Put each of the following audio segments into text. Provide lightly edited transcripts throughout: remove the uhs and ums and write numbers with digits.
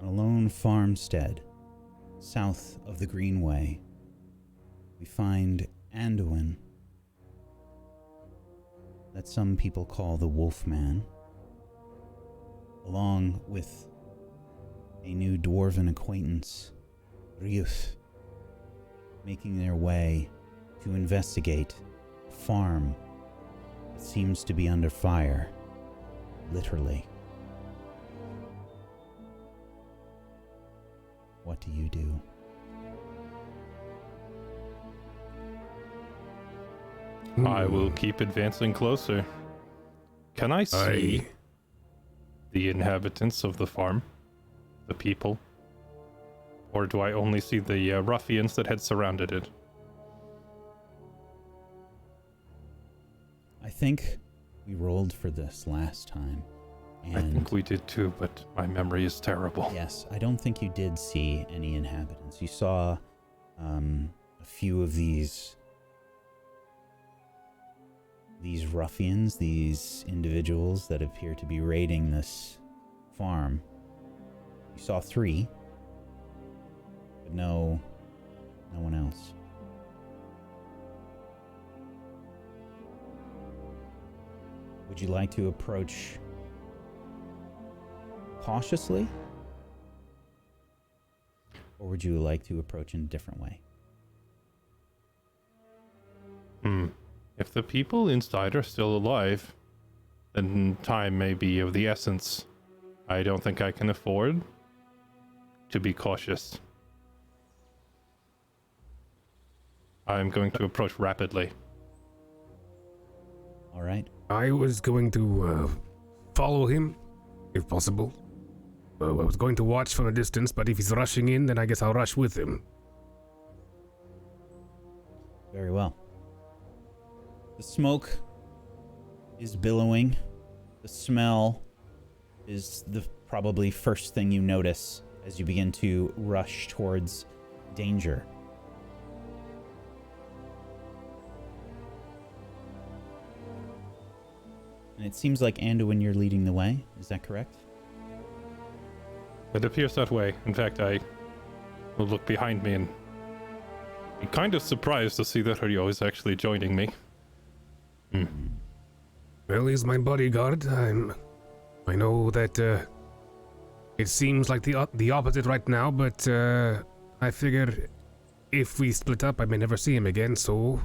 On a lone farmstead, south of the Greenway, we find Andawin, that some people call the Wolfman, along with a new dwarven acquaintance, Ryo, making their way to investigate a farm that seems to be under fire, literally. What do you do? I will keep advancing closer. Can I see the inhabitants of the farm? The people? Or do I only see the ruffians that had surrounded it? I think we rolled for this last time. And I think we did too, but my memory is terrible. yes, I don't think you did see any inhabitants. You saw a few of these ruffians, these individuals that appear to be raiding this farm. You saw 3, but no one else. Would you like to approach cautiously? Or would you like to approach in a different way? If the people inside are still alive, then time may be of the essence. I don't think I can afford to be cautious. I'm going to approach rapidly. All right. I was going to follow him, if possible. I was going to watch from a distance, but if he's rushing in, then I guess I'll rush with him. Very well. The smoke is billowing. The smell is the probably first thing you notice as you begin to rush towards danger. And it seems like Andawin, you're leading the way. Is that correct? It appears that way. In fact, I will look behind me and be kind of surprised to see that Ryo is actually joining me. Well, he's my bodyguard. I know that it seems like the opposite right now, but I figure if we split up, I may never see him again, so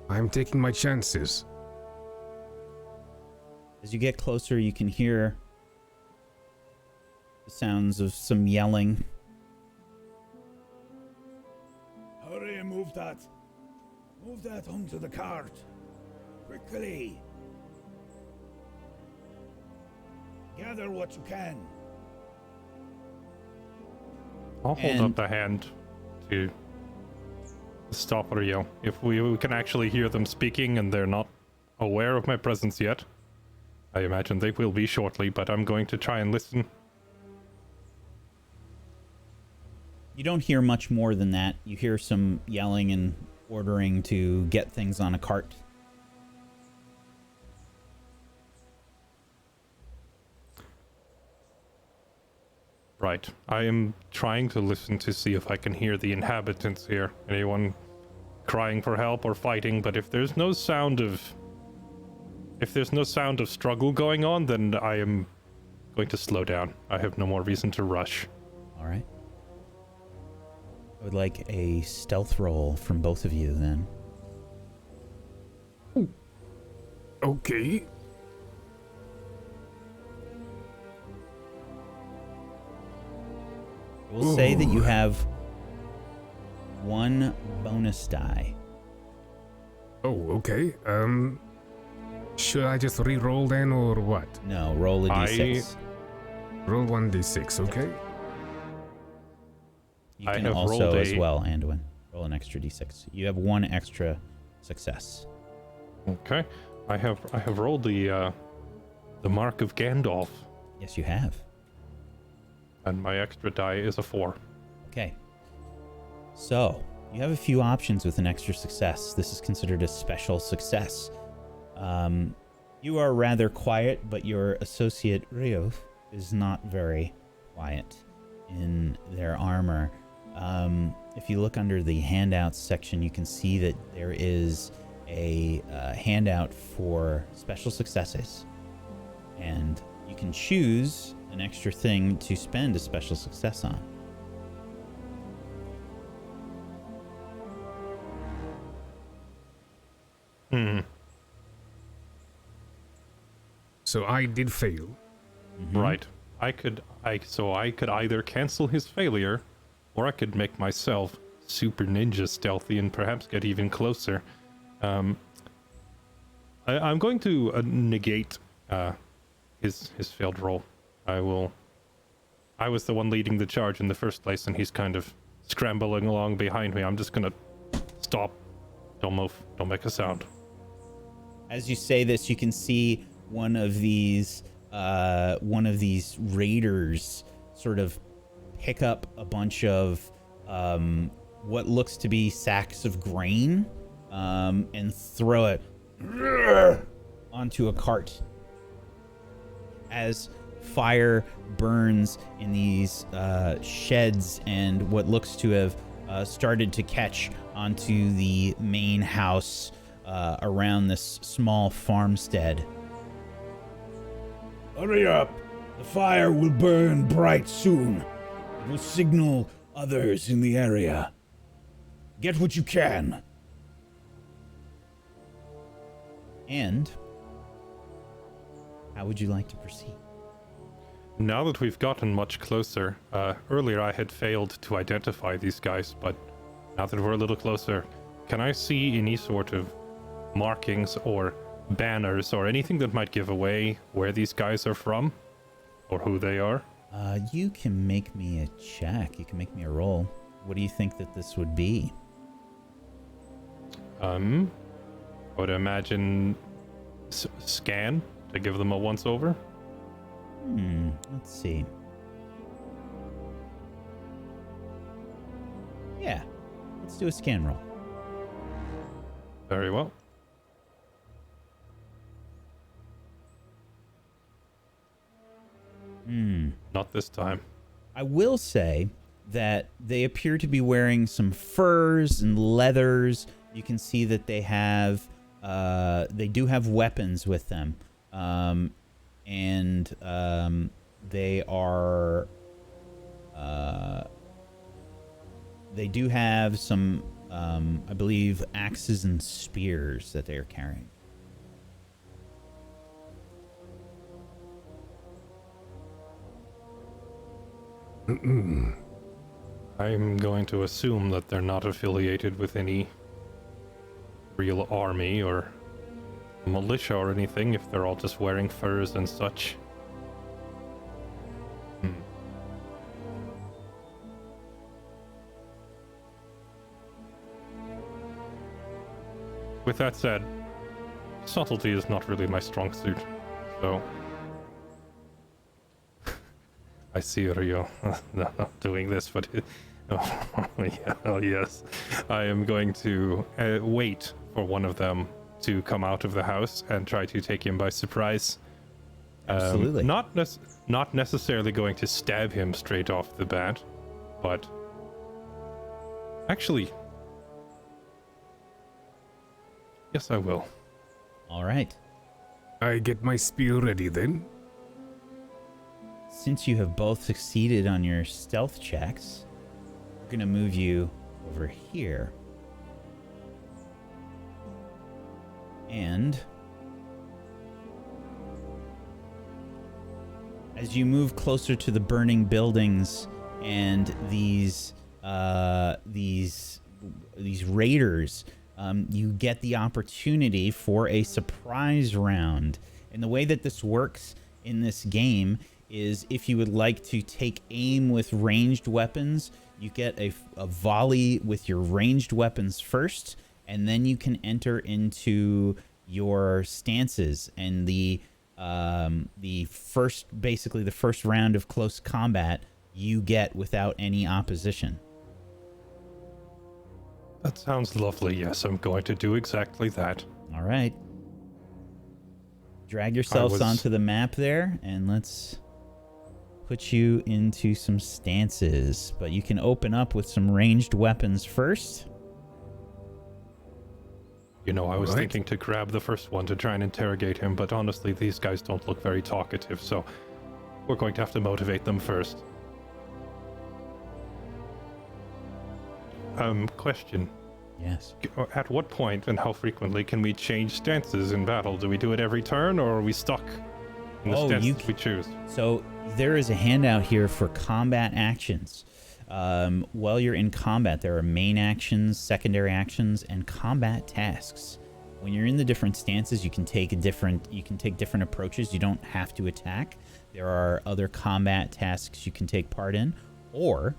I'm taking my chances. As you get closer, you can hear the sounds of some yelling. Hurry and move that. Move that onto the cart. Quickly. Gather what you can. I'll hold up the hand to stop Ryo. If we can actually hear them speaking and they're not aware of my presence yet. I imagine they will be shortly, but I'm going to try and listen. You don't hear much more than that. You hear some yelling and ordering to get things on a cart. Right. I am trying to listen to see if I can hear the inhabitants here. Anyone crying for help or fighting, but if there's no sound of struggle going on, then I am going to slow down. I have no more reason to rush. All right. I would like a stealth roll from both of you then. Okay. I will say that you have 1 bonus die. Oh, okay. Should I just re-roll then, or what? No, roll a d6. Roll 1d6, okay? You I can have also rolled as a- well, Andawin. Roll an extra d6. You have 1 extra success. Okay. I have rolled the mark of Gandalf, Yes, you have. and my extra die is a 4. Okay. So, you have a few options with an extra success. This is considered a special success. You are rather quiet, but your associate Ryo is not very quiet in their armor. If you look under the handouts section, you can see that there is a handout for special successes. And you can choose an extra thing to spend a special success on. So I did fail. Right. I could either cancel his failure, or I could make myself super ninja stealthy and perhaps get even closer. I'm going to negate his failed roll. I was the one leading the charge in the first place, and he's kind of scrambling along behind me. I'm just gonna stop. Don't move. Don't make a sound. As you say this, you can see one of these raiders sort of pick up a bunch of what looks to be sacks of grain and throw it onto a cart. As fire burns in these sheds and what looks to have started to catch onto the main house around this small farmstead. Hurry up! The fire will burn bright soon. It will signal others in the area. Get what you can. And how would you like to proceed? Now that we've gotten much closer, earlier I had failed to identify these guys, but now that we're a little closer, can I see any sort of markings or banners or anything that might give away where these guys are from or who they are? You can make me a check. You can make me a roll. What do you think that this would be? I would imagine scan to give them a once over. Let's see. Yeah, let's do a scan roll. Very well. Not this time. I will say that they appear to be wearing some furs and leathers. You can see that they do have weapons with them. And they do have some, I believe, axes and spears that they are carrying. I'm going to assume that they're not affiliated with any real army or militia or anything if they're all just wearing furs and such. With that said, subtlety is not really my strong suit, so I see Ryo not doing this, but yes, I am going to wait for one of them to come out of the house and try to take him by surprise. Absolutely. Not necessarily going to stab him straight off the bat, but actually, yes, I will. All right. I get my spear ready then. Since you have both succeeded on your stealth checks, we're going to move you over here. And as you move closer to the burning buildings and these raiders, you get the opportunity for a surprise round. And the way that this works in this game is if you would like to take aim with ranged weapons, you get a volley with your ranged weapons first, and then you can enter into your stances. And the first round of close combat you get without any opposition. That sounds lovely. Yes, I'm going to do exactly that. All right. Drag yourselves onto the map there, and let's put you into some stances. But you can open up with some ranged weapons first. You know, I was thinking to grab the first one to try and interrogate him, but honestly, these guys don't look very talkative, so we're going to have to motivate them first. Question. Yes. At what point and how frequently can we change stances in battle? Do we do it every turn, or are we stuck in the stances we choose? So there is a handout here for combat actions. While you're in combat, there are main actions, secondary actions, and combat tasks. When you're in the different stances, you can take different approaches. You don't have to attack. There are other combat tasks you can take part in, or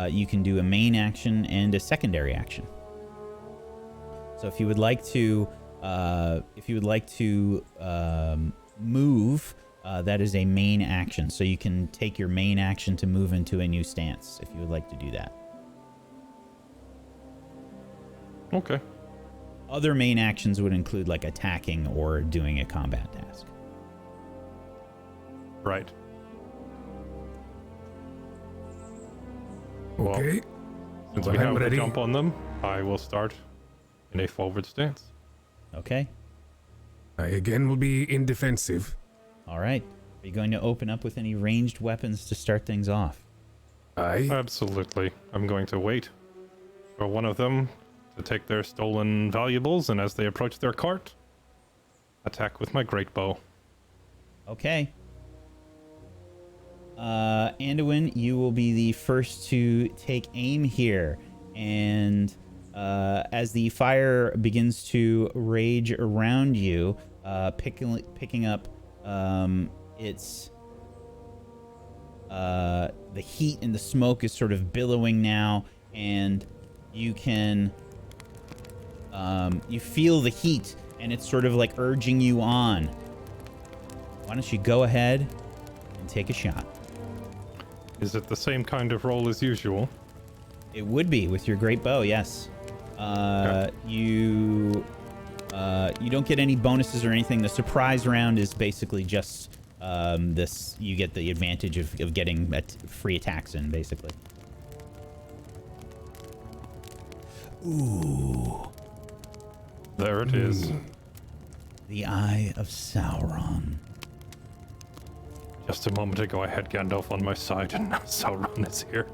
you can do a main action and a secondary action. So if you would like to, move, that is a main action. So you can take your main action to move into a new stance if you would like to do that. Okay. Other main actions would include like attacking or doing a combat task. Right. Okay. Well, since we have to jump on them, I will start in a forward stance. Okay. I again will be in defensive. All right. Are you going to open up with any ranged weapons to start things off? Absolutely. I'm going to wait for one of them to take their stolen valuables, and as they approach their cart, attack with my great bow. Okay. Andawin, you will be the first to take aim here, and as the fire begins to rage around you, picking up its the heat and the smoke is sort of billowing now, and you can you feel the heat, and it's sort of like urging you on. Why don't you go ahead and take a shot? Is it the same kind of roll as usual? It would be with your great bow, yes. Okay. You don't get any bonuses or anything. The surprise round is basically just this. You get the advantage of getting free attacks in, basically. Ooh. There it is. The Eye of Sauron. Just a moment ago, I had Gandalf on my side, and now Sauron is here.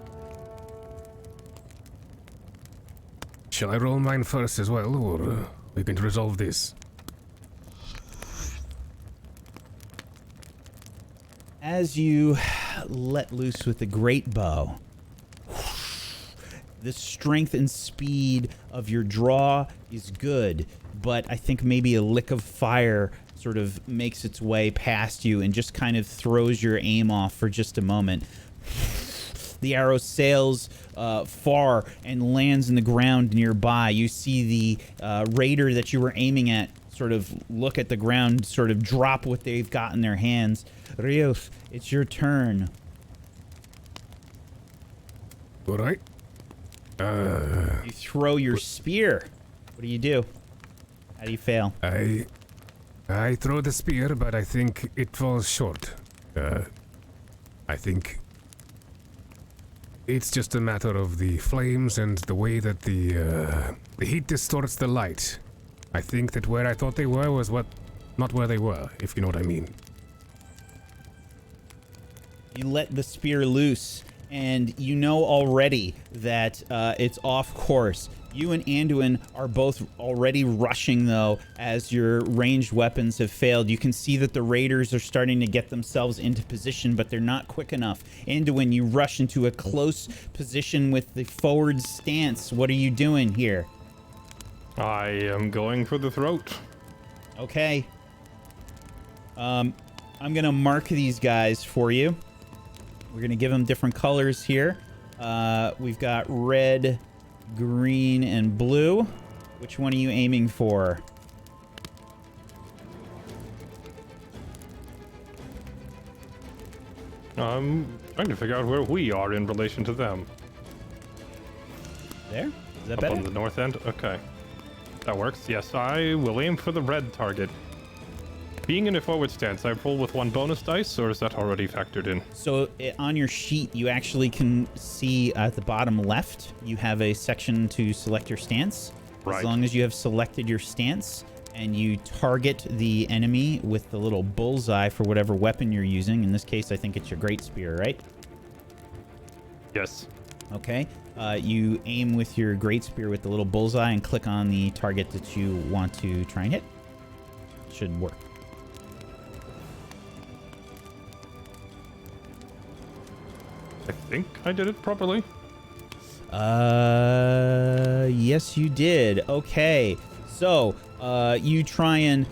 Shall I roll mine first as well, or we can resolve this? As you let loose with the great bow, the strength and speed of your draw is good, but I think maybe a lick of fire sort of makes its way past you and just kind of throws your aim off for just a moment. The arrow sails far and lands in the ground nearby. You see the raider that you were aiming at sort of look at the ground, sort of drop what they've got in their hands. Ryo, it's your turn. All right. You throw your spear. What do you do? How do you fail? I throw the spear, but I think it falls short. I think it's just a matter of the flames and the way that the heat distorts the light. I think that where I thought they were was not where they were, if you know what I mean. You let the spear loose, and you know already that it's off course. You and Andawin are both already rushing, though, as your ranged weapons have failed. You can see that the raiders are starting to get themselves into position, but they're not quick enough. Andawin, you rush into a close position with the forward stance. What are you doing here? I am going for the throat. Okay. I'm going to mark these guys for you. We're going to give them different colors here. We've got red, green, and blue. Which one are you aiming for? I'm trying to figure out where we are in relation to them. There? Is that Up better? on the north end? Okay. That works. Yes, I will aim for the red target. being in a forward stance, I roll with 1 bonus dice, or is that already factored in? So on your sheet, you actually can see at the bottom left, you have a section to select your stance. Right. As long as you have selected your stance and you target the enemy with the little bullseye for whatever weapon you're using. In this case, I think it's your great spear, right? Yes. Okay. You aim with your great spear with the little bullseye and click on the target that you want to try and hit. Should work. I think I did it properly. Yes, you did. Okay. So, you try and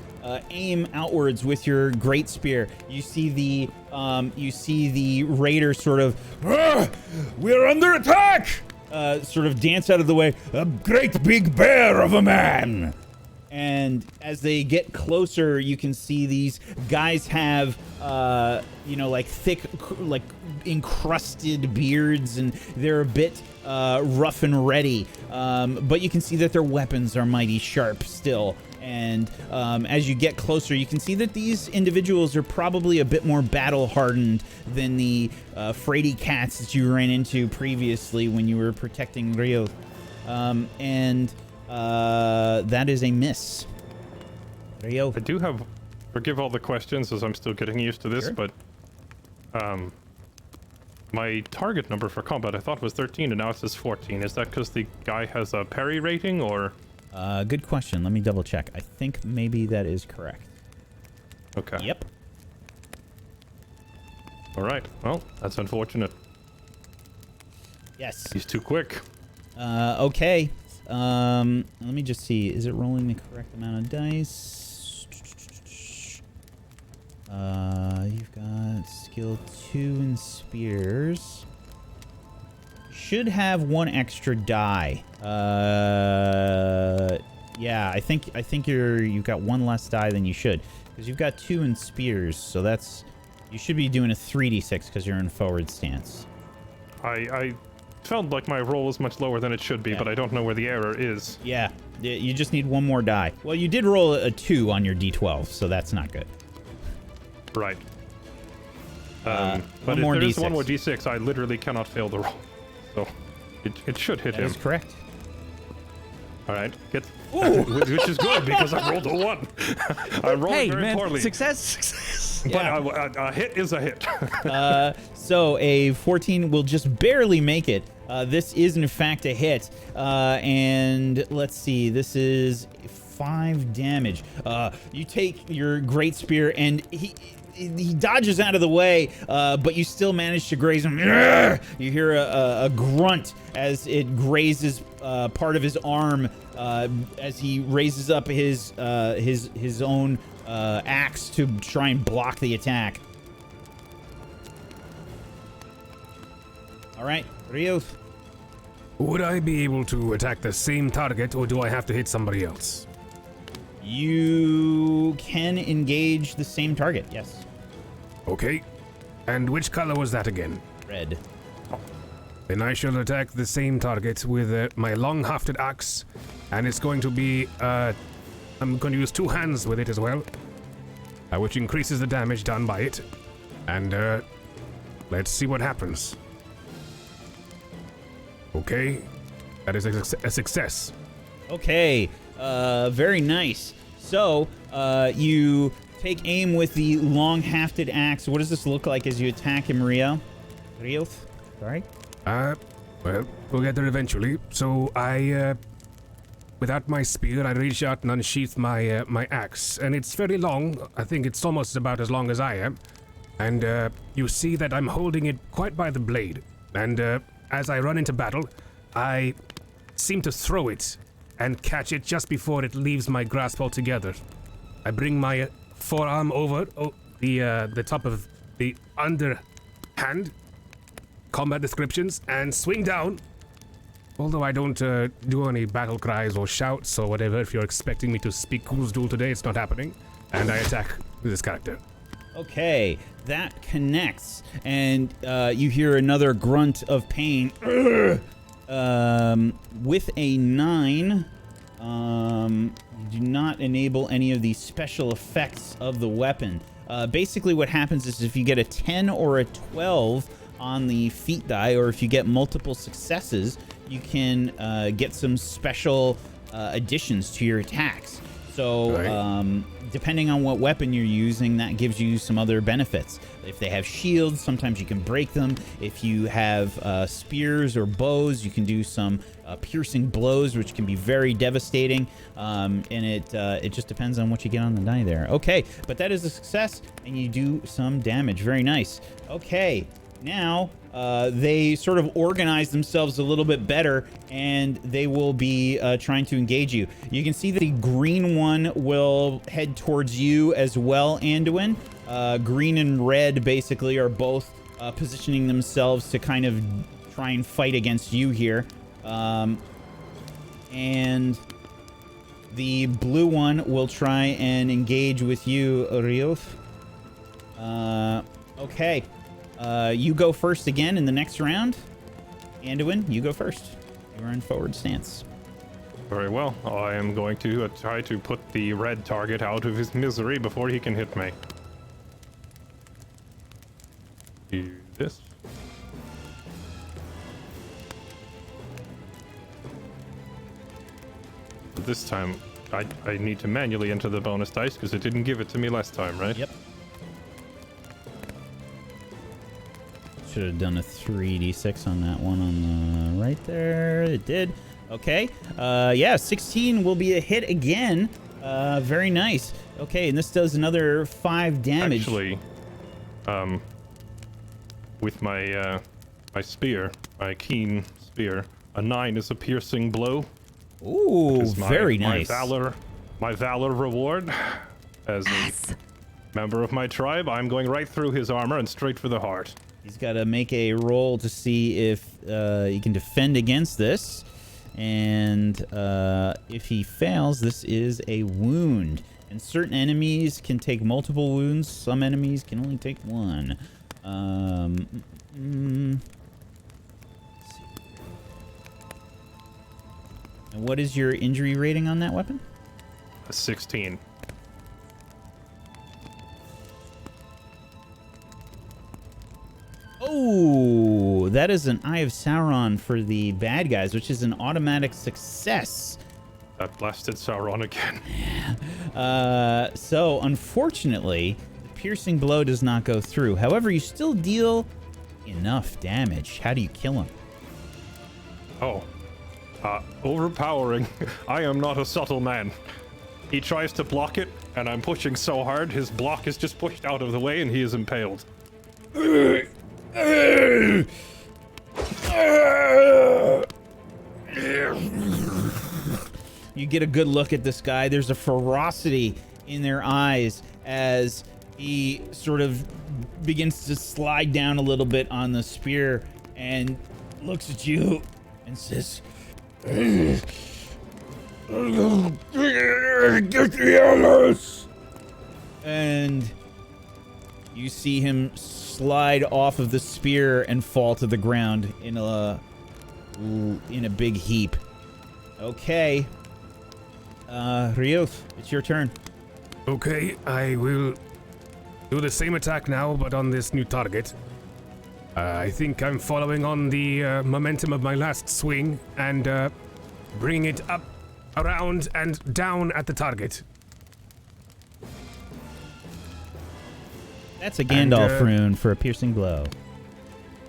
aim outwards with your great spear. You see the raider sort of, We're under attack! sort of dance out of the way. A great big bear of a man! And as they get closer, you can see these guys have, like thick, like encrusted beards, and they're a bit rough and ready. But you can see that their weapons are mighty sharp still. And as you get closer, you can see that these individuals are probably a bit more battle-hardened than the fraidy cats that you ran into previously when you were protecting Ryo. That is a miss. Ryo. I do have, forgive all the questions as I'm still getting used to this, Sure. but my target number for combat I thought was 13 and now it says 14. Is that because the guy has a parry rating or? Good question. Let me double check. I think maybe that is correct. Okay. Yep. All right. Well, that's unfortunate. Yes. He's too quick. Okay. Let me just see. Is it rolling the correct amount of dice? You've got skill 2 in spears. Should have 1 extra die. Yeah, I think you've got 1 less die than you should, because you've got 2 in spears. So that's, you should be doing a 3d6 because you're in forward stance. I felt like my roll was much lower than it should be, Yeah. but I don't know where the error is. Yeah, you just need 1 more die. Well, you did roll a 2 on your d12, so that's not good. Right. One But more if there is D6. 1 more d6, I literally cannot fail the roll. So it should hit That him. is correct. All right. Which is good because I rolled a 1. I rolled very poorly. Success. But Yeah. a hit is a hit. So a 14 will just barely make it. This is in fact a hit. And let's see, this is 5 damage. You take your great spear and he dodges out of the way, but you still manage to graze him. You hear a grunt as it grazes part of his arm as he raises up his own axe to try and block the attack. All right, Ryo. Would I be able to attack the same target, or do I have to hit somebody else? You can engage the same target, yes. Okay. And which color was that again? Red. Then I shall attack the same target with my long-hafted axe, and it's going to be, I'm going to use 2 hands with it as well, which increases the damage done by it. And, let's see what happens. Okay, that is a success. Okay, very nice. So, you take aim with the long-hafted axe. What does this look like as you attack him, Ryo? Sorry? Well, we'll get there eventually. So I, without my spear, I reach out and unsheath my my axe, and it's very long. I think it's almost about as long as I am. And you see that I'm holding it quite by the blade. And as I run into battle, I seem to throw it and catch it just before it leaves my grasp altogether. I bring my forearm over the top of the underhand, combat descriptions, and swing down. Although I don't do any battle cries or shouts or whatever, if you're expecting me to speak Kuzdul today, it's not happening. And I attack this character. Okay, that connects, and you hear another grunt of pain. With a 9, You do not enable any of the special effects of the weapon. Basically what happens is if you get a 10 or a 12 on the feat die, or if you get multiple successes, you can get some special additions to your attacks. So depending on what weapon you're using, that gives you some other benefits. If they have shields, sometimes you can break them. If you have spears or bows, you can do some piercing blows, which can be very devastating. And it just depends on what you get on the die there. Okay, but that is a success, and you do some damage. Very nice. Okay, now they sort of organize themselves a little bit better, and they will be trying to engage you. You can see that the green one will head towards you as well, Andawin. Green and red basically are both positioning themselves to kind of try and fight against you here. And the blue one will try and engage with you, Ryo. Okay. You go first again in the next round. Andawin, you go first. You are in forward stance. Very well. I am going to try to put the red target out of his misery before he can hit me. Do this. But this time, I need to manually enter the bonus dice because it didn't give it to me last time, right? Yep. Should have done a 3d6 on that one on the right there. It did. Okay. Yeah, 16 will be a hit again. Very nice. Okay, and this does another 5 damage. Actually, with my my spear, my keen spear, a 9 is a piercing blow. Ooh, very nice. My valor reward as a member of my tribe. I'm going right through his armor and straight for the heart. He's got to make a roll to see if he can defend against this. And if he fails, this is a wound. And certain enemies can take multiple wounds. Some enemies can only take one. Let's see. And what is your injury rating on that weapon? A 16. Oh, that is an Eye of Sauron for the bad guys, which is an automatic success. That blasted Sauron again. So, unfortunately, the piercing blow does not go through. However, you still deal enough damage. How do you kill him? Oh. Overpowering. I am not a subtle man. He tries to block it, and I'm pushing so hard, his block is just pushed out of the way, and he is impaled. You get a good look at this guy. There's a ferocity in their eyes as he sort of begins to slide down a little bit on the spear and looks at you and says, "Get the others!" And you see him slide off of the spear and fall to the ground in a big heap. Okay. Ryo, it's your turn. Okay, I will do the same attack now, but on this new target. I think I'm following on the momentum of my last swing and bringing it up, around, and down at the target. That's a Gandalf rune for a piercing blow.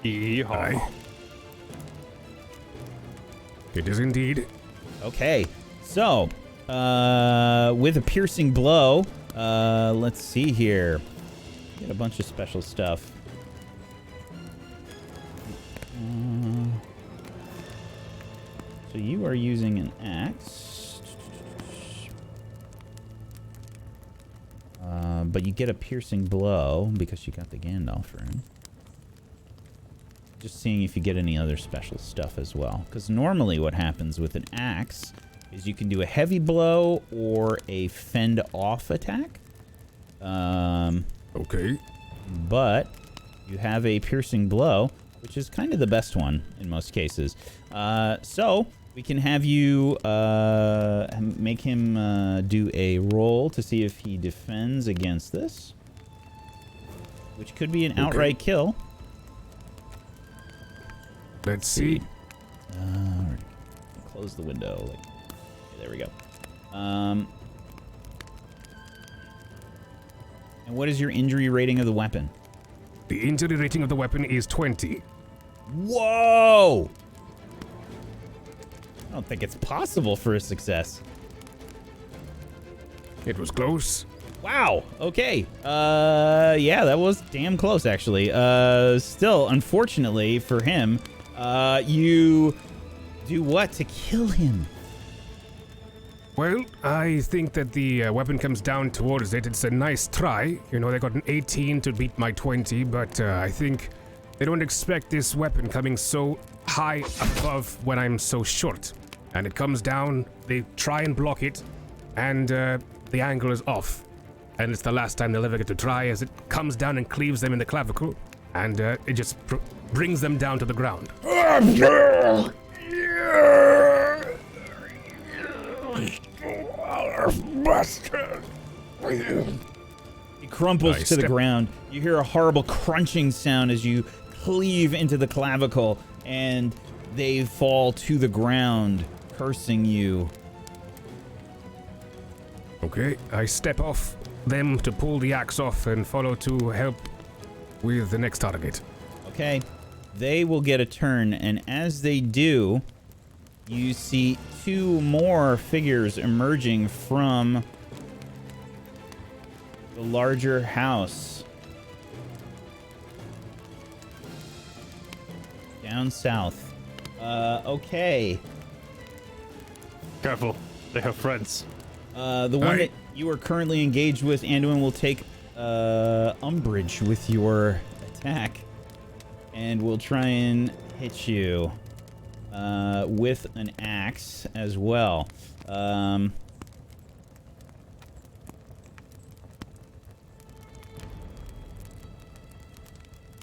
Yeehaw. It is indeed. Okay, so with a piercing blow, let's see here. Get a bunch of special stuff. So you are using an axe. But you get a piercing blow because you got the Gandalf rune. Just seeing if you get any other special stuff as well. Because normally what happens with an axe is you can do a heavy blow or a fend off attack. Okay. But you have a piercing blow, which is kind of the best one in most cases. So We can have you make him do a roll to see if he defends against this, which could be an outright kill. Let's see. Close the window. Okay, there we go. And what is your injury rating of the weapon? The injury rating of the weapon is 20. Whoa! I don't think it's possible for a success. It was close. Wow. Okay. Yeah, that was damn close, actually. Still, unfortunately for him, you do what to kill him? Well, I think that the weapon comes down towards it. It's a nice try. You know, they got an 18 to beat my 20, but I think they don't expect this weapon coming so high above when I'm so short. And it comes down, they try and block it, and the angle is off. And it's the last time they'll ever get to try, as it comes down and cleaves them in the clavicle, and it just brings them down to the ground. He crumples to the ground. You hear a horrible crunching sound as you cleave into the clavicle, and they fall to the ground, cursing you. Okay, I step off them to pull the axe off and follow to help with the next target. Okay, they will get a turn, and as they do, you see two more figures emerging from the larger house. Down south. Okay. Careful, they have friends. The one that you are currently engaged with, Andawin, will take umbrage with your attack and will try and hit you with an axe as well.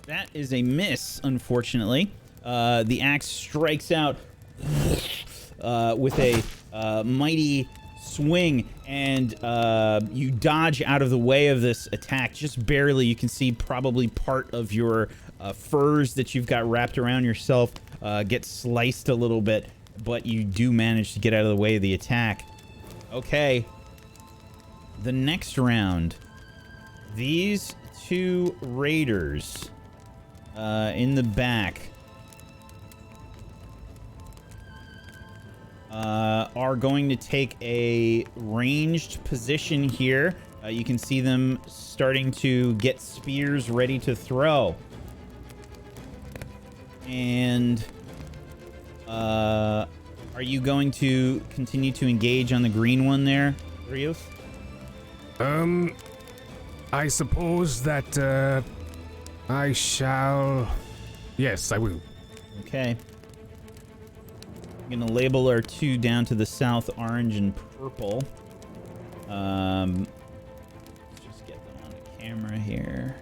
That is a miss, unfortunately. The axe strikes out with a mighty swing, and you dodge out of the way of this attack just barely. You can see probably part of your furs that you've got wrapped around yourself get sliced a little bit, but you do manage to get out of the way of the attack. Okay. The next round, these two raiders in the back are going to take a ranged position here. You can see them starting to get spears ready to throw. And are you going to continue to engage on the green one there, Ryo? I suppose that I shall. Yes, I will. Okay. I'm gonna label our two down to the south, orange and purple. Let's just get them on the camera here.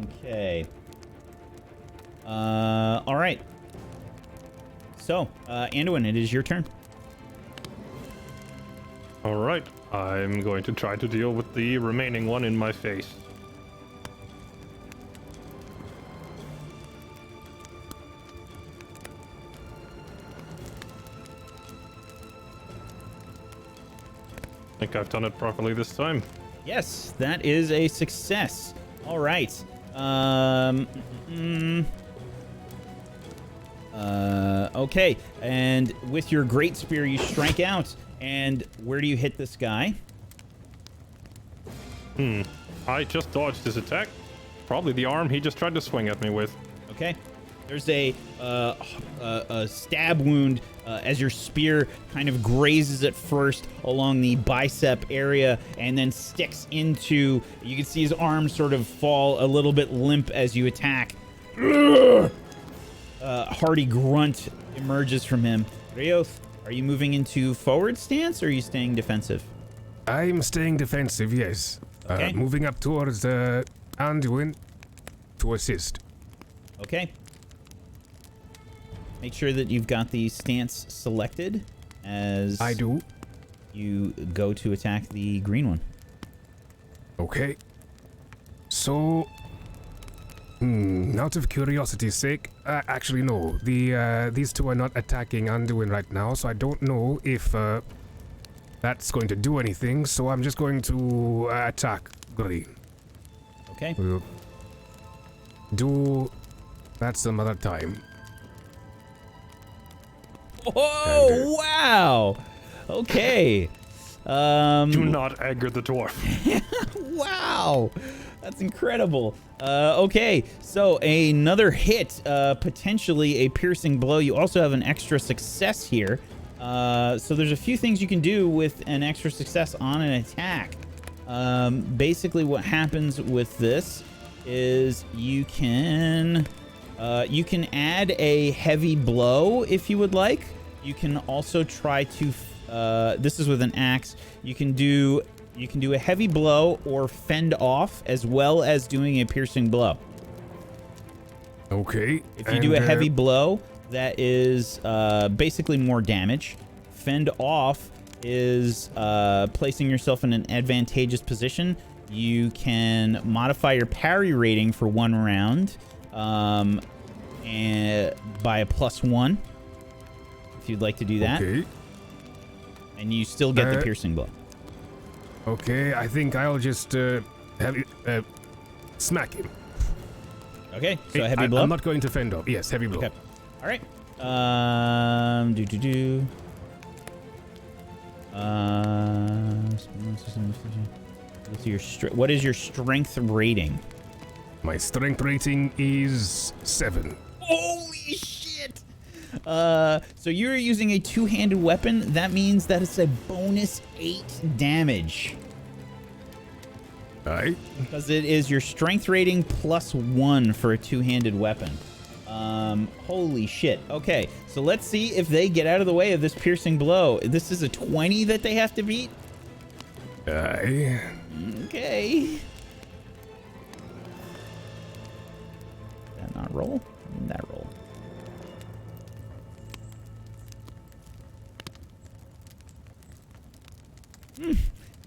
Okay. All right. So, Andawin, it is your turn. All right, I'm going to try to deal with the remaining one in my face. I think I've done it properly this time. Yes, that is a success. All right. Okay, and with your great spear, you strike out. And where do you hit this guy? I just dodged his attack. Probably the arm he just tried to swing at me with. Okay. There's a stab wound as your spear kind of grazes at first along the bicep area and then sticks into. You can see his arm sort of fall a little bit limp as you attack. Hearty grunt emerges from him. Ryo, are you moving into forward stance or are you staying defensive? I'm staying defensive, yes. Okay. Moving up towards Andawin to assist. Okay. make sure that you've got the stance selected as I do. you go to attack the green one. Okay. So, out of curiosity's sake, actually no. These two are not attacking Andawin right now, so I don't know if that's going to do anything. So I'm just going to attack green. Okay. We'll do that some other time. Oh, wow. Okay. Do not anger the dwarf. Wow. That's incredible. Okay, so another hit, potentially a piercing blow. You also have an extra success here. So there's a few things you can do with an extra success on an attack. Basically what happens with this is you can add a heavy blow if you would like. You can also try to, this is with an axe. You can do a heavy blow or fend off, as well as doing a piercing blow. Okay. If you do a heavy blow, that is basically more damage. Fend off is placing yourself in an advantageous position. You can modify your parry rating for 1 round and by a +1, if you'd like to do that. Okay. And you still get the piercing blow. Okay, I think I'll just smack him. Okay, so a heavy blow? I'm not going to fend off. Yes, heavy blow. Okay. All right. What is your strength rating? My strength rating is 7. Holy shit! So you're using a two-handed weapon. That means that it's a bonus 8 damage. Aye. Because it is your strength rating +1 for a two-handed weapon. Holy shit. Okay, so let's see if they get out of the way of this piercing blow. This is a 20 that they have to beat? Aye. Okay. Did that not roll? When did that roll?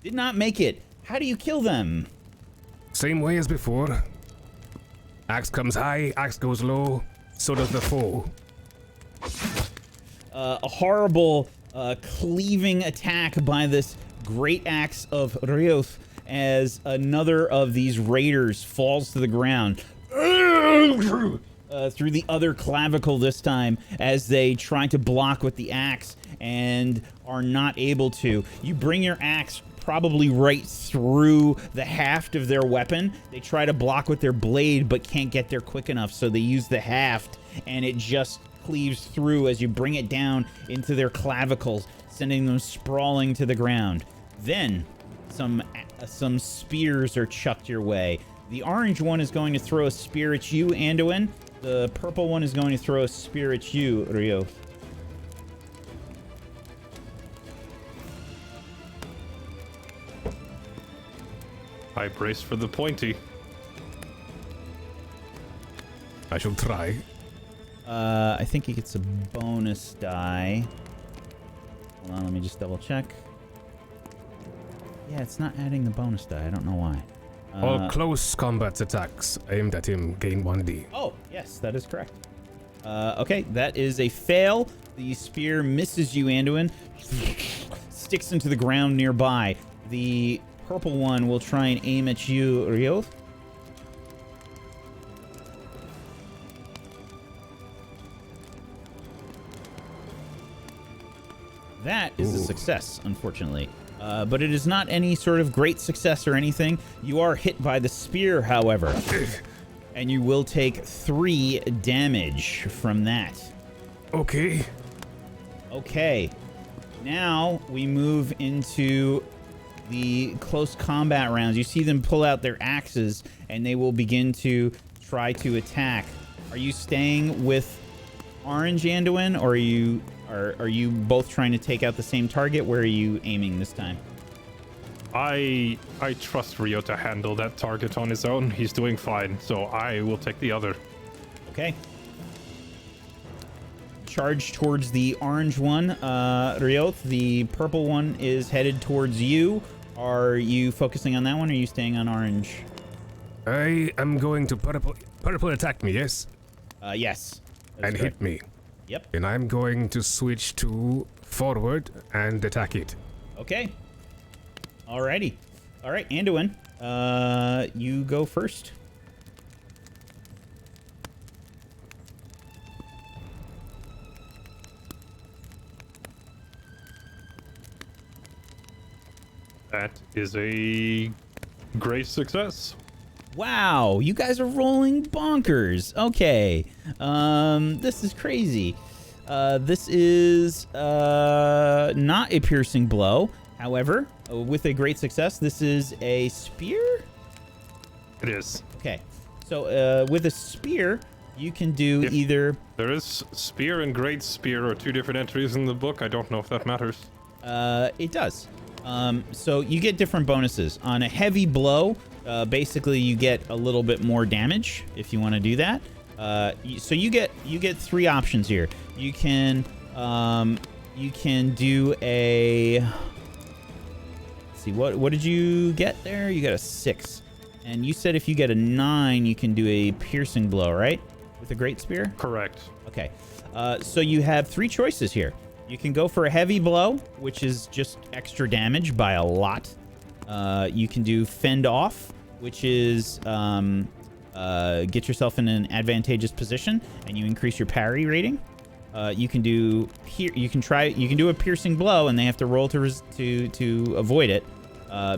Did not make it. How do you kill them? Same way as before. Axe comes high, axe goes low, so does the foe. A horrible cleaving attack by this great axe of Ryo as another of these raiders falls to the ground. Through the other clavicle this time as they try to block with the axe and are not able to. You bring your axe probably right through the haft of their weapon. They try to block with their blade but can't get there quick enough, so they use the haft and it just cleaves through as you bring it down into their clavicles, sending them sprawling to the ground. Then some spears are chucked your way. The orange one is going to throw a spear at you, Andawin. The purple one is going to throw a spear at you, Ryo. I brace for the pointy. I shall try. I think he gets a bonus die. Hold on, let me just double check. Yeah, it's not adding the bonus die. I don't know why. All close combat attacks aimed at him gain 1d. Oh, yes, that is correct. Okay, that is a fail. The spear misses you, Andawin. Sticks into the ground nearby. The purple one will try and aim at you, Ryo. That is a success, unfortunately. But it is not any sort of great success or anything. You are hit by the spear, however. And you will take 3 damage from that. Okay. Okay. Now we move into the close combat rounds. You see them pull out their axes and they will begin to try to attack. Are you staying with orange, Andawin, or are you both trying to take out the same target? Where are you aiming this time? I trust Ryo to handle that target on his own. He's doing fine, so I will take the other. Okay. charge towards the orange one. Ryo, the purple one is headed towards you. Are you focusing on that one, or are you staying on orange? I am going to purple attack me, yes? Yes. And hit me. Yep. And I'm going to switch to forward and attack it. Okay. Alrighty. Alright, Andawin, you go first. That is a great success. Wow, you guys are rolling bonkers. Okay. This is crazy. This is not a piercing blow. However, with a great success, this is a spear? It is. Okay. So with a spear, you can do either... There is spear and great spear are two different entries in the book. I don't know if that matters. It does. So you get different bonuses. On a heavy blow, basically you get a little bit more damage if you want to do that. So you get three options here. You can do a... Let's see, what did you get there? You got a 6. And you said if you get a 9, you can do a piercing blow, right? With a great spear? Correct. Okay. So you have 3 choices here. You can go for a heavy blow, which is just extra damage by a lot. You can do fend off, which is get yourself in an advantageous position and you increase your parry rating. You can do a piercing blow, and they have to roll to avoid it,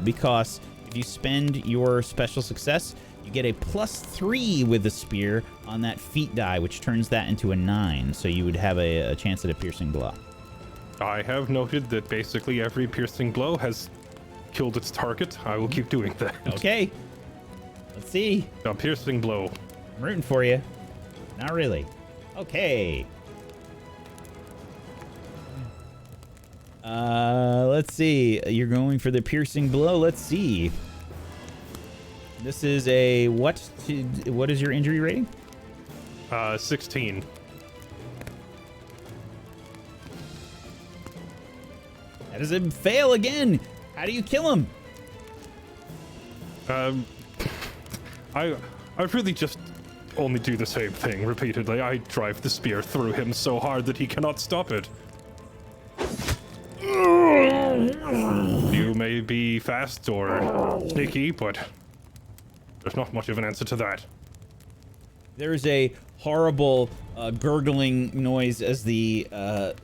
because if you spend your special success, you get a +3 with the spear on that feat die, which turns that into a 9. So you would have a chance at a piercing blow. I have noted that basically every piercing blow has killed its target. I will keep doing that. Okay. Let's see. A piercing blow. I'm rooting for you. Not really. Okay. Let's see. You're going for the piercing blow. Let's see. This is a what is your injury rating? 16. That is a fail again. How do you kill him? I really just only do the same thing repeatedly. I drive the spear through him so hard that he cannot stop it. You may be fast or sneaky, but there's not much of an answer to that. There's a horrible gurgling noise as the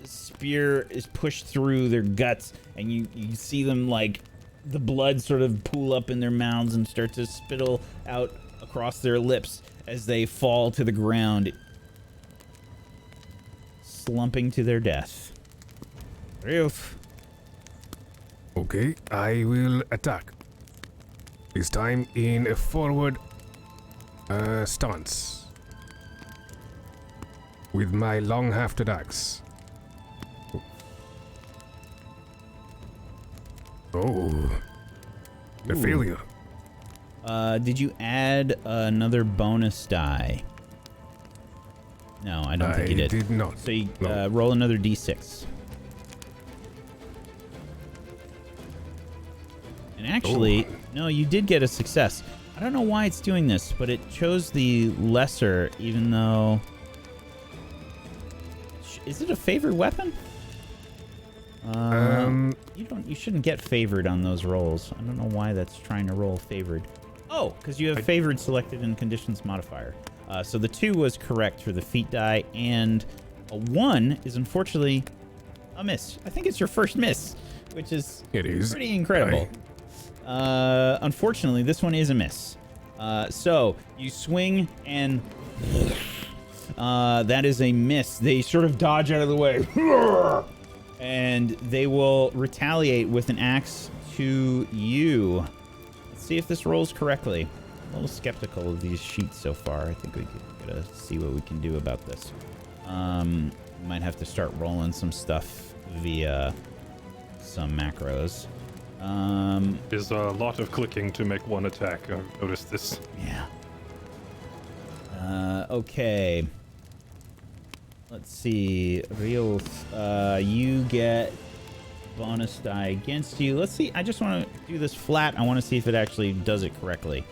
spear is pushed through their guts, and you see them, like, the blood sort of pool up in their mouths and start to spittle out across their lips as they fall to the ground, slumping to their death. Ryuf. Okay, I will attack. This time in a forward stance with my long-hafted axe. Oh, a failure. Did you add another bonus die? No, I don't think you did. I did not. So you No. roll another d6. And actually, no, you did get a success. I don't know why it's doing this, but it chose the lesser, even though... Is it a favored weapon? You shouldn't get favored on those rolls. I don't know why that's trying to roll favored. Oh, because you have favored selected in conditions modifier. So the 2 was correct for the feat die, and a 1 is unfortunately a miss. I think it's your first miss, which is pretty incredible. Unfortunately, this one is a miss. So you swing, and that is a miss. They sort of dodge out of the way. And they will retaliate with an axe to you. Let's see if this rolls correctly. I'm a little skeptical of these sheets so far. I think we gotta see what we can do about this. Might have to start rolling some stuff via some macros. There's a lot of clicking to make one attack. I've noticed this. Yeah. Okay. Let's see. Ryo, you get bonus die against you. Let's see. I just want to do this flat. I want to see if it actually does it correctly.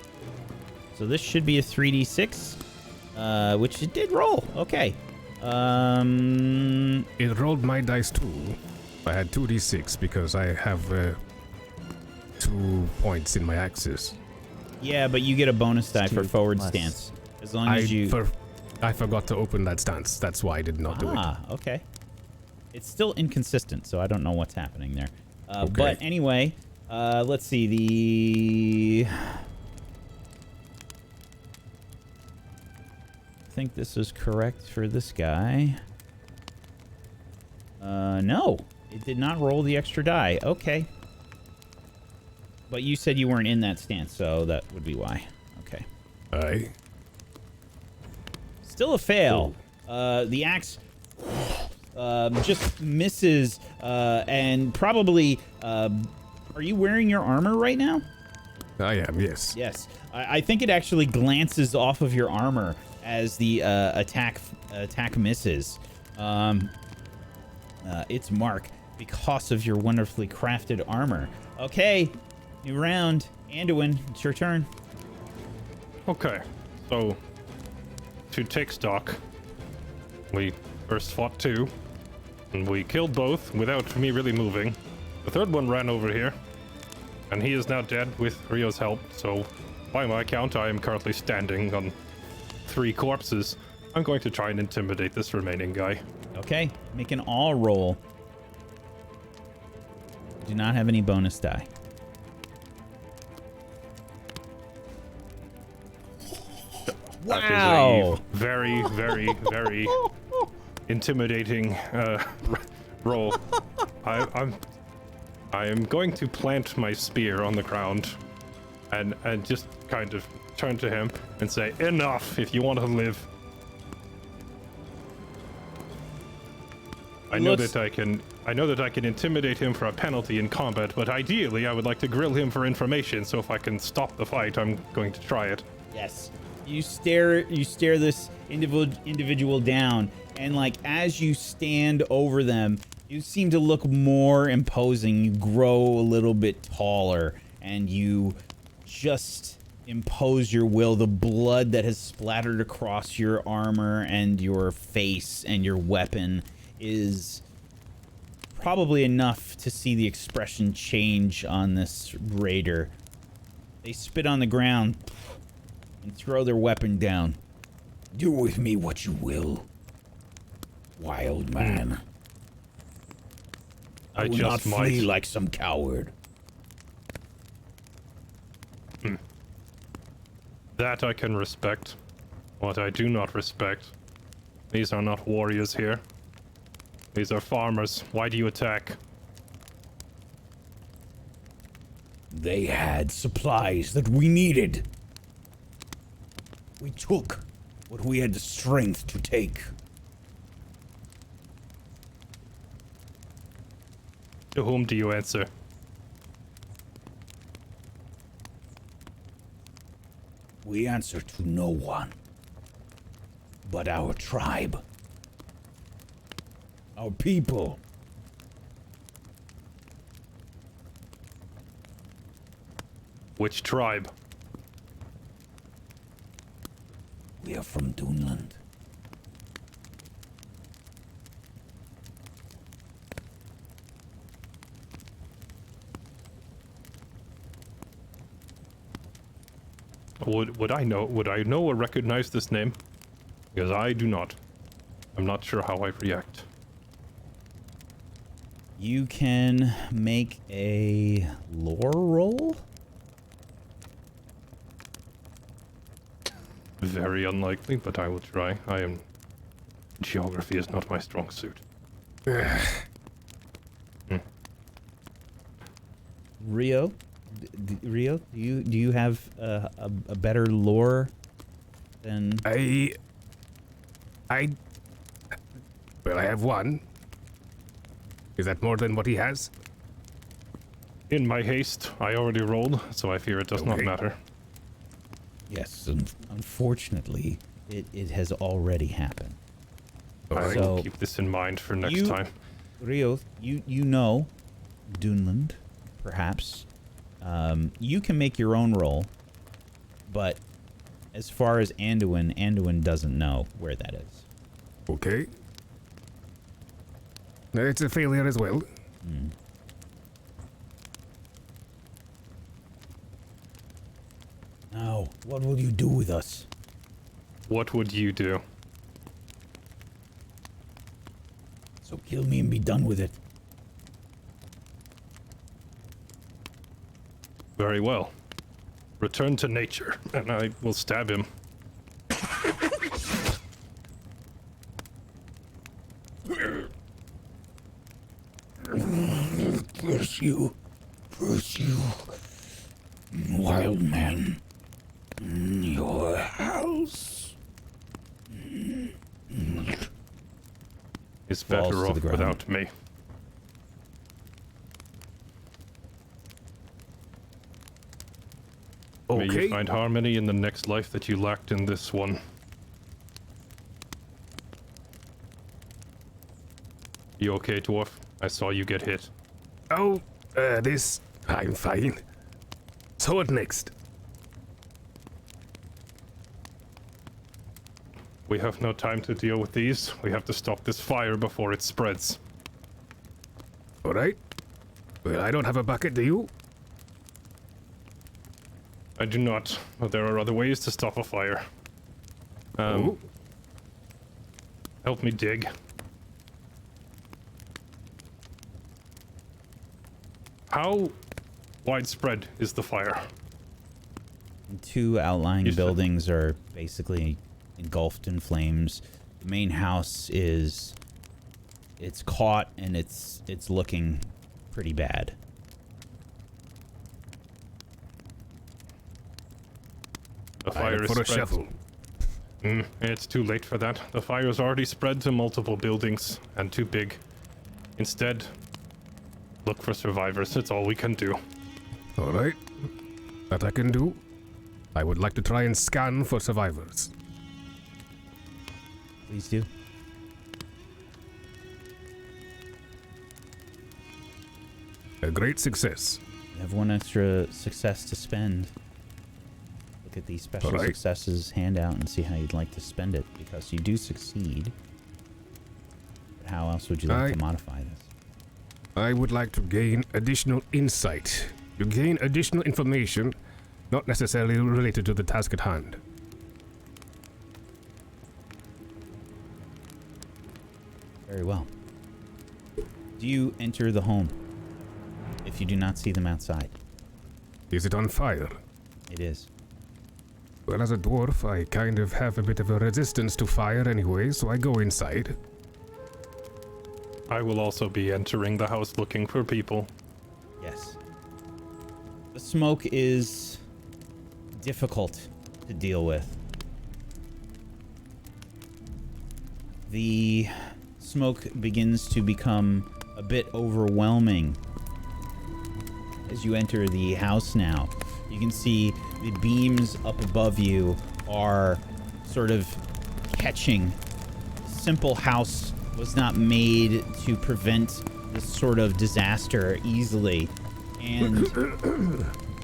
So this should be a 3d6, which it did roll. Okay. It rolled my dice too. I had 2d6 because I have 2 points in my axis. Yeah, but you get a bonus die for forward stance. As long as I forgot to open that stance. That's why I did not do it. Ah, okay. It's still inconsistent, so I don't know what's happening there. Okay. But anyway, let's see. I think this is correct for this guy. No, it did not roll the extra die. Okay. But you said you weren't in that stance, so that would be why. Okay. Aye. Still a fail. The axe just misses, and probably. Are you wearing your armor right now? I am, yes. Yes. I think it actually glances off of your armor as the attack misses. Its mark because of your wonderfully crafted armor. Okay, new round. Andawin, it's your turn. Okay, so to take stock, we first fought 2, and we killed both without me really moving. The third one ran over here, and he is now dead with Ryo's help, so by my count, I am currently standing on 3 corpses. I'm going to try and intimidate this remaining guy. Okay, make an all roll. Do not have any bonus die. That is Wow. a very, very, very intimidating roll. I am going to plant my spear on the ground and just kind of turn to him and say, "Enough! If you want to live." I know that I can intimidate him for a penalty in combat, but ideally I would like to grill him for information. So if I can stop the fight, I'm going to try it. Yes. You stare this individual down, and like as you stand over them, you seem to look more imposing. You grow a little bit taller, and you just impose your will. The blood that has splattered across your armor and your face and your weapon is probably enough to see the expression change on this raider. They spit on the ground and throw their weapon down. Do with me what you will, wild man. I will not flee like some coward. That I can respect. What I do not respect, these are not warriors here. These are farmers. Why do you attack? They had supplies that we needed. We took what we had the strength to take. To whom do you answer? We answer to no one but our tribe. Our people. Which tribe? We are from Dunland. Would I know or recognize this name? Because I do not. I'm not sure how I react. You can make a lore roll. Very unlikely, but I will try. Geography is not my strong suit. Ryo, do you have a better lore than? I have 1. Is that more than what he has? In my haste, I already rolled, so I fear it does not matter. Yes, unfortunately, it has already happened. I Alright. will So, keep this in mind for next time. Ryo, you know Dunland, perhaps. You can make your own roll, but as far as Andawin doesn't know where that is. Okay. It's a failure as well. Now, what will you do with us? What would you do? So kill me and be done with it. Very well. Return to nature, and I will stab him. Curse you, wild man. Your house Is Falls better to off the ground. without me. May Okay. you find harmony in the next life that you lacked in this one. You okay, dwarf? I saw you get hit. Oh, this. I'm fine. So what next? We have no time to deal with these. We have to stop this fire before it spreads. Alright. Well, I don't have a bucket, do you? I do not, but there are other ways to stop a fire. Oh. Help me dig. How widespread is the fire? Two outlying You said- buildings are basically engulfed in flames. The main house is it's caught and it's looking pretty bad. The fire is For a spread. shovel. It's too late for that. The fire's already spread to multiple buildings and too big. Instead, look for survivors. It's all we can do. Alright. That I can do. I would like to try and scan for survivors. Please do. A great success. You have one extra success to spend. Look at the special Alright. successes handout and see how you'd like to spend it, because you do succeed. But how else would you like to modify this? I would like to gain additional insight. You gain additional information, not necessarily related to the task at hand. Very well. Do you enter the home if you do not see them outside? Is it on fire? It is. Well, as a dwarf, I kind of have a bit of a resistance to fire anyway, so I go inside. I will also be entering the house looking for people. Yes. The smoke is difficult to deal with. The smoke begins to become a bit overwhelming as you enter the house now. You can see the beams up above you are sort of catching. Simple house was not made to prevent this sort of disaster easily, and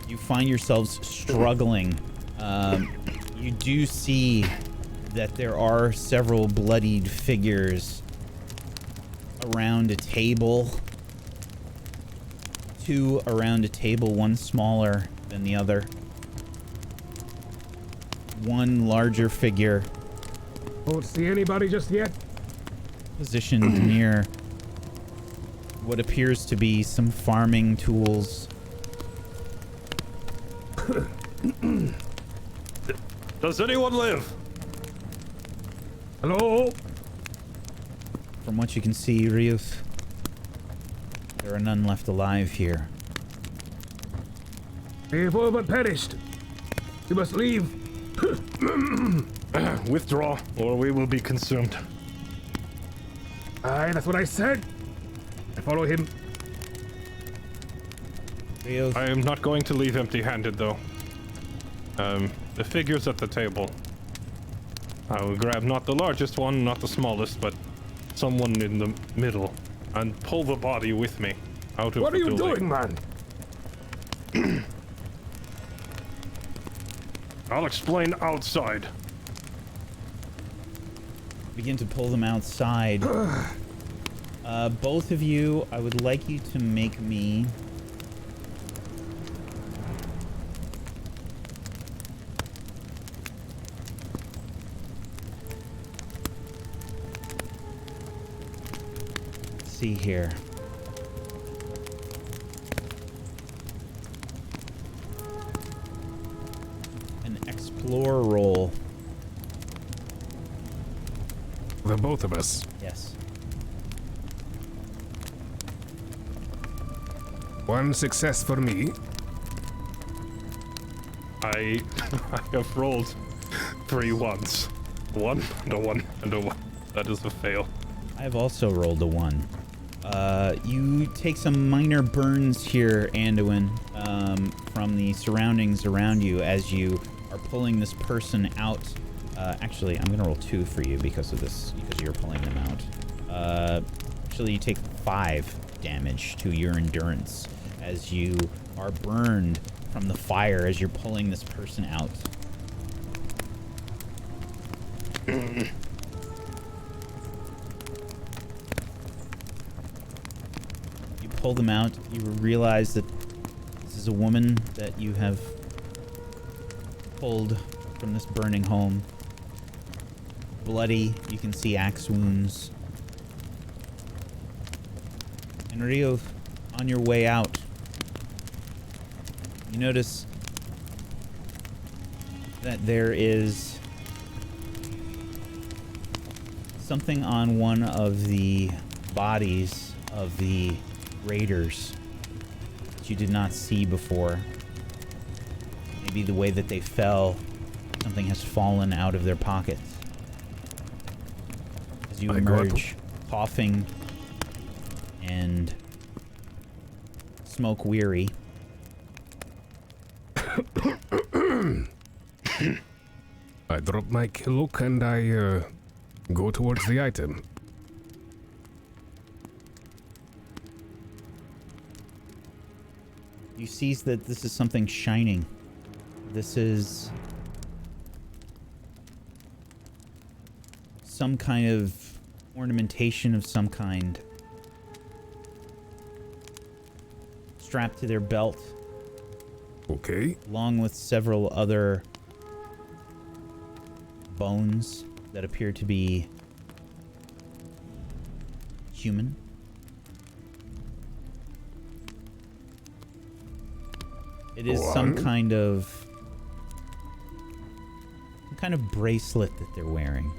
you find yourselves struggling. You do see that there are several bloodied figures around a table. Two around a table, one smaller than the other. One larger figure Won't see anybody just yet. positioned near what appears to be some farming tools. Does anyone live? Hello? From what you can see, Ryuth, there are none left alive here. We've all but perished. You must leave. Withdraw, or we will be consumed. Aye, that's what I said. I follow him. Ryuth, I am not going to leave empty-handed, though. The figures at the table. I will grab not the largest one, not the smallest, but someone in the middle and pull the body with me out of What the are you building. doing, man? I'll explain outside. Begin to pull them outside. Both of you, I would like you to make me... Let's see here. An explore roll. The both of us. Yes. One success for me. I have rolled 3 ones. 1 and a 1 and a 1. That is a fail. I've also rolled a 1. You take some minor burns here, Andawin, from the surroundings around you as you are pulling this person out. Actually, I'm gonna roll 2 for you because of this, because you're pulling them out. Actually, you take 5 damage to your endurance as you are burned from the fire as you're pulling this person out. You pull them out. You realize that this is a woman that you have pulled from this burning home. Bloody, you can see axe wounds. And Ryo, on your way out, you notice that there is something on one of the bodies of the raiders that you did not see before. Maybe the way that they fell, something has fallen out of their pockets. As you emerge, coughing and smoke weary. I drop my cloak and I go towards the item. You see that this is something shining. This is some kind of ornamentation of some kind. Strapped to their belt. Okay. Along with several other bones that appear to be human. It is some kind of bracelet that they're wearing.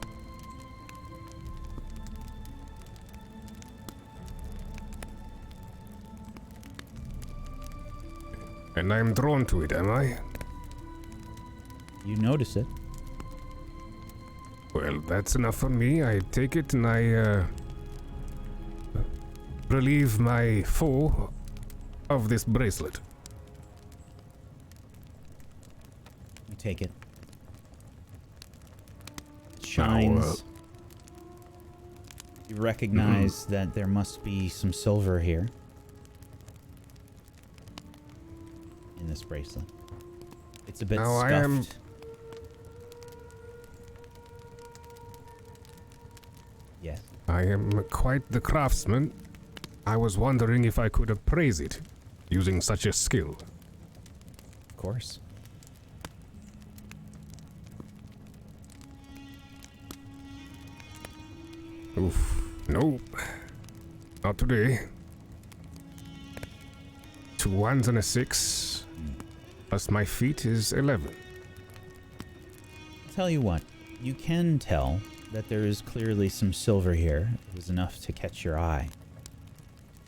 And I'm drawn to it, am I? You notice it. Well, that's enough for me. I take it and I relieve my foe of this bracelet. You take it. It shines. Now, you recognize that there must be some silver here. In this bracelet. It's a bit now scuffed. Yes. I am quite the craftsman. I was wondering if I could appraise it using such a skill. Of course. Oof. Nope. Not today. 2 1s and a 6. Plus my feet is 11. I'll tell you what. You can tell that there is clearly some silver here. It was enough to catch your eye.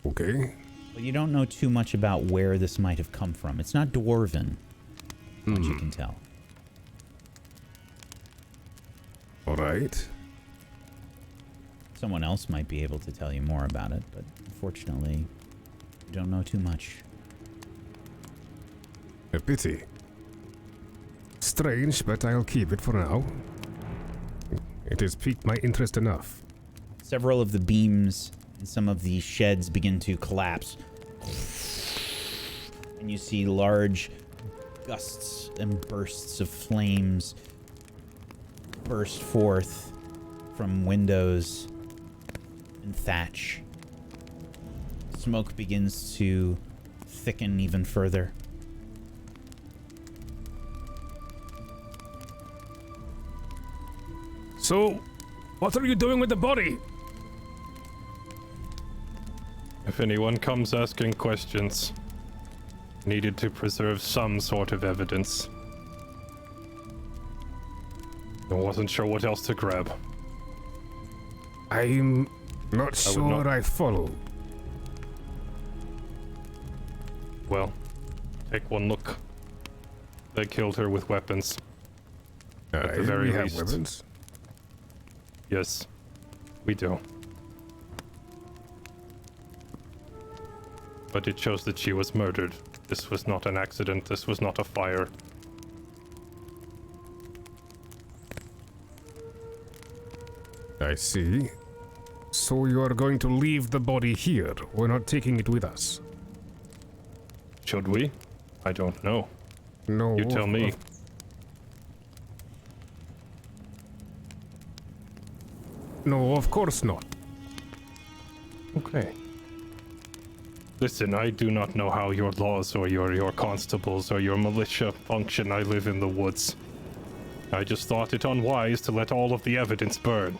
Okay. But you don't know too much about where this might have come from. It's not dwarven, what you can tell. Alright. Someone else might be able to tell you more about it, but unfortunately, you don't know too much. A pity. Strange, but I'll keep it for now. It has piqued my interest enough. Several of the beams in some of the sheds begin to collapse. And you see large gusts and bursts of flames burst forth from windows and thatch. Smoke begins to thicken even further. So, what are you doing with the body? If anyone comes asking questions, needed to preserve some sort of evidence. I wasn't sure what else to grab. I'm not sure I follow. Well, take one look. They killed her with weapons. At the very we have least. weapons. Yes, we do. But it shows that she was murdered. This was not an accident. This was not a fire. I see. So you are going to leave the body here. We're not taking it with us. Should we? I don't know. No. You tell me. No, of course not. Okay. Listen, I do not know how your laws or your constables or your militia function. I live in the woods. I just thought it unwise to let all of the evidence burn.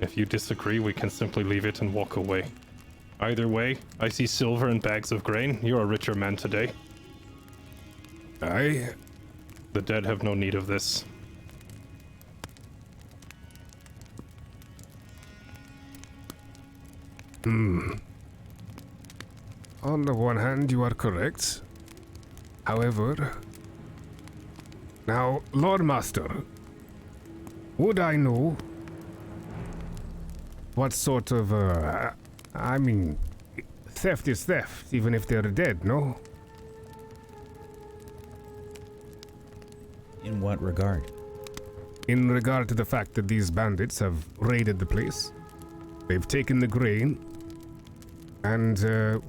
If you disagree, we can simply leave it and walk away. Either way, I see silver and bags of grain. You're a richer man today. Aye. The dead have no need of this. On the one hand, you are correct. However, now, Loremaster, would I know what sort of, I mean, theft is theft, even if they're dead, no? In what regard? In regard to the fact that these bandits have raided the place, they've taken the grain, and,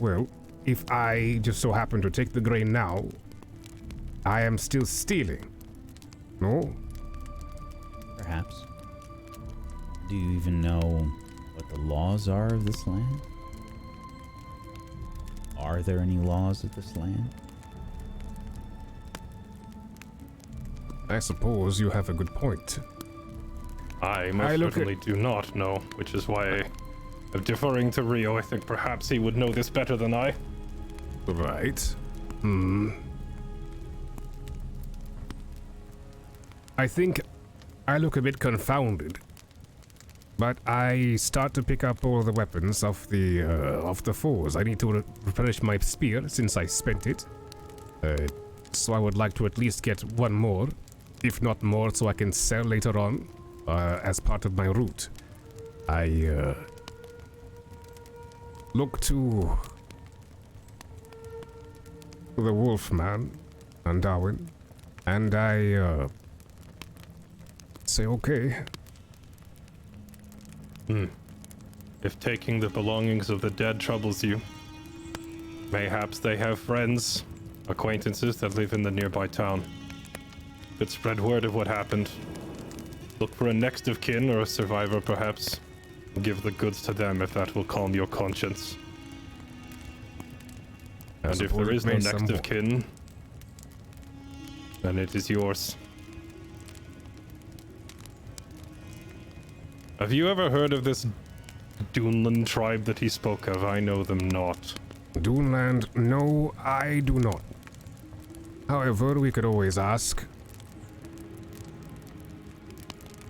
well, if I just so happen to take the grain now, I am still stealing. No? Perhaps. Do you even know what the laws are of this land? Are there any laws of this land? I suppose you have a good point. I most certainly do not know, which is why I'm deferring to Ryo. I think perhaps he would know this better than I. Right. I think I look a bit confounded, but I start to pick up all the weapons of the foes. I need to replenish my spear since I spent it. So I would like to at least get one more, if not more, so I can sell later on as part of my route. I look to the Wolfman, Andawin, and I say okay. If taking the belongings of the dead troubles you, mayhaps they have friends, acquaintances that live in the nearby town. Could spread word of what happened. Look for a next of kin or a survivor perhaps. Give the goods to them if that will calm your conscience. And if there is no next of kin, then it is yours. Have you ever heard of this Dunland tribe that he spoke of? I know them not. Dunland, no, I do not. However, we could always ask.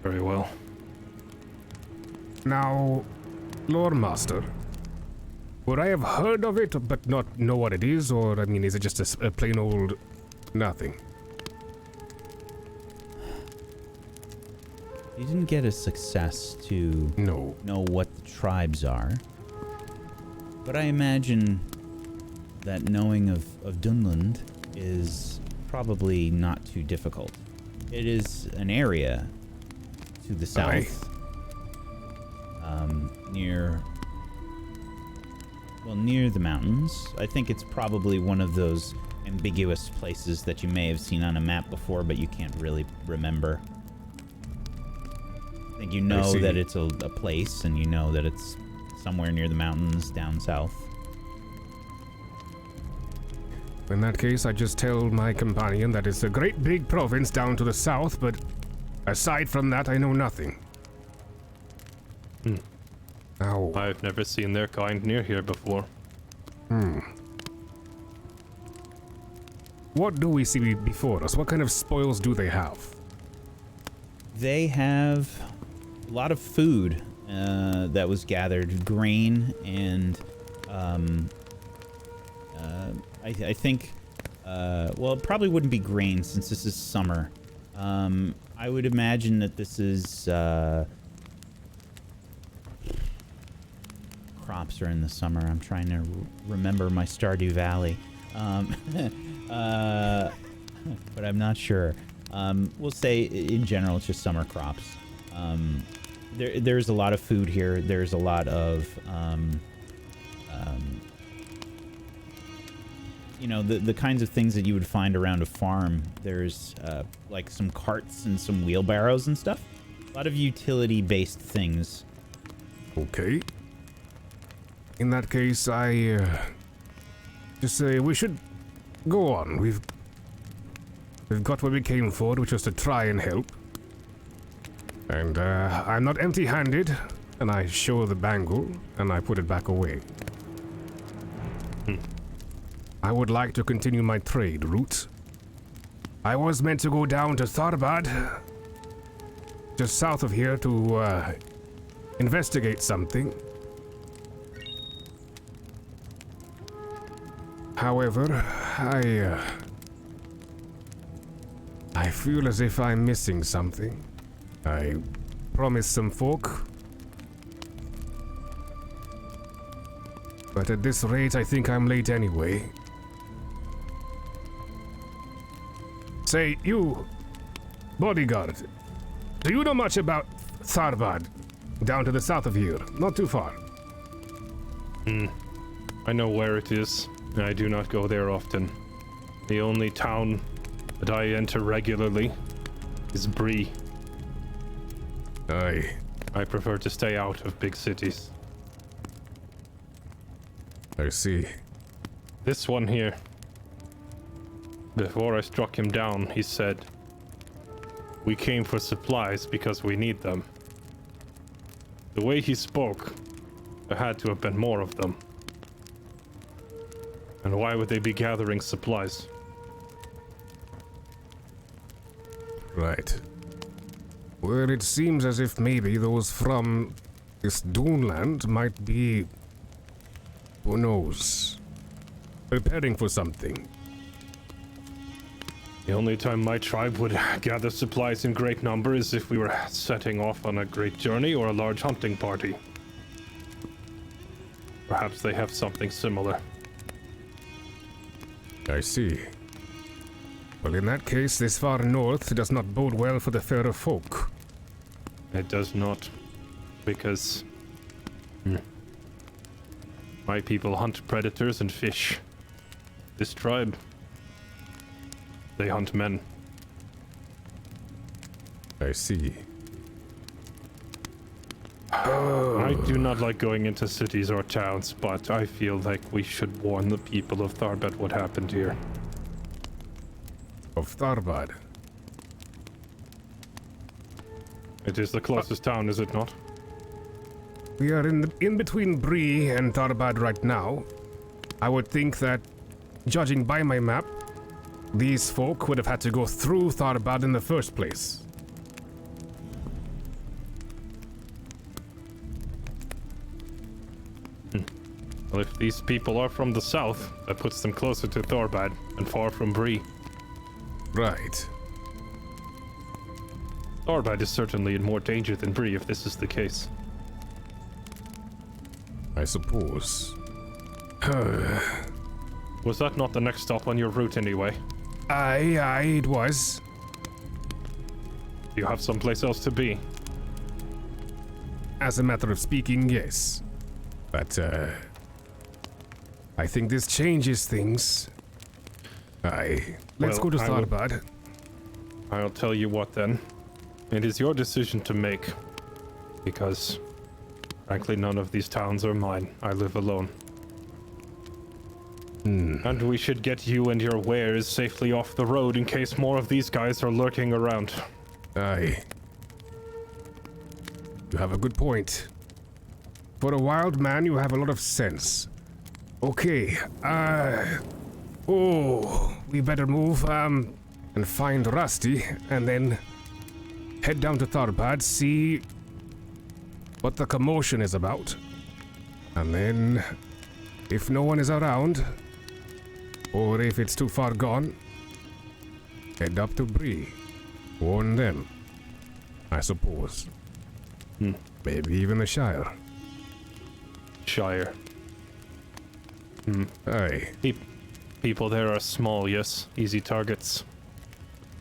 Very well. Now, Loremaster, would I have heard of it but not know what it is, or, I mean, is it just a plain old nothing? You didn't get a success to know what the tribes are, but I imagine that knowing of Dunland is probably not too difficult. It is an area to the south. near the mountains. I think it's probably one of those ambiguous places that you may have seen on a map before, but you can't really remember. I think you know that it's a place, and you know that it's somewhere near the mountains down south. In that case, I just tell my companion that it's a great big province down to the south, but aside from that, I know nothing. Now, I've never seen their kind near here before. What do we see before us? What kind of spoils do they have? They have a lot of food that was gathered, grain, and I think, well, it probably wouldn't be grain since this is summer. I would imagine that this is crops are in the summer. I'm trying to remember my Stardew Valley, but I'm not sure. We'll say in general it's just summer crops. There's a lot of food here. There's a lot of you know, the kinds of things that you would find around a farm. There's like some carts and some wheelbarrows and stuff. A lot of utility-based things. Okay. In that case, I just say we should go on. We've got what we came for, which was to try and help. And I'm not empty-handed. And I show the bangle, and I put it back away. I would like to continue my trade route. I was meant to go down to Tharbad, just south of here, to investigate something. However, I feel as if I'm missing something. I promised some folk, but at this rate, I think I'm late anyway. Say, you, bodyguard, do you know much about Tharbad, down to the south of here? Not too far. I know where it is. I do not go there often. The only town that I enter regularly is Bree. Aye. I prefer to stay out of big cities. I see. This one here. Before I struck him down, he said, "We came for supplies because we need them." The way he spoke, there had to have been more of them. And why would they be gathering supplies? Right. Well, it seems as if maybe those from this Duneland might be, who knows, preparing for something. The only time my tribe would gather supplies in great number is if we were setting off on a great journey or a large hunting party. Perhaps they have something similar. I see. Well, in that case, this far north does not bode well for the fairer folk. It does not, because my people hunt predators and fish. This tribe, they hunt men. I see. I do not like going into cities or towns, but I feel like we should warn the people of Tharbad what happened here. Of Tharbad. It is the closest town, is it not? We are in between Bree and Tharbad right now. I would think that, judging by my map, these folk would have had to go through Tharbad in the first place. Well, if these people are from the south, that puts them closer to Tharbad and far from Bree. Right. Tharbad is certainly in more danger than Bree if this is the case. I suppose. Was that not the next stop on your route anyway? Aye, it was. Do you have someplace else to be? as a matter of speaking, yes. But, I think this changes things. Aye. Let's Well, go to Tharbad. I'll tell you what then. It is your decision to make. Because, frankly, none of these towns are mine. I live alone. And we should get you and your wares safely off the road in case more of these guys are lurking around. Aye. You have a good point. For a wild man, you have a lot of sense. Okay, we better move, and find Rusty, and then head down to Tharbad, see what the commotion is about. And then, if no one is around, or if it's too far gone, head up to Bree. Warn them, I suppose. Maybe even the Shire. Shire. Aye, People there are small, yes. Easy targets.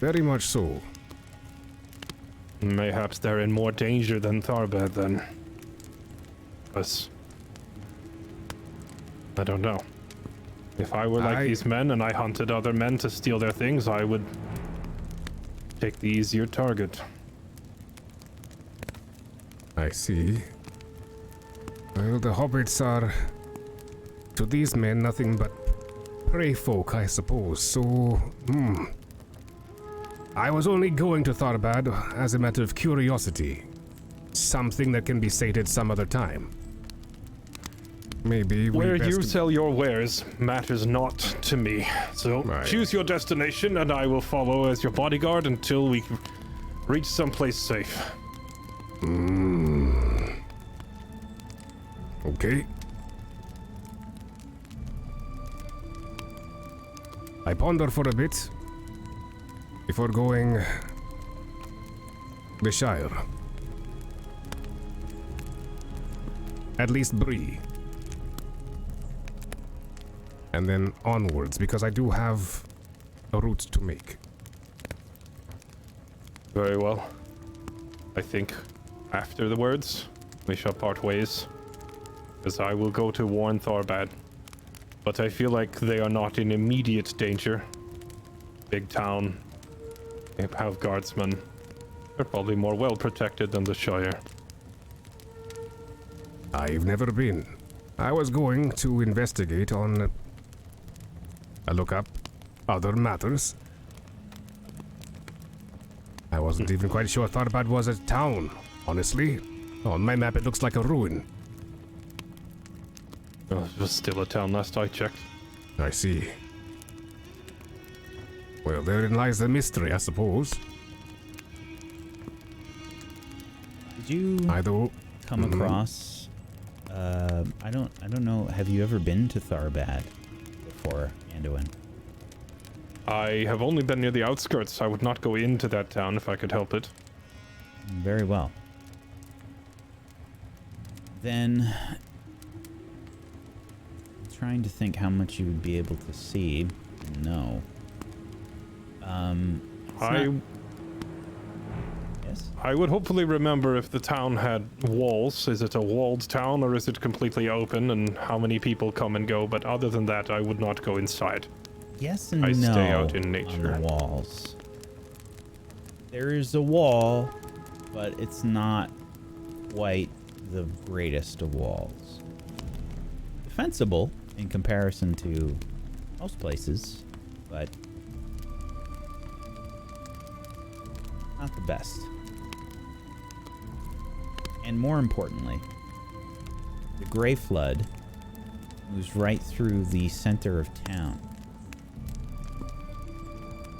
very much so. Mayhaps they're in more danger than Tharbad then. Because... I don't know. If I were like these men and I hunted other men to steal their things, I would take the easier target. I see. Well, the hobbits are, to these men, nothing but prey folk, I suppose. So, I was only going to Tharbad as a matter of curiosity. Something that can be sated some other time. Maybe we Where you best... sell your wares matters not to me. So Right. choose your destination and I will follow as your bodyguard until we reach someplace safe. Okay. I ponder for a bit before going the Shire. At least Bree. And then onwards, because I do have a route to make. Very well. I think after the words, we shall part ways. Because I will go to warn Tharbad. But I feel like they are not in immediate danger. Big town. They have guardsmen. They're probably more well protected than the Shire. I've never been. I was going to investigate on look up other matters. I wasn't even quite sure Tharbad was a town, honestly. On my map it looks like a ruin. Oh, it was still a town last I checked. I see. Well, therein lies the mystery, I suppose. Did you Either come across? I don't know. Have you ever been to Tharbad before, Andawin? I have only been near the outskirts. I would not go into that town if I could help it. Very well. Then, I'm trying to think how much you would be able to see. No. Yes. I would hopefully remember if the town had walls. Is it a walled town or is it completely open, and how many people come and go? But other than that, I would not go inside. Yes and I no. stay out in On nature. the walls. There is a wall, but it's not quite the greatest of walls. Defensible in comparison to most places, but not the best. And more importantly, the Grey Flood moves right through the center of town.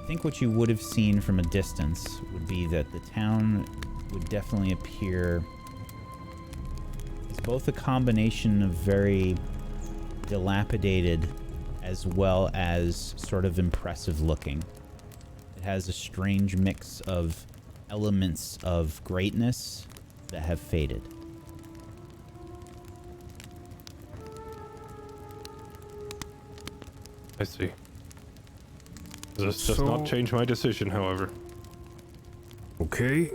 I think what you would have seen from a distance would be that the town would definitely appear as both a combination of very dilapidated as well as sort of impressive looking. It has a strange mix of elements of greatness that have faded. I see. This does not change my decision, however. Okay.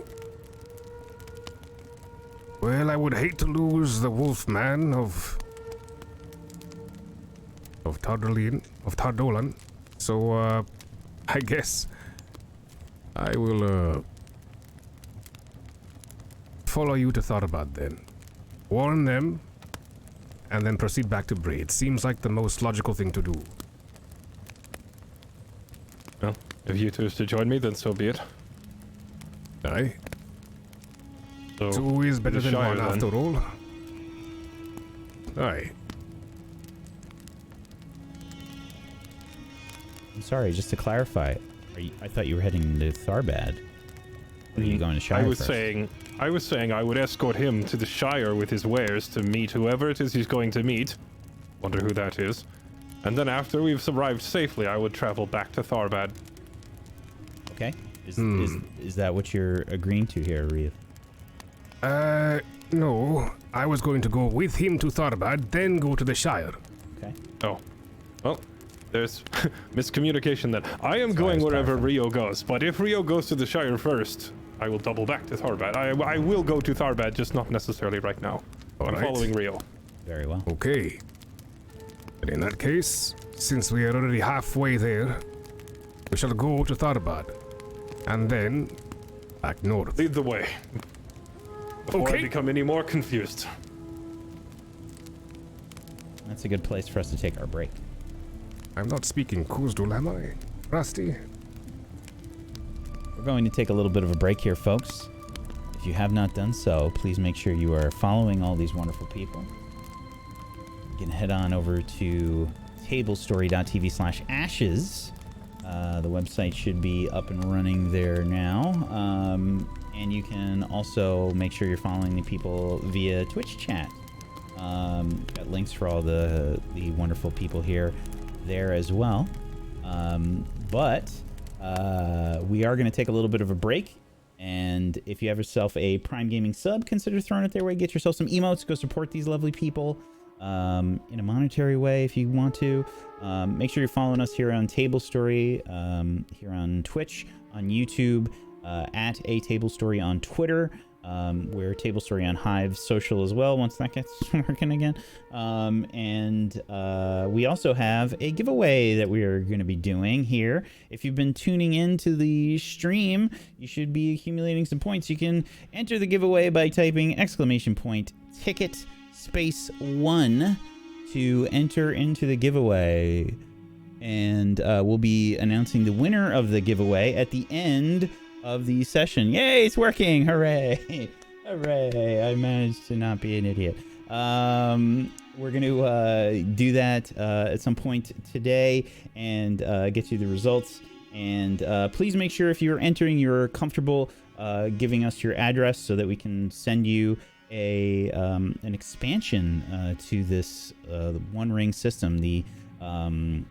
Well, I would hate to lose the Wolfman of Tardolan. So, I guess I will, follow you to Tharbad then. Warn them, and then proceed back to Braid. Seems like the most logical thing to do. Well, if you choose to join me, then so be it. Aye. So, Two is better than Shire, one then. after all. Aye. I'm sorry, just to clarify, I thought you were heading to Tharbad. Or are you going to Shire I was first? saying I would escort him to the Shire with his wares to meet whoever it is he's going to meet. Wonder who that is. And then after we've arrived safely, I would travel back to Tharbad. Okay. Is that what you're agreeing to here, Ryo? No. I was going to go with him to Tharbad, then go to the Shire. Okay. Oh. Well, there's miscommunication then. I am going wherever Ryo goes, but if Ryo goes to the Shire first, I will double back to Tharbad. I will go to Tharbad, just not necessarily right now. I'm Alright. following Ryo. Very well. Okay. And in that case, since we are already halfway there, we shall go to Tharbad. And then, back north. Lead the way. Before I Okay. become any more confused. That's a good place for us to take our break. I'm not speaking Kuzdul, am I? Rusty? We're going to take a little bit of a break here, folks. If you have not done so, please make sure you are following all these wonderful people. You can head on over to tablestory.tv/ashes. The website should be up and running there now. And you can also make sure you're following the people via Twitch chat. Got links for all the wonderful people here there as well. But we are going to take a little bit of a break. And if you have yourself a Prime Gaming sub, consider throwing it their way. Get yourself some emotes. Go support these lovely people in a monetary way if you want to. Make sure you're following us here on Tablestory, here on Twitch, on YouTube, at A Tablestory on Twitter. We're Tablestory on Hive Social as well, once that gets working again. And we also have a giveaway that we are going to be doing here. If you've been tuning into the stream, you should be accumulating some points. You can enter the giveaway by typing !ticket space 1 to enter into the giveaway. And we'll be announcing the winner of the giveaway at the end of the session. Yay, it's working! Hooray! Hooray! I managed to not be an idiot. We're going to do that at some point today and get you the results. And please make sure if you're entering, you're comfortable giving us your address so that we can send you an expansion to this One Ring system. I'm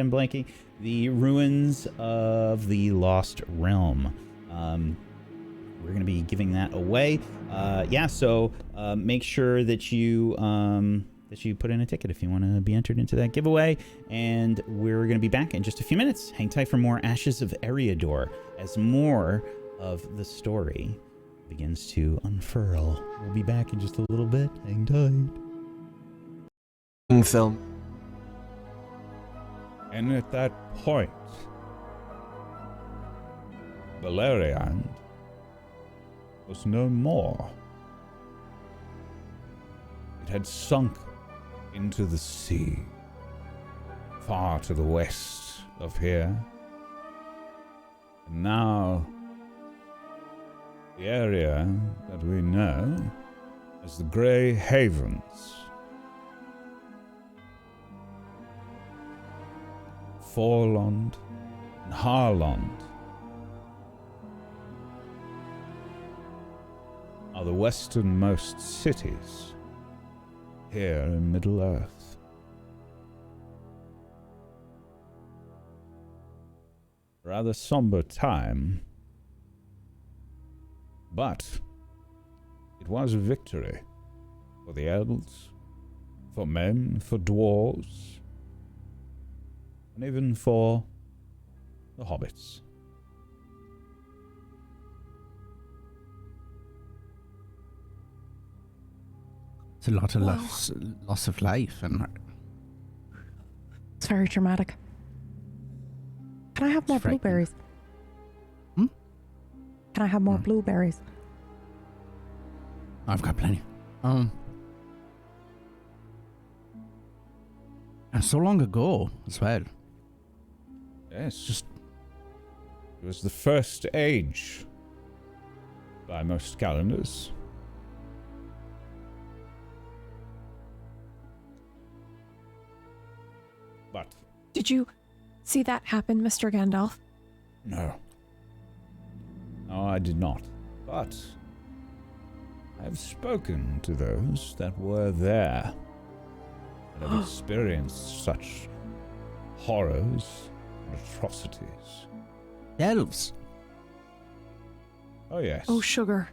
blanking. The Ruins of the Lost Realm. We're going to be giving that away. So make sure that you put in a ticket if you want to be entered into that giveaway. And we're going to be back in just a few minutes. Hang tight for more Ashes of Eriador as more of the story begins to unfurl. We'll be back in just a little bit. Hang tight. Film. And at that point, Beleriand was no more. It had sunk into the sea, far to the west of here. And now, the area that we know as the Grey Havens, Forlond and Harlond, are the westernmost cities here in Middle-earth. Rather somber time, but it was a victory for the elves, for men, for dwarves, and even for the hobbits. It's a lot of loss of life, and It's very dramatic. Can I have more frightening. blueberries? Hmm? Can I have more blueberries? I've got plenty. And so long ago as well. Yes. It was the first age by most calendars. But Did you see that happen, Mr. Gandalf? no. No, I did not. But I have spoken to those that were there and have experienced such horrors and atrocities. Elves. Oh, yes. Oh, sugar.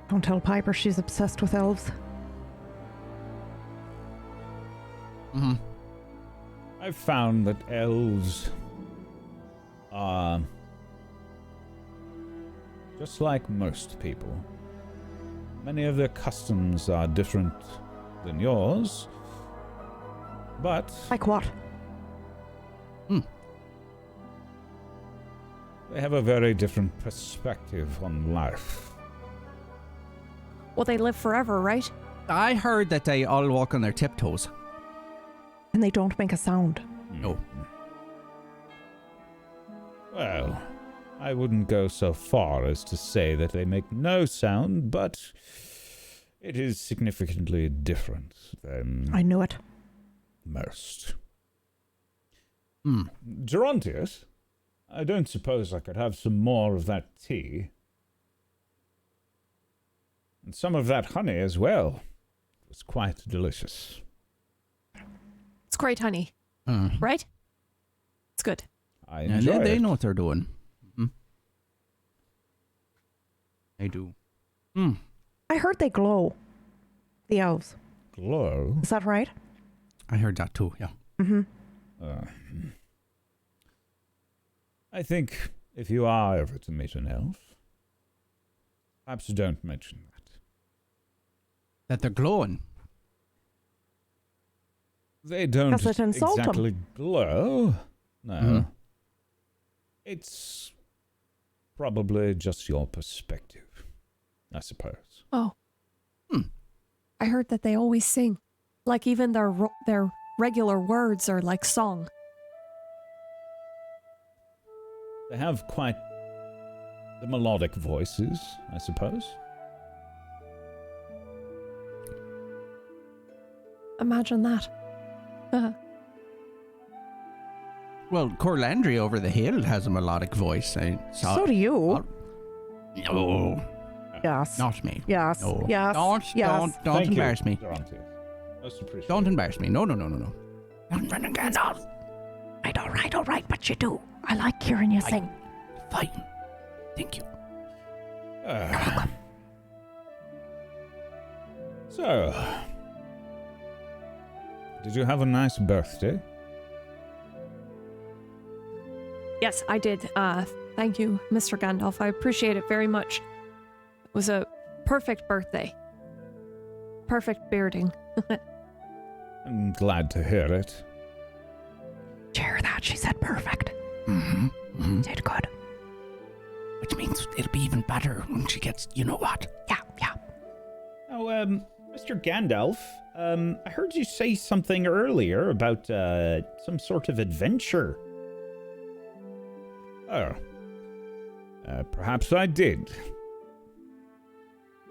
Don't tell Piper she's obsessed with elves. Mm-hmm. I've found that elves are just like most people. Many of their customs are different than yours, but Like what? they have a very different perspective on life. Well, they live forever, right? I heard that they all walk on their tiptoes. And they don't make a sound. No. Well, I wouldn't go so far as to say that they make no sound, but it is significantly different than I knew it. most. Hmm. Gerontius, I don't suppose I could have some more of that tea. And some of that honey as well. It was quite delicious. It's great honey, right? It's good. I And enjoy they it. know what they're doing. They do. I heard they glow. The elves. Glow. Is that right? I heard that too, yeah. Mm-hmm. I think if you are ever to meet an elf, perhaps don't mention that. That they're glowing. They don't Does it insult 'em? exactly glow. No. It's probably just your perspective, I suppose. Oh. I heard that they always sing. Like even their regular words are like song. They have quite the melodic voices, I suppose. Imagine that. Well, Corlandry over the hill has a melodic voice. So do you. No, Yes. not me. Yes. No. Yes. Don't Yes. don't Thank embarrass you, me. Gerontius. Most appreciated. Don't embarrass me. No. I'm running Gandalf. All right, but you do. I like hearing you sing. Fine. Thank you. So, did you have a nice birthday? Yes, I did. Thank you, Mr. Gandalf. I appreciate it very much. It was a perfect birthday. Perfect bearding. I'm glad to hear it. Did you hear that? She said perfect. Mm-hmm. Did good. Which means it'll be even better when she gets, you know what? Yeah. Oh, Mr. Gandalf, I heard you say something earlier about some sort of adventure. Oh. Perhaps I did.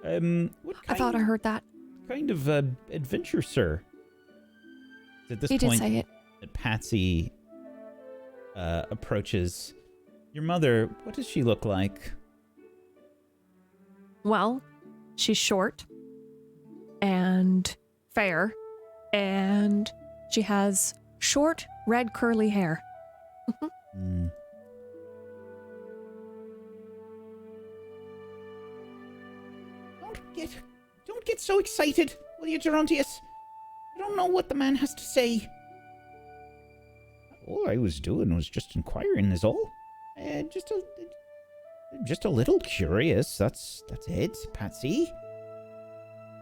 What I thought I heard that. kind of adventure, sir? At this He did point, say it. that Patsy approaches. Your mother, what does she look like? Well, she's short and fair, and she has short, red, curly hair. Hmm. Don't get so excited, will you, Gerontius? You don't know what the man has to say. All I was doing was just inquiring, is all. Just a little curious. That's it, Patsy.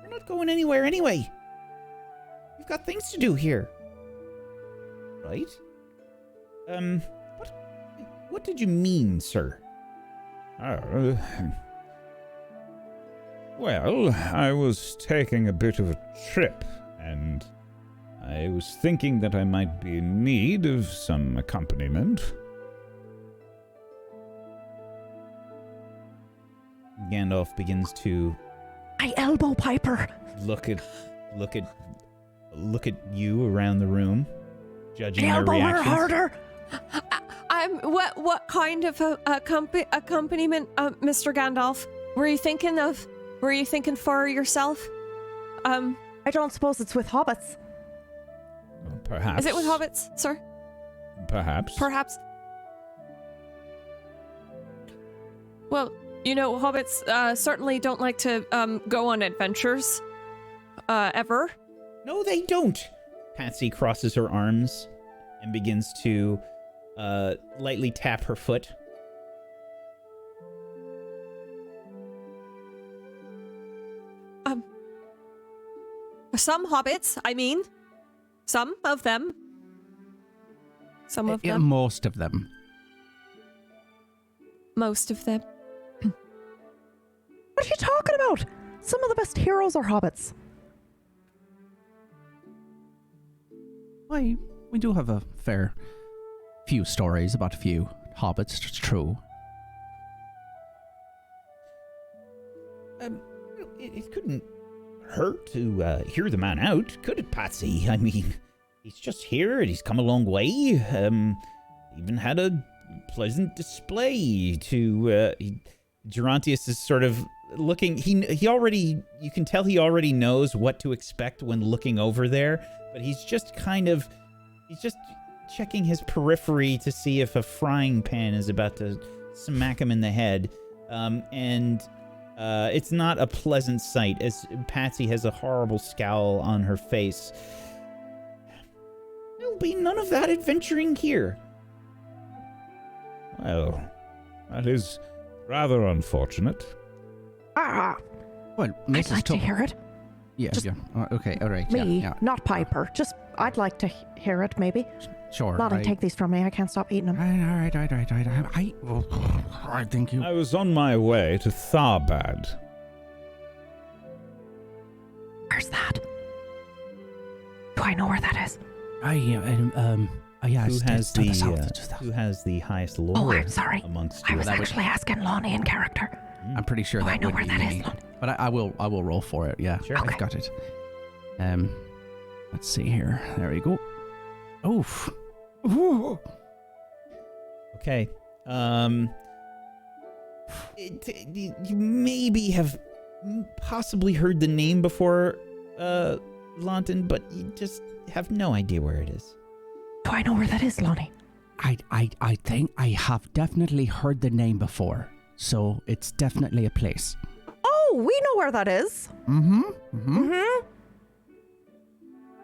We're not going anywhere anyway. We've got things to do here. Right? What did you mean, sir? Well, I was taking a bit of a trip, and I was thinking that I might be in need of some accompaniment. Gandalf begins to I elbow Piper. look at you around the room, judging their Elbow her reactions. harder. What kind of accompaniment, Mr. Gandalf? Were you thinking for yourself? I don't suppose it's with hobbits. Perhaps. Is it with hobbits, sir? Perhaps. Perhaps. Well, hobbits certainly don't like to go on adventures. Ever. No, they don't. Patsy crosses her arms and begins to lightly tap her foot. Some hobbits, I mean. Some of them. Some of Yeah, them. most of them. Most of them. What are you talking about? Some of the best heroes are hobbits. Why, we do have a fair few stories about a few hobbits, it's true. It couldn't hurt to hear the man out, could it, Patsy? I mean, he's just here and he's come a long way. Even had a pleasant display to. Gerontius is sort of looking. He already. You can tell he already knows what to expect when looking over there, but he's just checking his periphery to see if a frying pan is about to smack him in the head. It's not a pleasant sight, as Patsy has a horrible scowl on her face. There'll be none of that adventuring here. Well, that is rather unfortunate. Ah, Well, I'd Mrs. like to Tuck- hear it. Yeah, just yeah. Okay, all right. Me, Yeah, not Piper. Just, I'd like to hear it, maybe. yeah. Sure. Lottie, right. take these from me. I can't stop eating them. All right. I think you. I was on my way to Tharbad. Where's that? Do I know where that is? Yeah. Who has to the south. who has the highest lore Oh, I'm sorry. amongst I you? was that would- actually asking Lonnie in character. I'm pretty sure Oh, that I know would where be that is, me. Lonnie. But I will roll for it. Yeah, Sure. Okay. I've got it. Let's see here. There we go. Oof. Ooh. Okay. You maybe have possibly heard the name before, Lawton, but you just have no idea where it is. Do I know where that is, Lonnie? I think I have definitely heard the name before, so it's definitely a place. Oh, we know where that is. Mm-hmm.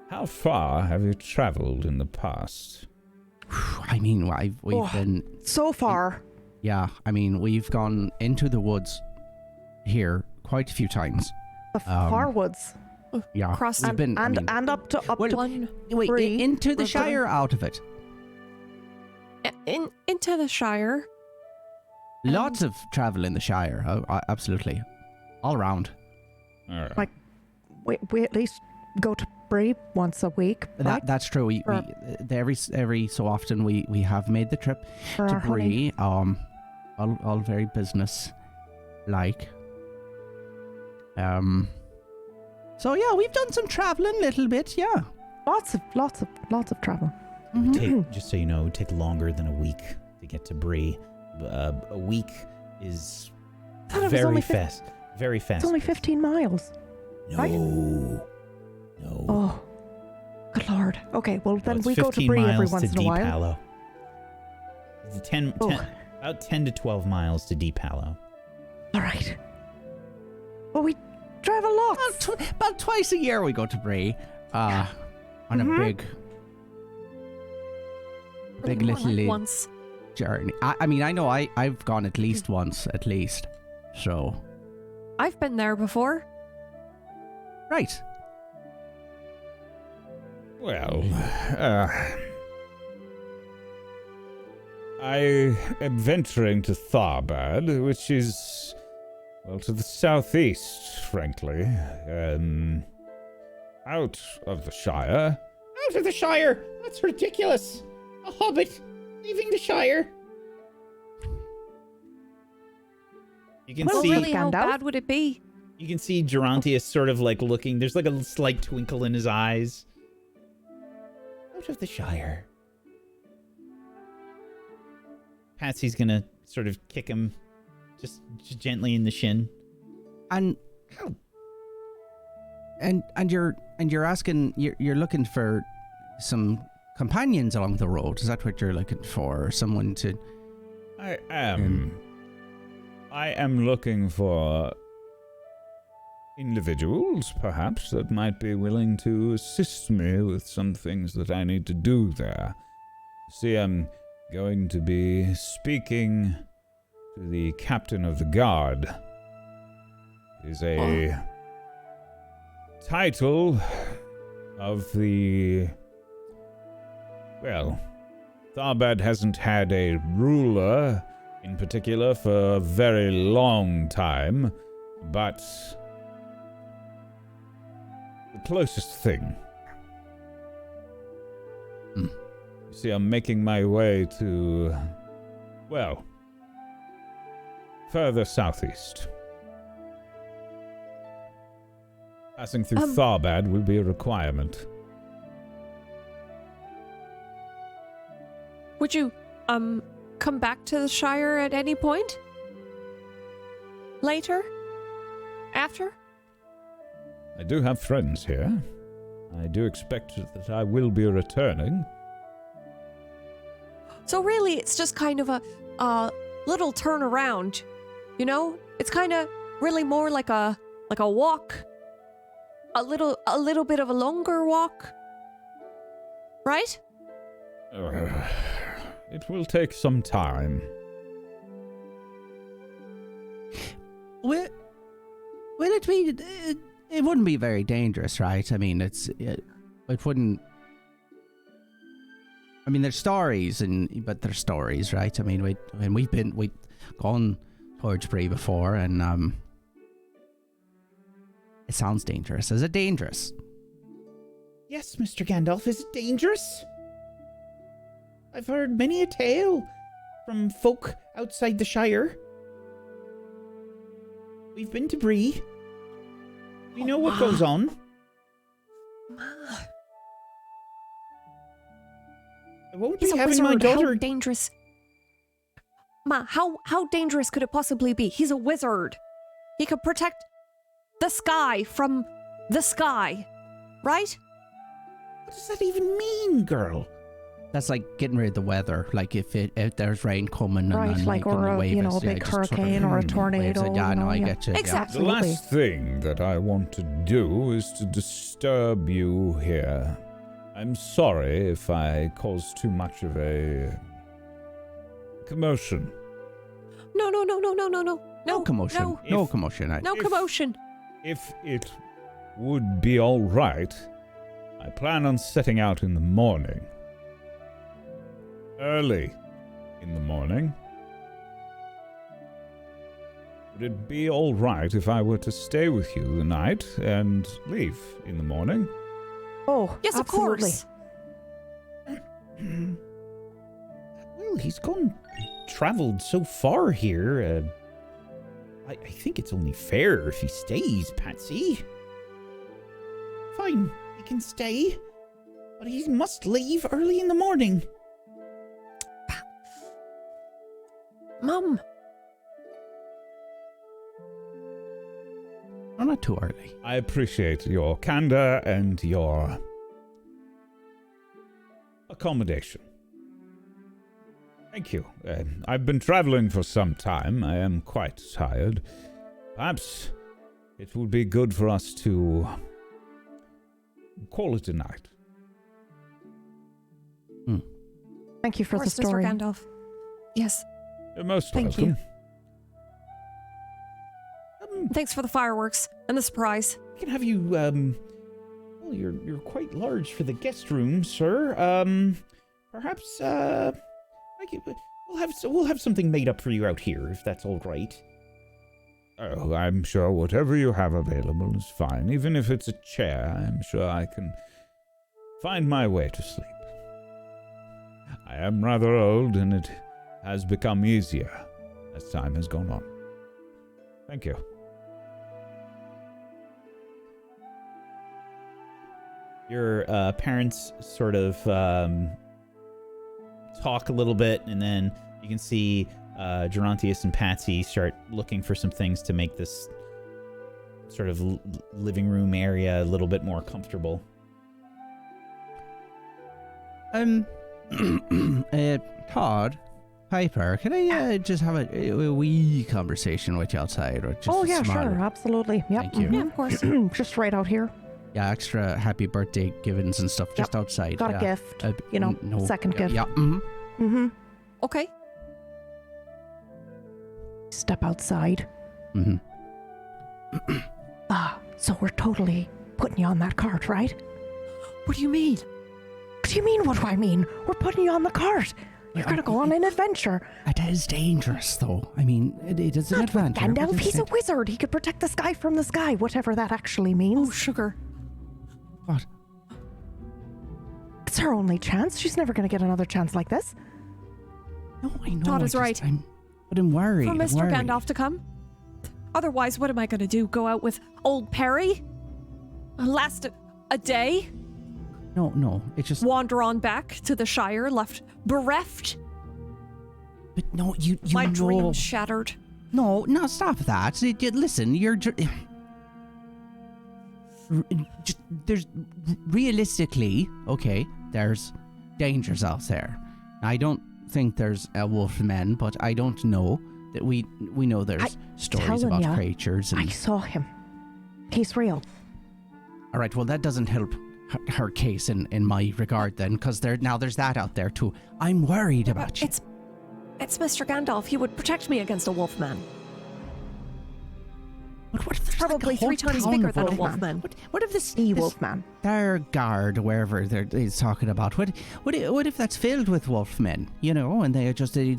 How far have you traveled in the past? I mean, we've Oh. been. So far. Yeah, I mean, we've gone into the woods here quite a few times. The far woods. Yeah, Cross- we've been. I mean, And up to One wait, three into the river. Shire, out of it. into the Shire. Lots of travel in the Shire. Oh, absolutely, all around. All right. Like- we at least go to Bree once a week, right? That's true. Every so often we have made the trip For to our honey. Bree. All very business like. So yeah, we've done some traveling a little bit. Yeah. Lots of travel. Just so you know, it would take longer than a week to get to Bree. A week is I thought it was very only fast. Very fast. It's only 15 miles. No. right? No. Oh, good lord. Okay, well then it's we go to 15 Bree every miles once to in a Deep while. Hallow. It's Oh. about 10 to 12 miles to Deep Hallow. All right. Well, we drive a lot. About twice a year we go to Bree. On a Mhm. big More little like lead. once. journey. I mean, I know I've gone at least once, at least. So. I've been there before. Right. Well, I am venturing to Tharbad, which is, well, to the southeast, frankly. Out of the Shire. Out of the Shire! That's ridiculous! A hobbit leaving the Shire! You can Well, see really, how Gandalf? bad would it be? you can see Gerontius sort of like looking. There's like a slight twinkle in his eyes. Out of the Shire. Patsy's gonna sort of kick him just gently in the shin. And you're asking, you're looking for some companions along the road. Is that what you're looking for? Or someone to? I am looking for individuals, perhaps, that might be willing to assist me with some things that I need to do there. See, I'm going to be speaking to the captain of the guard. It is a title of the... Well, Tharbad hasn't had a ruler in particular for a very long time, but the closest thing. You see, I'm making my way to, well, further southeast. Passing through Tharbad will be a requirement. Would you, come back to the Shire at any point? Later? After? I do have friends here. I do expect that I will be returning. So really, it's just kind of a little turnaround, you know? It's kind of really more like a walk, a little bit of a longer walk, right? It will take some time. Will it be? It wouldn't be very dangerous, right? I mean, it wouldn't. I mean, there's stories, but there's stories, right? I mean, we've gone towards Bree before, and it sounds dangerous. Is it dangerous? Yes, Mr. Gandalf, is it dangerous? I've heard many a tale from folk outside the Shire. We've been to Bree. We know what goes on. I won't He's be a having my wizard. daughter. How dangerous? Ma, how dangerous could it possibly be? He's a wizard. He could protect the sky from the sky, right? What does that even mean, girl? That's like getting rid of the weather. Like if there's rain coming, Right, and like, on or the a, wave you know, is, a big just sort of hurricane or a waves tornado. it. Yeah, you know, no, I yeah. get you. Exactly. The Absolutely. last thing that I want to do is to disturb you here. I'm sorry if I caused too much of a commotion. No. No commotion. No, No commotion. no commotion. If it would be all right, I plan on setting out in the morning. Early in the morning. Would it be all right if I were to stay with you the night and leave in the morning? Oh, Yes, absolutely. of course. Well, he's traveled so far here. I think it's only fair if he stays, Patsy. Fine, he can stay, but he must leave early in the morning. Mum, No, not too early. I appreciate your candor and your accommodation. Thank you. I've been traveling for some time. I am quite tired. Perhaps it would be good for us to call it a night. Thank you for of the course, story. Mr. Gandalf. Yes. You're most Thank welcome. Thanks for the fireworks and the surprise. I can have you, well, you're quite large for the guest room, sir. Perhaps, we'll have something made up for you out here, if that's all right. Oh, I'm sure whatever you have available is fine. Even if it's a chair, I'm sure I can find my way to sleep. I am rather old, and it has become easier as time has gone on. Thank you. Your parents sort of talk a little bit, and then you can see Gerontius and Patsy start looking for some things to make this sort of living room area a little bit more comfortable. Todd, Piper, can I just have a wee conversation with you outside? Or just Oh, a yeah, small- sure. Absolutely. Yep. Thank you. Yeah, of course. Just right out here. Yeah, extra happy birthday givings and stuff just outside. Got yeah. a gift. No, second gift. Yeah. Mm-hmm. Mm-hmm. Okay. Step outside. Mm-hmm. So we're totally putting you on that cart, right? What do you mean? What do you mean, what do I mean? We're putting you on the cart. You're going to go on an adventure. It is dangerous, though. I mean, it is an Not with adventure. but Gandalf, it's he's a wizard. He could protect the sky from the sky, whatever that actually means. Oh, sugar. What? It's her only chance. She's never going to get another chance like this. No, I know. Todd is right. But I'm worried. For I'm Mr. worried. Gandalf to come? Otherwise, what am I going to do? Go out with old Perry? Last a day? No. It's just. Wander on back to the Shire, left bereft? But no, you My know. dreams shattered. No, stop that. Listen, you're. There's realistically, okay, there's dangers out there. I don't think there's wolfmen, but I don't know that we know there's stories telling about ya, creatures. I And saw him. He's real. all right, well that doesn't help her case in my regard then, because there's that out there too. I'm worried about you. It's Mr. Gandalf. He would protect me against a wolfman. But what if there's Probably like a 3 whole times town bigger of than a wolfmen? wolfman. What if this Wolfman. their guard, wherever he's talking about, what if that's filled with wolfmen, you know, and they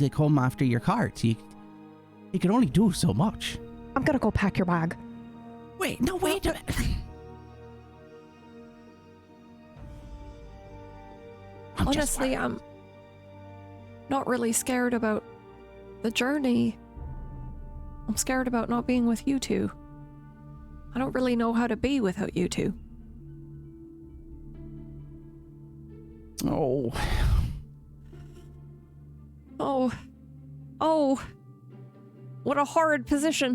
come after your cart? You can only do so much. I'm going to go pack your bag. Wait a minute. Honestly, I'm not really scared about the journey. I'm scared about not being with you two. I don't really know how to be without you two. Oh. Oh. What a horrid position.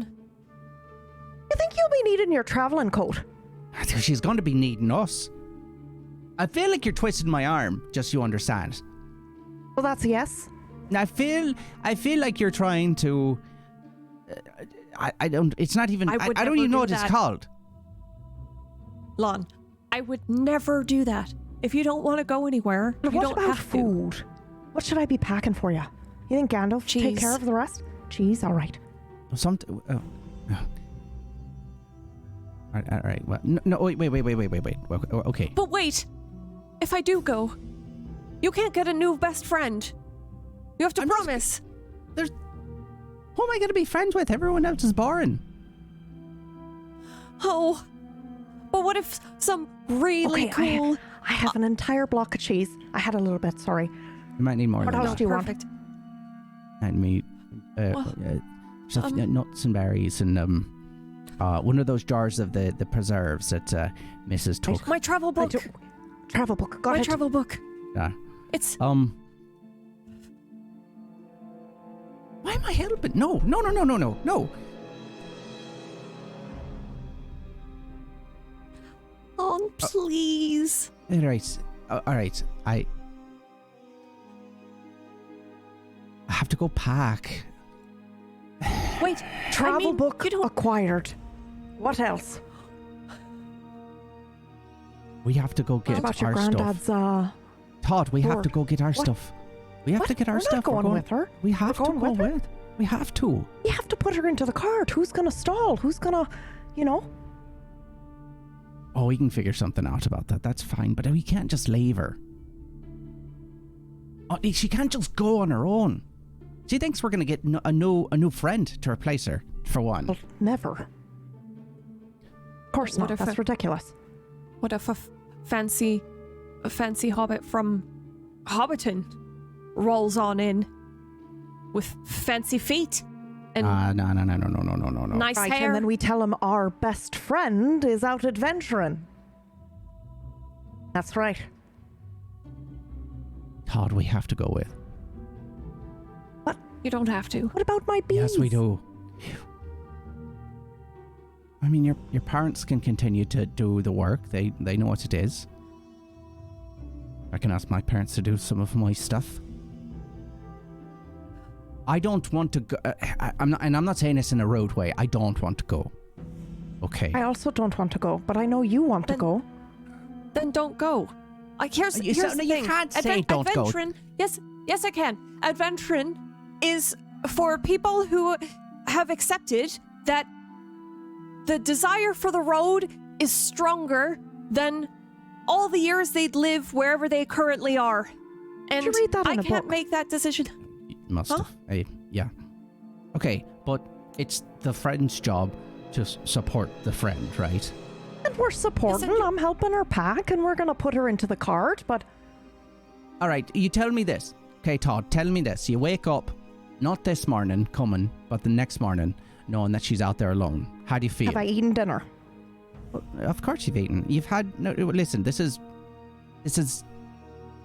You think you'll be needing your traveling coat? She's going to be needing us. I feel like you're twisting my arm, just so you understand. Well, that's a yes. I feel like you're trying to. I don't. It's not even. I would I don't never even know do what it's that. called. Lon, I would never do that. If you don't want to go anywhere, But you what don't about have to. food? What should I be packing for you? You think Gandalf will take Cheese. care of the rest? Cheese, all right. All right. Well, no. Wait. Well, okay. But wait! If I do go, you can't get a new best friend. You have to I'm not- promise. Who am I going to be friends with? Everyone else is boring. Oh. But what if some really Okay, cool... I have an entire block of cheese. I had a little bit, sorry. You might need more What than else that. do you want? Perfect. And meat, nuts and berries, and one of those jars of the preserves that Mrs. took. My travel book. Travel book. Go My ahead. travel book. Yeah. It's... Why am I helping? No. Oh, please. All right. I have to go pack. Wait. Travel book You don't... acquired. What else? We have to go get What about your our stuff. granddad's, Todd, we have to board? go get our What? stuff. We have What? to get our We're stuff. not going with her. We have We're to going go with her. with. We have to. You have to put her into the cart. Who's gonna stall? Who's gonna, you know? Oh, we can figure something out about that. That's fine, but we can't just leave her. Oh, she can't just go on her own. She thinks we're gonna get a new friend to replace her, for one. Well, never. Of course What not. if That's ridiculous. What if a fancy hobbit from Hobbiton rolls on in with fancy feet and No. nice Right, hair? and then we tell him our best friend is out adventuring. That's right. Todd, we have to go with. You don't have to. What about my bees? Yes, we do. I mean, your parents can continue to do the work. They know what it is. I can ask my parents to do some of my stuff. I don't want to go. I'm not saying this in a rude way. I don't want to go. Okay. I also don't want to go, but I know you want to Then- go. Then don't go. Here's the You thing. can't say don't go. Adventuring, yes, I can. Adventuring is for people who have accepted that the desire for the road is stronger than all the years they'd live wherever they currently are. And you read that I in a can't book? make that decision. Must Huh? have. Yeah. Okay, but it's the friend's job to support the friend, right? And we're supporting. Isn't- I'm helping her pack, and we're gonna put her into the cart. But All right, you tell me this. Okay, Todd, tell me this. You wake up, not this morning coming, but the next morning, knowing that she's out there alone. How do you feel? have I eaten dinner? Of course you've eaten. You've had... No, listen, this is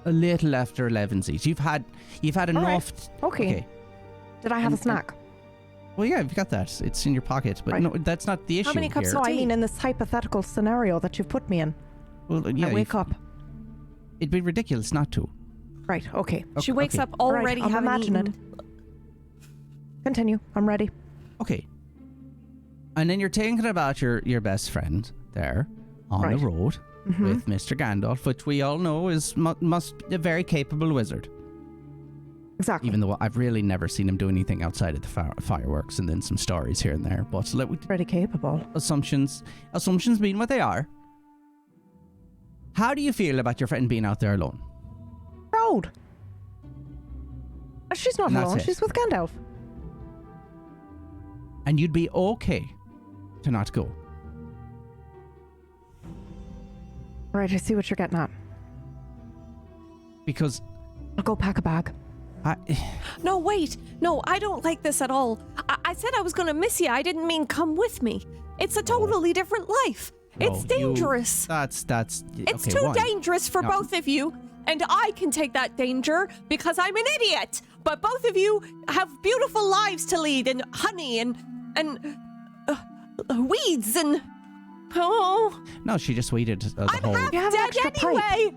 a little after 11's. You've had All enough... Okay. Did I have a snack? Well, yeah, you've got that. It's in your pocket. But Right. no, that's not the issue many cups here. of No, I tea? mean in this hypothetical scenario that you've put me in. Well, yeah, I wake up. It'd be ridiculous not to. Right. Okay. She wakes okay. up already Right, I'm having imagining eaten. Continue. I'm ready. Okay. And then you're thinking about your best friend there on Right. the road Mhm. with Mr. Gandalf, which we all know is must be a very capable wizard. Exactly. Even though I've really never seen him do anything outside of the fireworks and then some stories here and there. But Pretty capable. assumptions being what they are. How do you feel about your friend being out there alone? Road. She's not And that's alone. it. She's with Gandalf. And you'd be okay to not go. Right. I see what you're getting at. Because I'll go pack a bag. No, wait. No, I don't like this at all. I said I was going to miss you. I didn't mean come with me. It's a totally different life. It's No, you- dangerous. That's It's okay, too one. dangerous for No. both of you. And I can take that danger because I'm an idiot. But both of you have beautiful lives to lead, and honey, and weeds, and No, she just waited the I'm whole... half You have an dead extra pipe. anyway.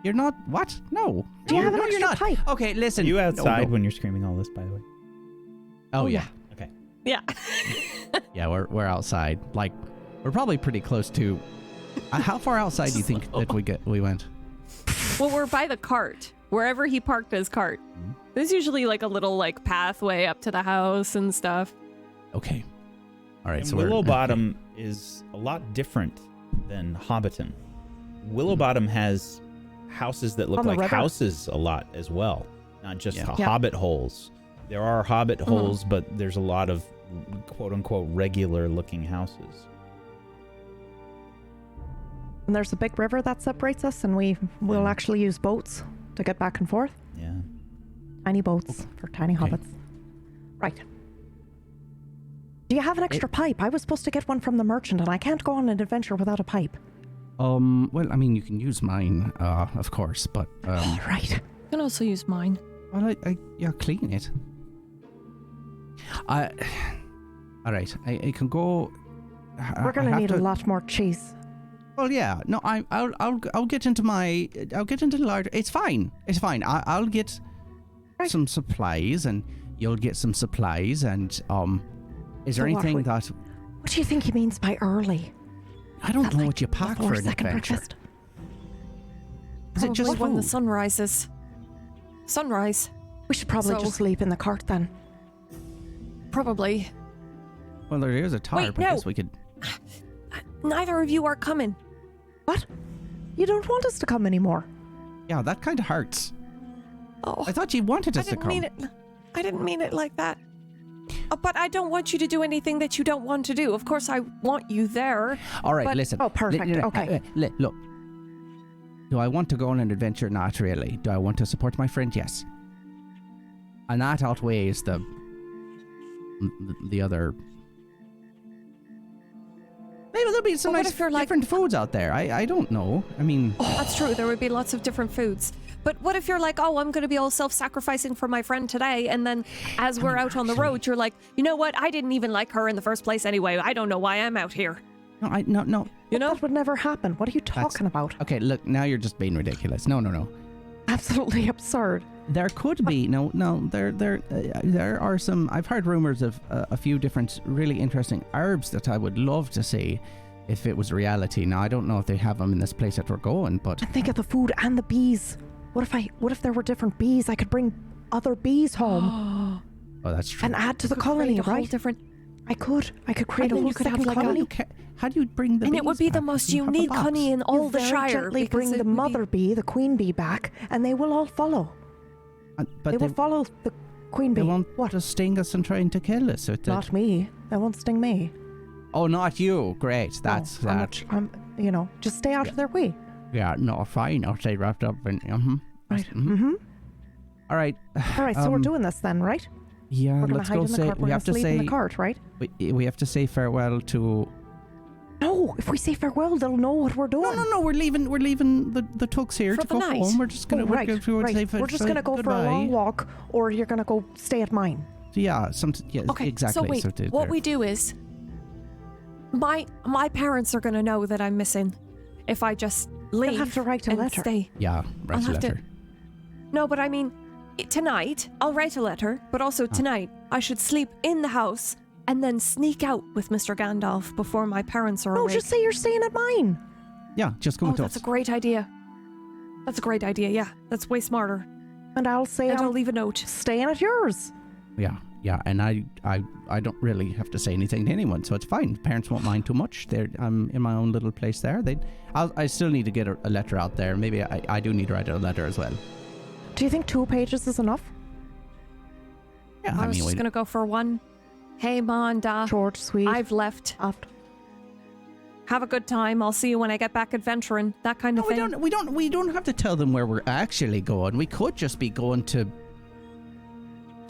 You're not... What? No. Do you have an no, you're extra not. pipe? Okay, listen. You No, outside no. when you're screaming all this, by the way. Oh, yeah. Okay. Yeah. Yeah, we're outside. Like, we're probably pretty close to... how far outside do you think that we went? Well, we're by the cart. Wherever he parked his cart. There's usually like a little like pathway up to the house and stuff. Okay. All right, And so Willow Bottom is a lot different than Hobbiton. Willow Bottom has houses that look On the like river. houses a lot as well, not just Yeah. Yeah. hobbit holes. There are hobbit holes, but there's a lot of quote unquote regular looking houses. And there's a big river that separates us, and we will Yeah. actually use boats to get back and forth. Yeah. Tiny boats for tiny Okay. hobbits. Right. Do you have an extra pipe? I was supposed to get one from the merchant, and I can't go on an adventure without a pipe. Well, I mean, you can use mine, of course, but, All right. You can also use mine. well, yeah, clean it. All right, I can go... We're gonna need a lot more cheese. Well, yeah, no, I'll get into the larger... It's fine. I'll get Right. some supplies, and you'll get some supplies, and, is there So what, anything we- that... What do you think he means by early? I don't That, know like, what you pack before for an second adventure. breakfast? Is it just Probably when the food? sun rises. sunrise. We should probably So- just sleep in the cart then. Probably. Well, there is a tarp. Wait, I no. guess we could. Neither of you are coming. What? You don't want us to come anymore? Yeah, that kind of hurts. Oh, I thought you wanted I us to didn't come. mean it. I didn't mean it like that. But I don't want you to do anything that you don't want to do. Of course, I want you there. All right, but- listen. Oh, perfect. Okay. Look. Do I want to go on an adventure? Not really. Do I want to support my friend? Yes. And that outweighs the other. Maybe there'll be some But what nice if you're like- different foods out there. I don't know. I mean, That's true. There would be lots of different foods. But what if you're like, oh, I'm going to be all self-sacrificing for my friend today, and then as we're out on the road, you're like, you know what? I didn't even like her in the first place anyway. I don't know why I'm out here. no. You know? That would never happen. What are you talking about? Okay, look. Now you're just being ridiculous. No. Absolutely absurd. There could be there are some. I've heard rumors of a few different really interesting herbs that I would love to see if it was reality. Now I don't know if they have them in this place that we're going, but And think of the food and the bees. What if there were different bees? I could bring other bees home oh, that's true. and add to the Could colony, create a whole right? different, I could create And a then whole you could have second like a- colony. How do you bring the and it would bees be the back? most You have a unique box. honey in all You the very Shire. gently because bring it the would be- mother bee, the queen bee back, and they will all follow. But They will follow the queen bee. they won't What? just sting us and trying to kill us. Not me. They won't sting me. Oh, not you. Great. That's No, that. just stay out of their way. Yeah. No, fine. I'll stay wrapped up in. Right. Mhm. Mm-hmm. All right. All right. So we're Um, doing this then, right? Yeah. We're gonna Let's hide go in the say. cart. We're We gonna have to sleep in say. the cart, right? We have to say farewell to. No. If we say farewell, they'll know what we're doing. No. We're leaving the tux here For to the go night. home. We're just gonna. Oh, right. We're We're just gonna go for a long walk, or you're gonna go stay at mine. Yeah. Yeah. Okay, Exactly. so wait, what we do is, my parents are gonna know that I'm missing if I just leave They'll have to write a and letter. stay. Yeah. Write a have to- letter. No, but I mean, tonight, I'll write a letter, but also tonight, I should sleep in the house and then sneak out with Mr. Gandalf before my parents are No, awake. just say you're staying at mine. Yeah. Just go Oh, with that's us. a great idea. That's a great idea, yeah. That's way smarter. And I'll say And I'll I'm leave a note. staying at yours. Yeah. And I don't really have to say anything to anyone, so it's fine. Parents won't mind too much. I'm in my own little place there. I still need to get a letter out there. Maybe I do need to write a letter as well. Do you think 2 pages is enough? Yeah, I was just gonna go for one. Hey, Ma and Da, Short, sweet. I've left. After. Have a good time. I'll see you when I get back adventuring. That kind of we thing. don't have to tell them where we're actually going. We could just be going to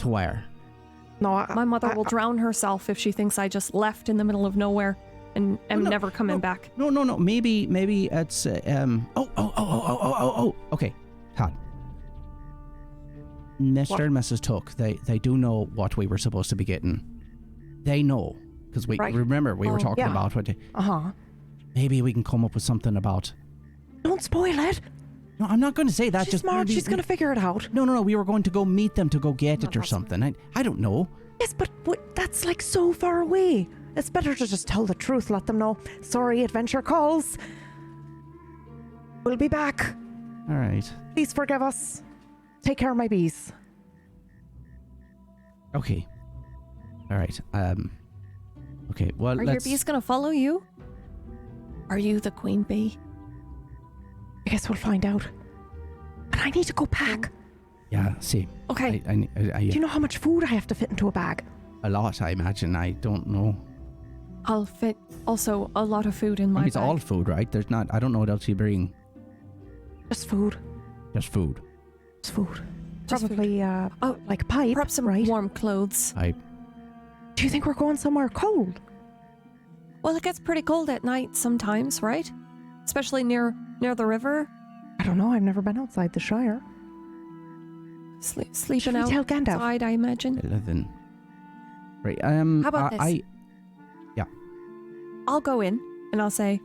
where? No, My mother will drown herself if she thinks I just left in the middle of nowhere and am no, never coming no. back. No. Maybe it's Oh. Okay, Todd. Mr. and Mrs. Tuck, they do know what we were supposed to be getting. They know because we Right. remember we were Oh, talking yeah. about what. Uh-huh. Maybe we can come up with something about. Don't spoil it. No, I'm not going to say that. She's just smart. maybe She's going to figure it out. No. We were going to go meet them to go get it or that's- something. I don't know. Yes, but that's like so far away. It's better to just tell the truth. Let them know. Sorry, adventure calls. We'll be back. All right. Please forgive us. Take care of my bees. Okay. All right. Okay. Well, Are your let's. bees gonna follow you? Are you the queen bee? I guess we'll find out. But I need to go pack. Yeah. See. Okay. Do you know how much food I have to fit into a bag? A lot, I imagine. I don't know. I'll fit also a lot of food in I my mean, it's bag. all food, right? There's not. I don't know what else you bring. Just food. Just food. Just food. Just Probably, Oh, like a pipe. perhaps some right? warm clothes. Do you think we're going somewhere cold? Well, it gets pretty cold at night sometimes, right? Especially near the river. I don't know. I've never been outside the Shire. Sleeping Should we tell Gandalf? outside, I imagine. 11. Right. How about this? Yeah. I'll go in and I'll say,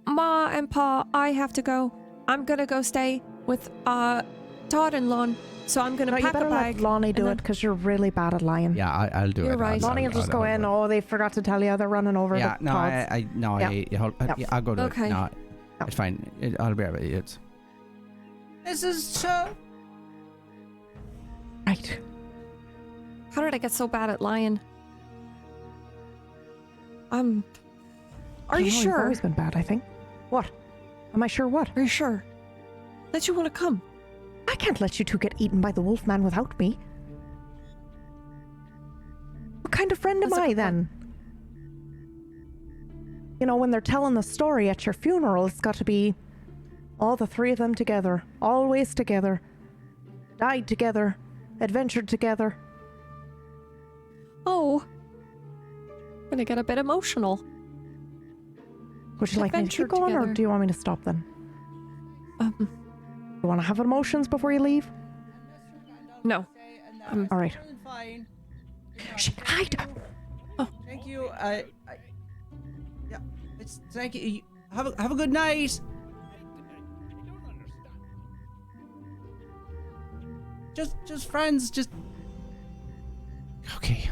Ma and Pa, I have to go. I'm gonna go stay with Todd and Lon, so I'm gonna No, you pack a better bag. let Lonnie do and it because you're really bad at lying. Yeah. I'll do You're it. right. Lonnie will just go in. Oh, they forgot to tell you they're running over Yeah. the No. pods. I'll go to Okay. it. No. No. It's fine. I'll be right with you. This is so. Right. How did I get so bad at lying? Are you You've sure? always been bad, I think. What? Am I sure what? Are you sure that you want to come? I can't let you two get eaten by the wolf man without me. What kind of friend am That's a I good then? You know, when they're telling the story at your funeral, it's got to be all the three of them together, always together, died together, adventured together. Oh, I'm gonna get a bit emotional. Would you like me to keep Adventured going, or together. do you want me to stop then? You want to have emotions before you leave? No. All right. Fine. Shh, hide! Thank you. Thank you. Have a good night. Just friends. Just. Okay.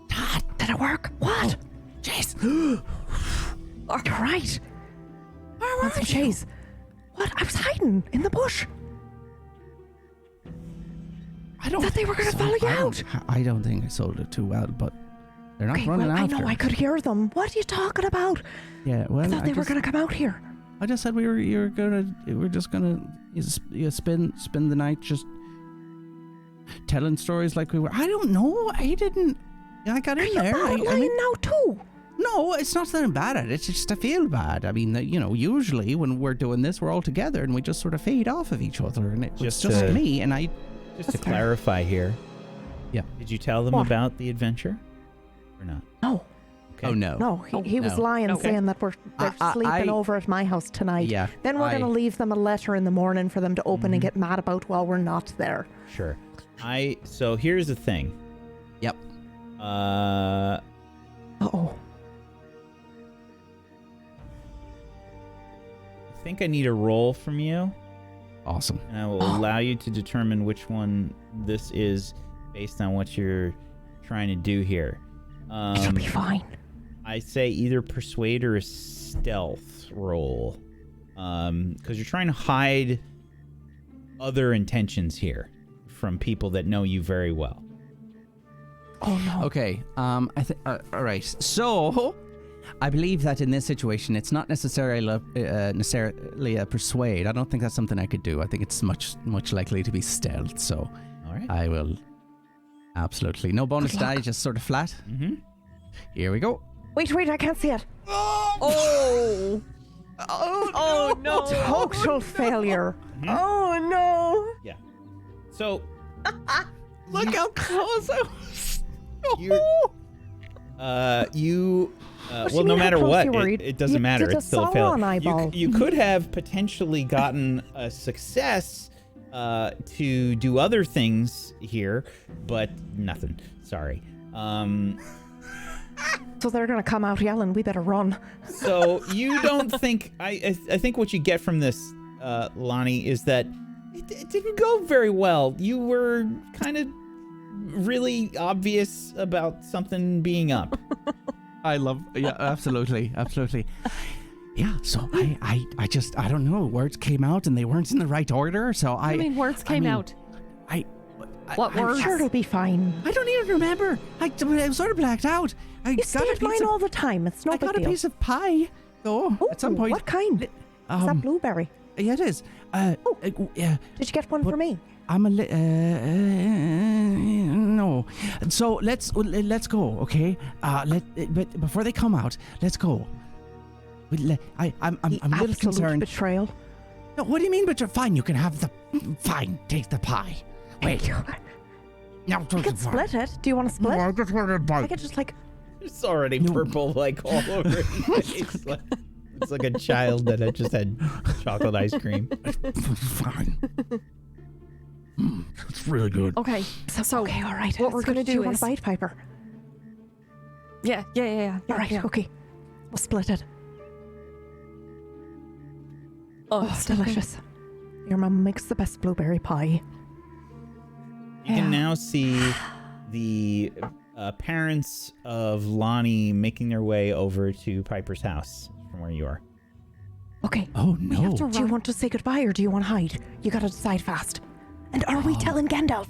Dad, did it work? What? Jeez. You're right. Where Want some cheese? What? I was hiding in the bush. I don't Thought they were gonna follow you out. I don't think I sold it too well, but they're not Okay, running well, I after. know I could hear them. What are you talking about? Yeah, well, I thought they were gonna come out here. I just said we're just gonna spend the night just telling stories like we were. I don't know. I didn't. I got in there. You're lying now too. No, it's not that I'm bad at it. It's just I feel bad. I mean, usually when we're doing this, we're all together and we just sort of feed off of each other, and it's Just just to- me and I. Just to clarify here. Yeah. Did you tell them What? about the adventure? Or not? No, Okay. Oh no. no, he was no. lying, Okay. saying that they're sleeping over at my house tonight. Yeah. Then we're gonna leave them a letter in the morning for them to open and Mhm. get mad about while we're not there. Sure. So here's the thing. Yep. Uh-oh. I think I need a roll from you, Awesome. and I will allow you to determine which one this is based on what you're trying to do here. It'll be fine. I say either persuade or a stealth roll, because you're trying to hide other intentions here from people that know you very well. Oh no. Okay. All right. So, I believe that in this situation, it's not necessarily a persuade. I don't think that's something I could do. I think it's much likely to be stealth. So, All right. I will absolutely no bonus Good luck. die, just sort of flat. Mm-hmm. Here we go. Wait, I can't see it. Oh. Oh no. Total failure. Mhm. Oh no. Yeah. So Look how close I was. you What do well, you no mean, how matter close what, you were? it doesn't You matter. did a It's still a fail. Sauron eyeball. You could have potentially gotten a success to do other things here, but nothing. Sorry. So they're gonna come out yelling, we better run. So you don't think I think what you get from this, Lonnie, is that it didn't go very well. You were kind of really obvious about something being up. I love. Yeah, absolutely. Yeah. So I don't know. Words came out and they weren't in the right order. So I mean, words came out. What I'm words? sure it'll be fine. I don't even remember. I sort of blacked out. I You got stay a at mine piece of. all the time. It's no I big got a deal. piece of pie, though. Ooh, at some point. What kind? Is that blueberry? Yeah, it is. Yeah. Did you get one for me? I'm a no. So let's go, okay? But before they come out, let's go. I'm a little Absolute concerned. betrayal. No, what do you mean? But you're fine. You can have the fine. Take the pie. Wait. Now You can split it. Do you want to split? I just want to I bite. could just like. It's already No. purple, like all over your face. It's like a child that had just had chocolate ice cream. Fine. It's really good. Okay. So Okay, all right. what we're gonna Do you do want is to bite, Piper? yeah. All right. yeah. Okay. We'll split it. Oh, Oh, it's delicious. Your mum makes the best blueberry pie. You can now see the parents of Lonnie making their way over to Piper's house from where you are. Okay. Oh We have no. to Do you run. want to say goodbye or do you want to hide? You gotta decide fast. And are we telling Gandalf?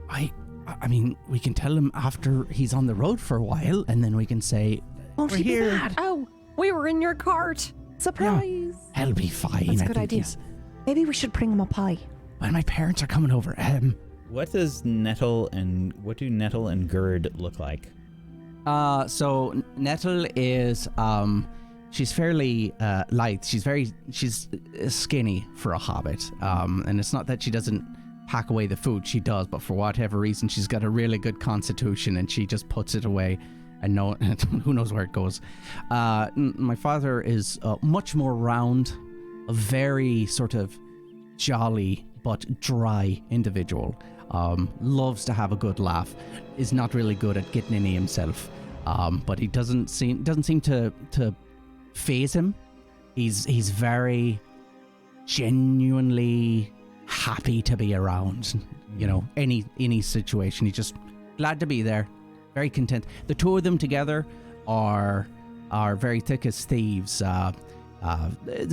I mean, we can tell him after he's on the road for a while, and then we can say, Won't we're he be here. mad? Oh, we were in your cart. Surprise. He'll be fine. That's a I good think idea. he's- Maybe we should bring him a pie. Well, my parents are coming over. What do Nettle and Gerd look like? So Nettle is, she's fairly light. She's skinny for a hobbit. And it's not that she doesn't pack away the food. She does, but for whatever reason, she's got a really good constitution, and she just puts it away. And who knows where it goes. My father is much more round, a very sort of jolly but dry individual. Loves to have a good laugh. Is not really good at getting any himself. But he doesn't seem to faze him. He's very genuinely happy to be around. You know, any situation. He's just glad to be there. Very content. The two of them together are very thick as thieves. The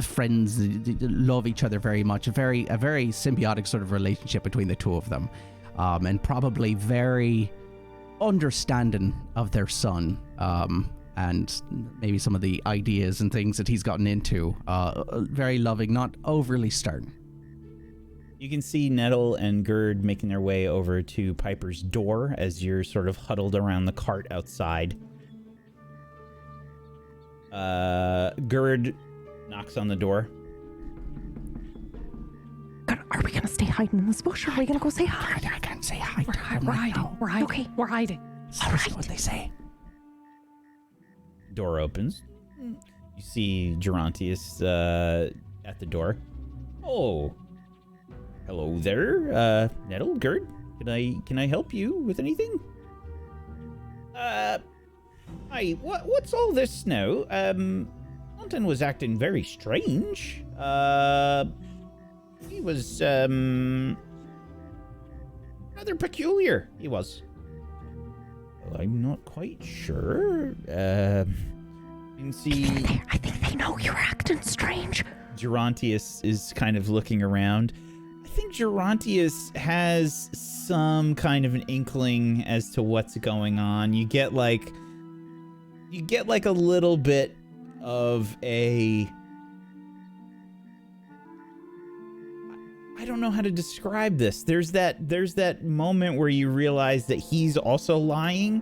friends, they love each other very much. A very symbiotic sort of relationship between the two of them, and probably very understanding of their son, and maybe some of the ideas and things that he's gotten into. Very loving, not overly stern. You can see Nettle and Gerd making their way over to Piper's door as you're sort of huddled around the cart outside. Gerd knocks on the door. Are we gonna stay hiding in this bush, or are we gonna go say hi? I can't say hi. We're hiding. We're hiding. Okay. We're hiding. Seriously, what they say. Door opens. You see Gerontius at the door. Oh, hello there, Nettle, Gerd. Can I help you with anything? Hi. What's all this now? Mountain was acting very strange. He was rather peculiar. He was. Well, I'm not quite sure. You can see I think they know you're acting strange. Gerontius is kind of looking around. I think Gerontius has some kind of an inkling as to what's going on. You get like a little bit of a, I don't know how to describe this. There's that moment where you realize that he's also lying,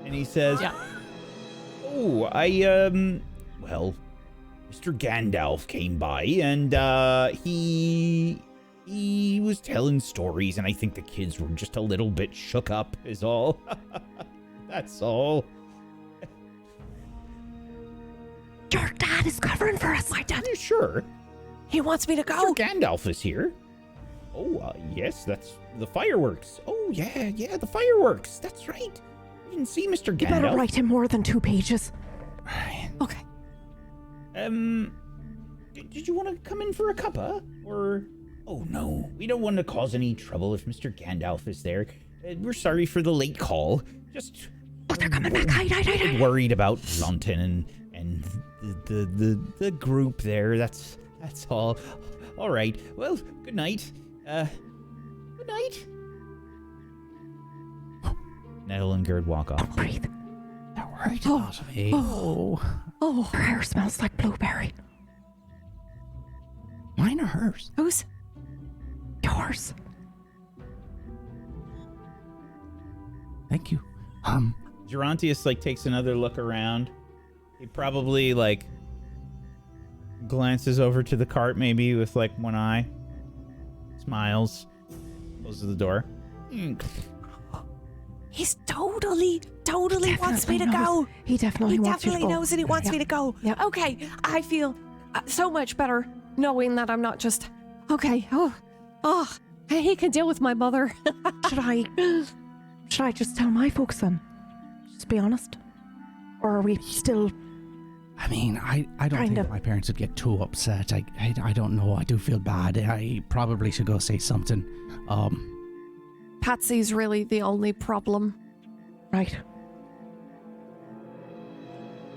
and he says, Yeah. "Oh, well, Mr. Gandalf came by, and he was telling stories, and I think the kids were just a little bit shook up, is all. That's all." Your dad is covering for us. My dad, Are you sure? he wants me to go. Mr. Gandalf is here. Oh, yes, that's the fireworks. Oh, yeah, the fireworks. That's right. You didn't see Mr. You better Gandalf. write him more than 2 pages. Okay. Did you want to come in for a cuppa? Or, oh no, we don't want to cause any trouble if Mr. Gandalf is there. We're sorry for the late call. Just Oh, they're coming back. Hide. worried about London and the group there. That's all. All right. Well, good night. Good night. Nettle and Gerd walk off. Don't breathe. They're worried about me. Oh. Her hair smells like blueberry. Mine or hers? Who's? Yours. Thank you. Gerontius takes another look around. He probably glances over to the cart maybe with one eye. Smiles. Closes the door. He's totally wants me to go. He definitely wants you to go. knows and he wants me to go. Yep. Okay, I feel so much better knowing that I'm not just. Okay. Oh, he can deal with my mother. Should I just tell my folks then? Just be honest? Or are we still... I mean, I don't Kind think of. my parents would get too upset. I don't know. I do feel bad. I probably should go say something. Patsy's really the only problem. Right.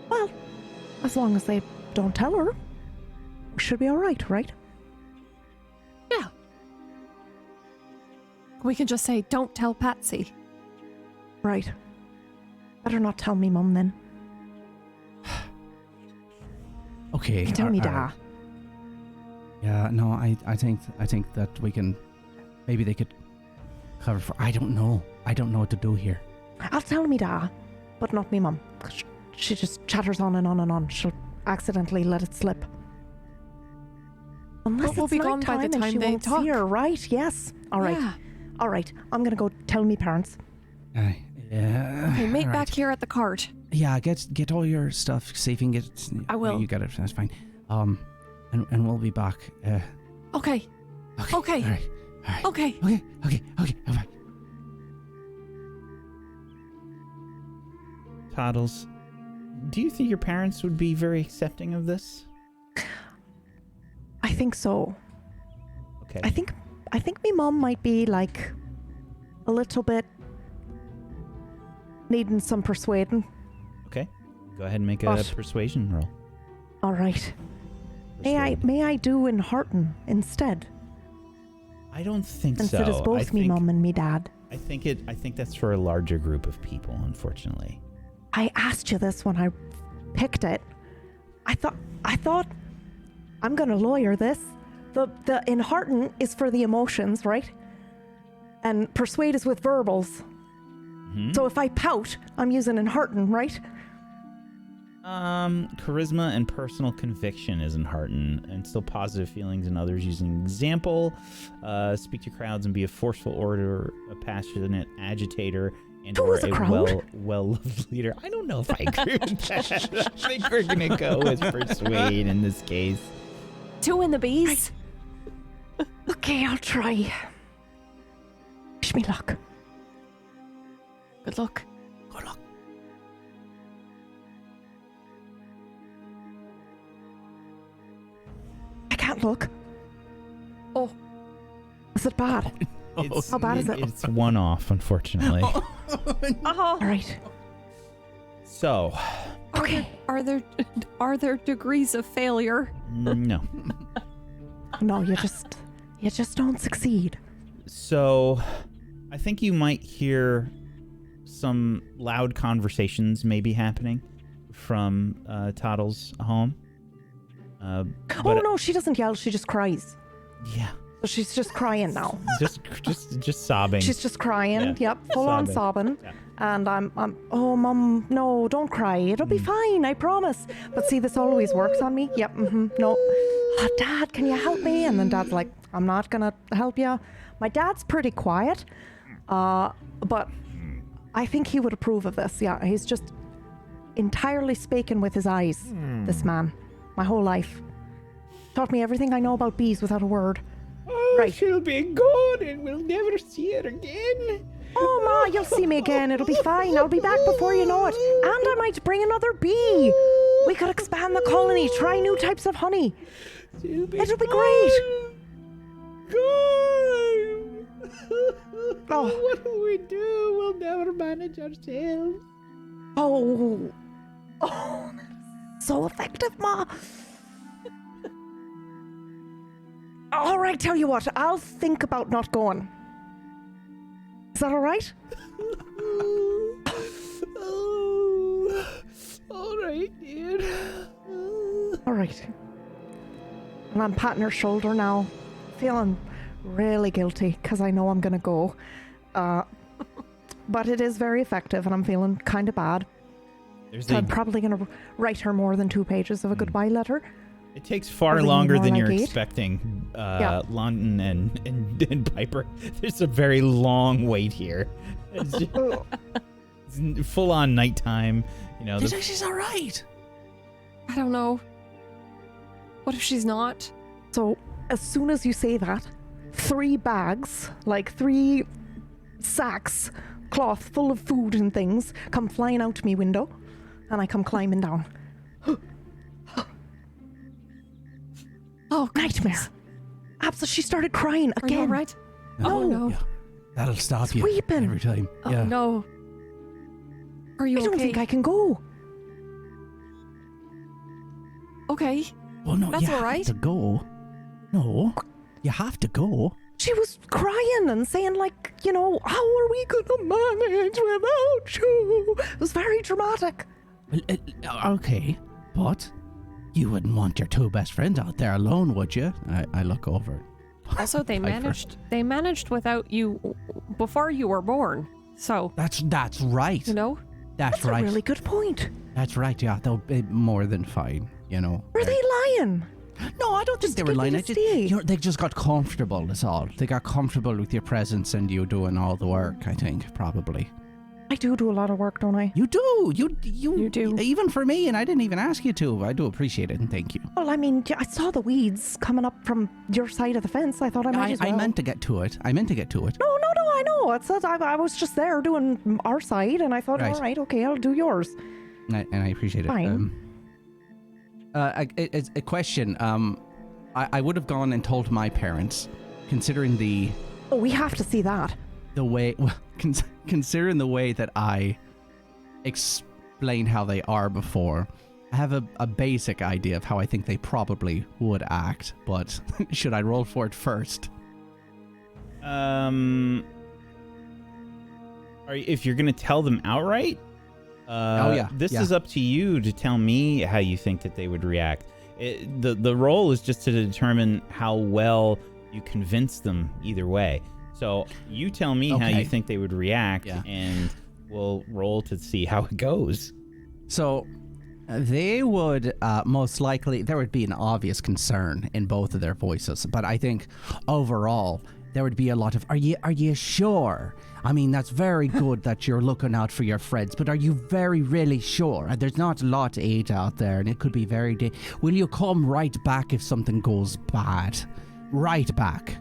Well, as long as they don't tell her, we should be alright, right? Yeah. We can just say, don't tell Patsy. Right. Better not tell me, Mum, then. Okay. You can tell me, Da. alright. Yeah, no, I think that we can. Maybe they could cover for. I don't know. I don't know what to do here. I'll tell me, Da, but not me, Mum. 'Cause she just chatters on and on and on. She'll accidentally let it slip. Unless But we'll it's be gone by the nighttime and time she they won't talk. see her, right? Yes. All right. Yeah. All right. I'm gonna go tell me parents. Yeah. Okay, meet alright. back here at the cart. Yeah, get all your stuff. See if you can get it. I will. You got it. That's fine. And we'll be back. Okay. Okay. All right. Okay. Okay. Bye. Toddles, do you think your parents would be very accepting of this? I think so. Okay. I think me mum might be like a little bit needing some persuading. Okay. Go ahead and make a But- persuasion roll. All right. Persuade. May I do in Harton instead? I don't think Instead so. of both I me think, mum and me dad. I think that's for a larger group of people, unfortunately. I asked you this when I picked it. I thought I'm gonna lawyer this. The in Harton is for the emotions, right? And persuade is with verbals. Mhm. So if I pout, I'm using in Harton, right? Charisma and personal conviction is in Harton. Instill positive feelings in others using example. Speak to crowds and be a forceful orator, a passionate agitator, and Who or was a crowd? well-loved leader. I don't know if I agree with that. I think we're gonna go with persuade in this case. 2 in the bees. Okay, I'll try. Wish me luck. Good luck. I can't look. Oh. Is it bad? It's, How bad is it? It's one off, unfortunately. All right. So, Okay. Are there degrees of failure? no. No, you just don't succeed. So, I think you might hear some loud conversations maybe happening from Toddle's home. Oh But- no, she doesn't yell. She just cries. Yeah, So she's just crying now. just sobbing. She's just crying. Yeah, Yep, full on sobbing. sobbing. Yeah. And I'm. Oh, Mum, no, don't cry. It'll be fine. I promise. But see, this always works on me. Yep. No. Oh, Dad, can you help me? And then Dad's like, I'm not gonna help you. My dad's pretty quiet, but I think he would approve of this. Yeah, he's just entirely speaking with his eyes. This man, my whole life, taught me everything I know about bees without a word. Right. She'll be gone and we'll never see her again. Oh, Ma, you'll see me again. It'll be fine. I'll be back before you know it. And I might bring another bee. We could expand the colony, try new types of honey. It'll be great. Gone. Oh. What will we do? We'll never manage ourselves. Oh. Oh, so effective, Ma. All right, tell you what. I'll think about not going. Is that all right? Oh, all right, dear. All right. And I'm patting her shoulder now, feeling really guilty because I know I'm going to go. But it is very effective and I'm feeling kind of bad. So I'm probably going to write her more than 2 pages of a goodbye letter. It takes far Probably longer more than like you're 8. expecting, Yeah. London and Piper. There's a very long wait here. It's full on nighttime. You know, She's all right. I don't know. What if she's not? So as soon as you say that, 3 bags, like 3 sacks, cloth full of food and things, come flying out me window, and I come climbing down. Oh, Nightmare. Absa, she started crying Are you all again. right? No. Oh, no. Yeah. That'll stop you Weeping. every time. Oh, Yeah. no. Are you I don't okay? think I can go. Okay. Well, no, That's you all right. have to go. No, you have to go. She was crying and saying, like, you know, how are we going to manage without you? It was very dramatic. Well, okay, but you wouldn't want your two best friends out there alone, would you? I look over. Also, they managed without you before you were born. So That's right. you know, That's That's right. a really good point. That's right, yeah. They'll be more than fine, you know. Were they lying? No, I don't think they were give me lying. the steak. They just got comfortable, that's all. They got comfortable with your presence and you doing all the work, I think, probably. I do a lot of work, don't I? You do. You do. Even for me, and I didn't even ask you to. I do appreciate it, and thank you. Well, I mean, I saw the weeds coming up from your side of the fence. I thought I might as well. I meant to get to it. No, I know. It's I was just there doing our side, and I thought, Right. all right, okay, I'll do yours. And I appreciate it. Fine. It's a question. I would have gone and told my parents, considering the Oh, we have to see that. way, well, considering the way that I explained how they are before. I have a basic idea of how I think they probably would act, but should I roll for it first? If you're going to tell them outright, this is up to you to tell me how you think that they would react. The role is just to determine how well you convince them either way. So you tell me how you think they would react, and we'll roll to see how it goes. So they would most likely, there would be an obvious concern in both of their voices, but I think overall there would be a lot of, are you sure? I mean, that's very good that you're looking out for your friends, but are you really sure? There's not a lot to eat out there, and it could be very will you come right back if something goes bad? Right back.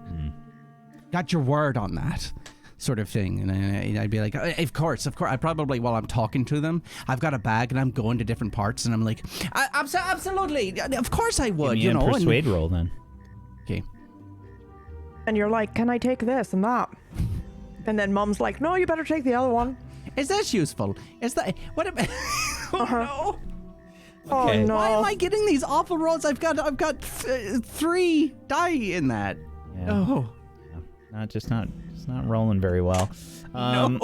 Got your word on that sort of thing. And I'd be like, of course. I probably, while I'm talking to them, I've got a bag and I'm going to different parts, and I'm like, absolutely, of course I would. Give me a persuade roll then. Okay. And you're like, can I take this and that? And then Mum's like, no, you better take the other one. Is this useful? Is that what? No. Oh no! Why am I getting these awful rolls? I've got 3 die in that. Yeah. Oh. Not rolling very well. No.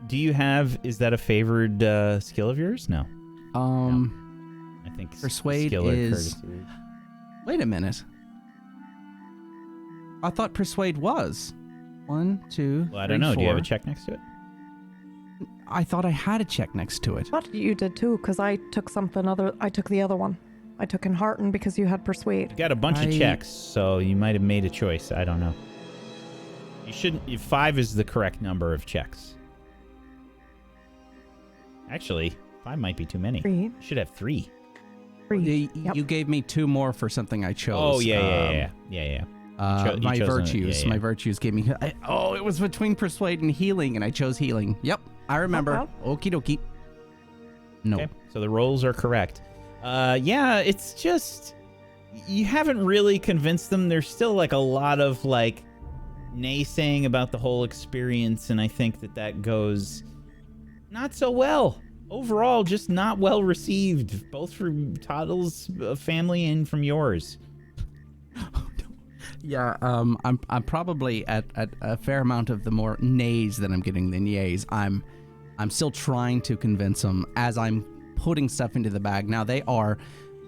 Do you have? Is that a favored skill of yours? No. I think Persuade skill or is. courtesy. Wait a minute. I thought persuade was 1, 2. Well, I don't 3, know. 4. Do you have a check next to it? I thought I had a check next to it. But you did too, because I took I took the other one. I took Enhearten because you had Persuade. You got a bunch of checks, so you might have made a choice. I don't know. You shouldn't. 5 is the correct number of checks. Actually, 5 might be too many. 3. You should have 3. 3. You gave me 2 more for something I chose. Oh yeah. My chose virtues. yeah. My virtues gave me. It was between persuade and healing, and I chose healing. Yep, I remember. Okie dokie. No. Okay, so the rolls are correct. It's just you haven't really convinced them. There's still like a lot of like naysaying about the whole experience, and I think that goes not so well. Overall, just not well received, both from Toddle's family and from yours. Yeah, I'm probably at a fair amount of the more nays than I'm getting than yays. I'm still trying to convince them as I'm putting stuff into the bag. Now, they are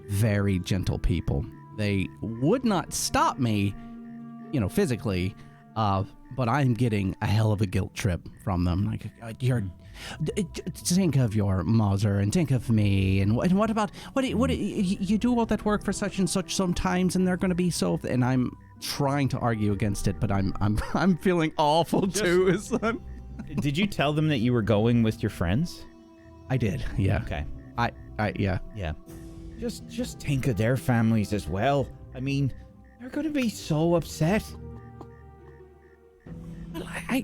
very gentle people. They would not stop me, physically, but I'm getting a hell of a guilt trip from them. Like, think of your mother and think of me, and what about you do all that work for such and such sometimes, and they're going to be so. And I'm trying to argue against it, but I'm feeling awful too. Did you tell them that you were going with your friends? I did. Yeah. Okay. Yeah. Yeah. Just think of their families as well. I mean, they're going to be so upset. I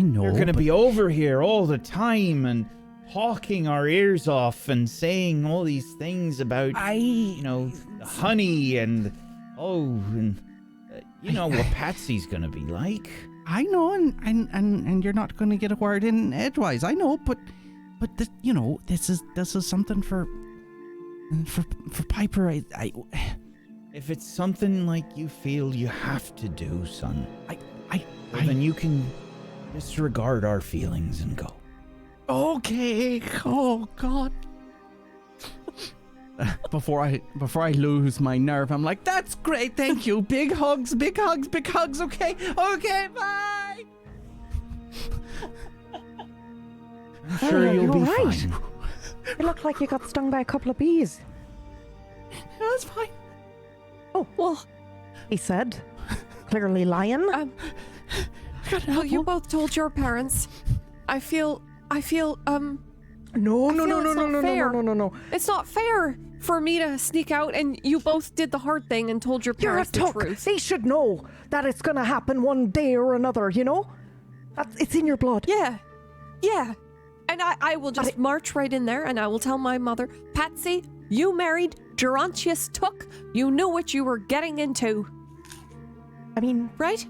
know. They're going to be over here all the time and hawking our ears off and saying all these things about, the honey and, what Patsy's going to be like. I know, and you're not going to get a word in edgewise. I know, but this is something for Piper. if it's something like you feel you have to do, son, I then you can disregard our feelings and go. Okay. Oh God. Before I lose my nerve, I'm like, that's great, thank you. Big hugs, big hugs, big hugs. Okay, bye. I'm sure you'll be fine. You look like you got stung by a couple of bees. That's fine. Oh, Well, he said, clearly lying. well, you both told your parents. I feel, No. I feel it's not fair. No. It's not fair for me to sneak out and you both did the hard thing and told your You're a parents the tuck. truth. They should know that it's gonna happen one day or another, you know? It's in your blood. Yeah. And I will just march right in there and I will tell my mother, Patsy, you married Gerontius Took. You knew what you were getting into, I mean, right?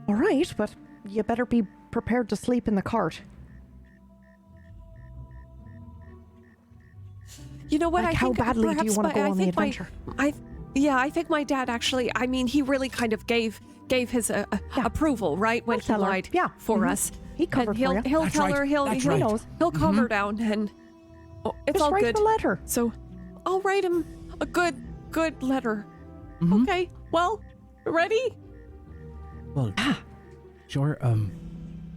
all right, but you better be prepared to sleep in the cart. You know what? Like, I how think badly do you perhaps want to go I on the think adventure? I think my dad actually, I mean, he really kind of gave his approval, right, when I'll he tell her. lied Yeah. for Mhm. us. He covered and for you. he'll That's tell right. her, That's he right. knows, he'll calm her down, and it's Just all write good. him a letter. So I'll write him a good letter. Mhm. Okay, well, ready? Well, sure.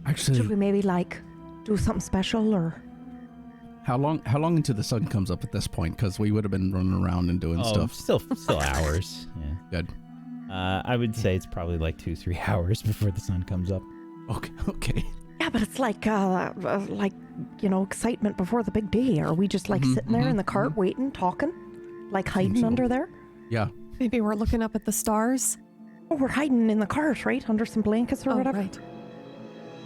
Actually, Should we maybe do something special or? how long into the sun comes up at this point? Because we would have been running around and doing stuff. Still hours. Yeah. Good. I would say it's probably like 2-3 hours before the sun comes up. Okay. Yeah, but it's like excitement before the big day. Are we just sitting there in the cart waiting, talking, hiding so. under there? Yeah. Maybe we're looking up at the stars. Oh, we're hiding in the cart, right? Under some blankets or whatever. Right.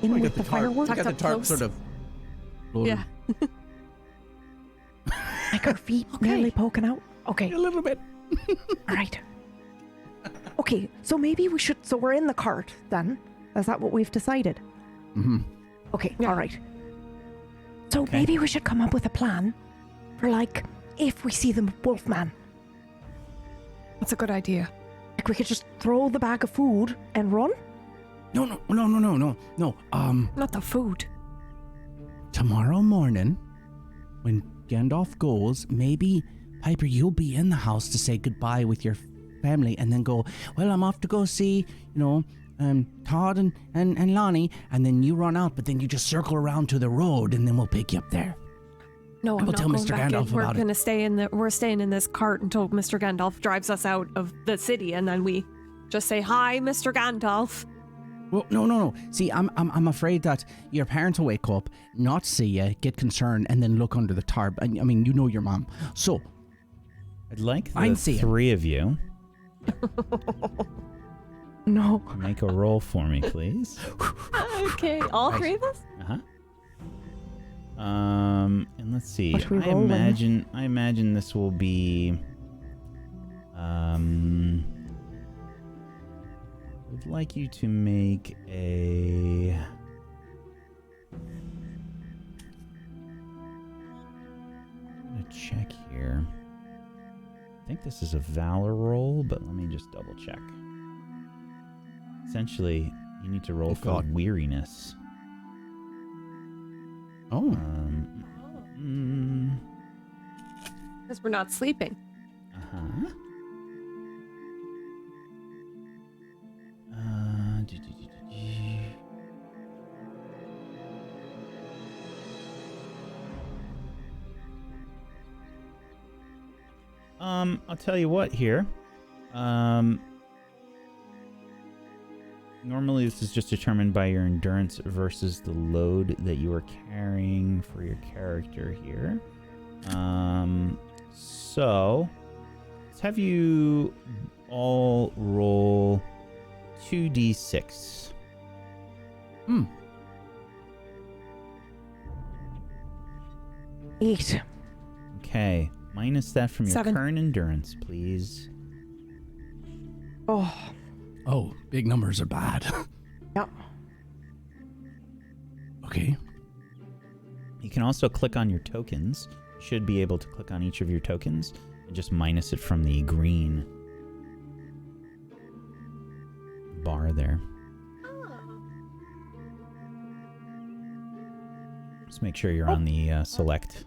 In We with got the tarp. fireworks. We got the Tucked up tarp close. sort of. loaded. Yeah. Like our feet Okay. nearly poking out. Okay, A little bit. all right. Okay, so maybe we should. So we're in the cart then. Is that what we've decided? Mm-hmm. Okay, Yeah. all right. So Okay. maybe we should come up with a plan for if we see the wolfman. That's a good idea. We could just throw the bag of food and run. No. Not the food. Tomorrow morning, when Gandalf goes, maybe Piper, you'll be in the house to say goodbye with your family, and then go. Well, I'm off to go see, Todd and Lonnie, and then you run out, but then you just circle around to the road, and then we'll pick you up there. No, I'm We'll not tell going Mr. back Gandalf in. We're about it. gonna stay we're staying in this cart until Mr. Gandalf drives us out of the city, and then we just say hi, Mr. Gandalf. Well, no. See, I'm afraid that your parents will wake up, not see you, get concerned, and then look under the tarp. And I mean, you know your mom. So, I'd like the I'm seeing. 3 of you No. to make a roll for me, please. Okay, all Right. 3 of us. Uh-huh. And let's see. What we I rolling? imagine this will be I'd like you to make a I'm gonna check here. I think this is a valor roll, but let me just double check. Essentially, you need to roll Oh, for God. weariness. oh, Because we're not sleeping. Uh-huh. I'll tell you what here. Normally this is just determined by your endurance versus the load that you are carrying for your character here. So let's have you all roll 2d6. 8. Okay, minus that from your 7. current endurance, please. Oh, big numbers are bad. yeah. Okay. You can also click on your tokens. You should be able to click on each of your tokens and just minus it from the green bar there. Just make sure you're on the select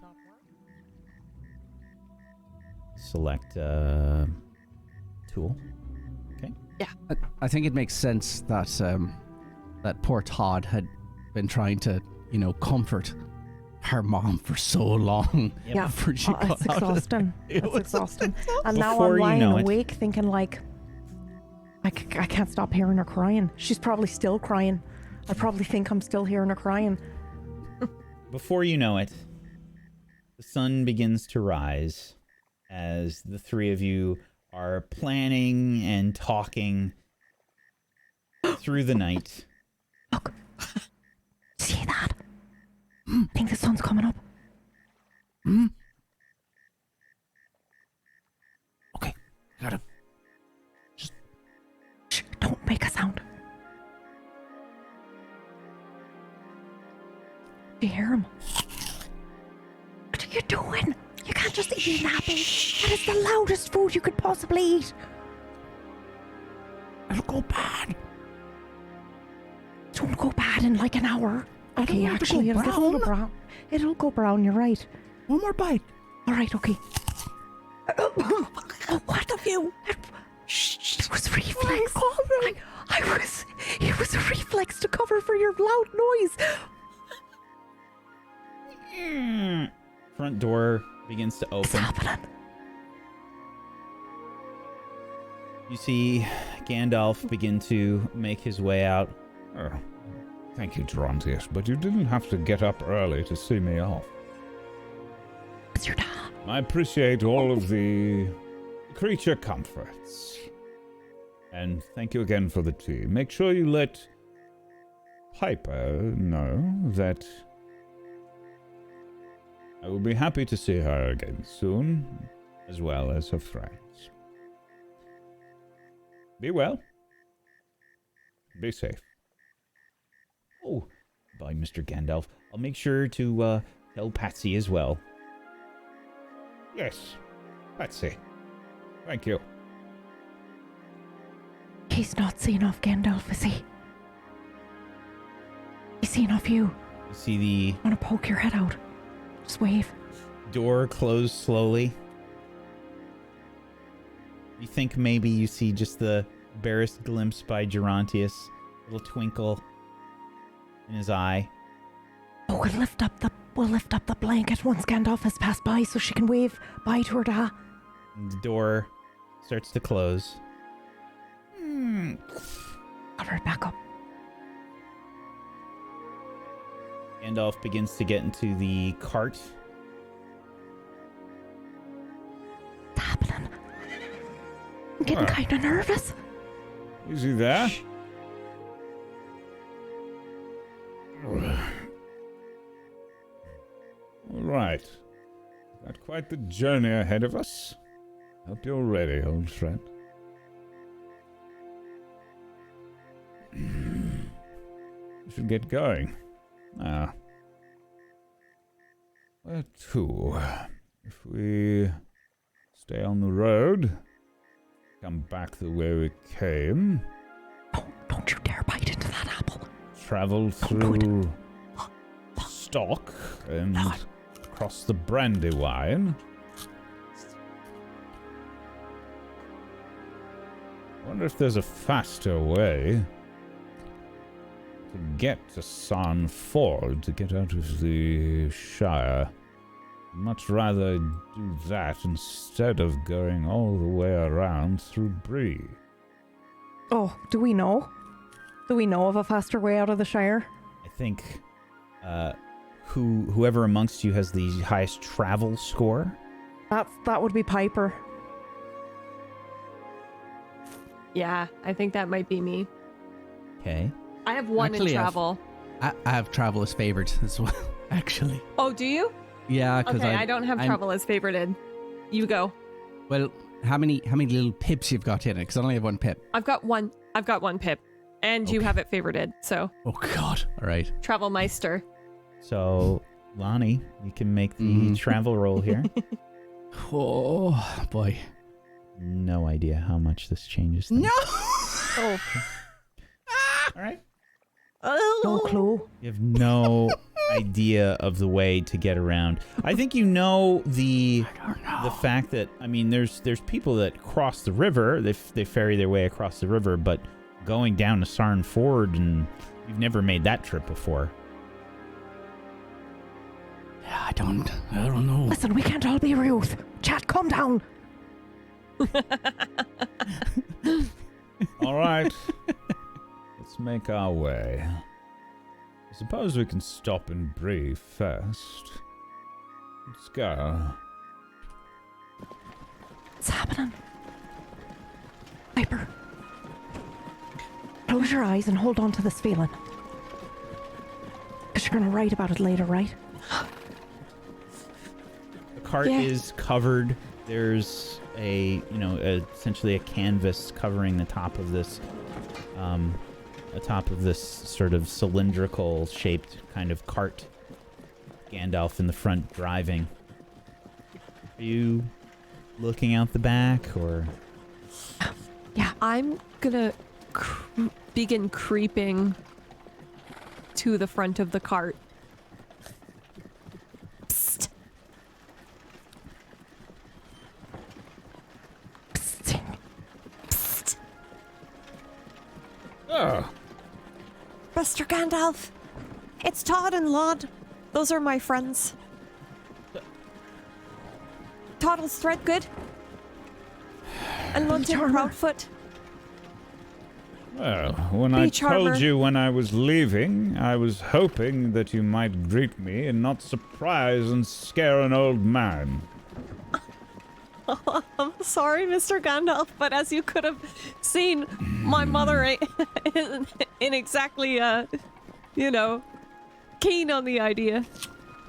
tool. Okay. Yeah. I think it makes sense that that poor Todd had been trying to, comfort her mom for so long. Yeah. Before she got It's out of exhausting. there. It's exhausting. And now Before I'm you lying know it. awake thinking like, I can't stop hearing her crying. She's probably still crying. I probably think I'm still hearing her crying. Before you know it, the sun begins to rise as the three of you are planning and talking through the night. Look. See that? I think the sun's coming up. Okay, got him. Shh, don't make a sound. Do you hear him? What are you doing? You can't just eat an apple. That is the loudest food you could possibly eat. It'll go bad. Don't go bad in like an hour. I don't Okay, want it to actually, go it'll go brown. brown. It'll go brown, you're right. One more bite. All right, okay. Oh, what of you? Shh, it was reflex. It was a reflex to cover for your loud noise. Front door begins to What's open. happening? You see Gandalf begin to make his way out. Oh, thank you, Gerontius, but you didn't have to get up early to see me off. It's your dad. I appreciate all of the creature comforts. And thank you again for the tea. Make sure you let Piper know that I will be happy to see her again soon, as well as her friends. Be well. Be safe. Oh, by Mr. Gandalf. I'll make sure to tell Patsy as well. Yes, Patsy. Thank you. He's not seeing off Gandalf, is he? He's seeing off you. You see the Want to poke your head out? Just wave. door close slowly. You think maybe you see just the barest glimpse by Gerontius, little twinkle in his eye. Oh, we'll lift up the blanket once Gandalf has passed by, so she can wave bye to her dad. And the door starts to close. Cover it back up. Gandalf begins to get into the cart. What's happening? I'm getting What? kind of nervous. Is he there? All right. Got quite the journey ahead of us. Hope you're ready, old friend. We should get going. Now, where to? If we stay on the road, come back the way we came, Don't you dare bite into that apple. travel through Stock and across the Brandywine. Wonder if there's a faster way to get to Sarn Ford to get out of the Shire. Much rather do that instead of going all the way around through Bree. Oh, do we know? Do we know of a faster way out of the Shire? I think whoever amongst you has the highest travel score. That would be Piper. Yeah, I think that might be me. Okay. I have one Actually, in I've- travel. I have travel as favored as well, actually. Oh, do you? Yeah, because Okay, I don't have travel as favorited. You go. Well, how many little pips you've got in it? Because I only have one pip. I've got one pip, and you Okay. have it favorited. So Oh God! All right. travel meister. So, Lonnie, you can make the travel roll here. Oh boy. No idea how much this changes things. No. Oh, All right. No clue. You have no idea of the way to get around. I think you know the fact that, I mean, there's people that cross the river. They ferry their way across the river, but going down to Sarn Ford, and you've never made that trip before. Yeah, I don't know. Listen, we can't all be Ruth. Chat, calm down. All right. Let's make our way. I suppose we can stop and breathe first. Let's go. What's happening? Piper. Close your eyes and hold on to this feeling. Because you're going to write about it later, right? The cart is covered. There's essentially a canvas covering the top of this, sort of cylindrical shaped kind of cart. Gandalf in the front driving. Are you looking out the back, or? Yeah, I'm gonna begin creeping to the front of the cart. Psst. Psst. Psst. Oh, Mr. Gandalf, it's Todd and Lod. Those are my friends. Toddles Threadgood and London Proudfoot. well, when I Charmer. told you when I was leaving, I was hoping that you might greet me and not surprise and scare an old man. I'm sorry, Mr. Gandalf, but as you could have seen, my mother isn't exactly, keen on the idea.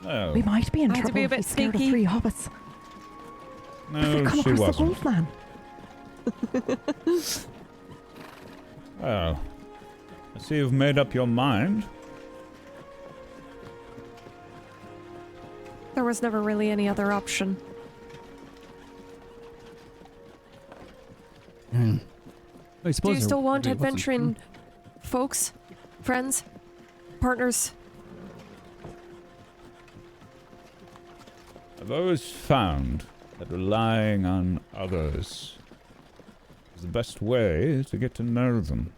Oh, We might be in I have to trouble be a if we bit scared of sneaky. 3 hobbits. If we no, come she across the wasn't. wolf man. Well, I see you've made up your mind. There was never really any other option. I suppose Do you still want there wasn't- adventuring folks, friends, partners? I've always found that relying on others is the best way to get to know them.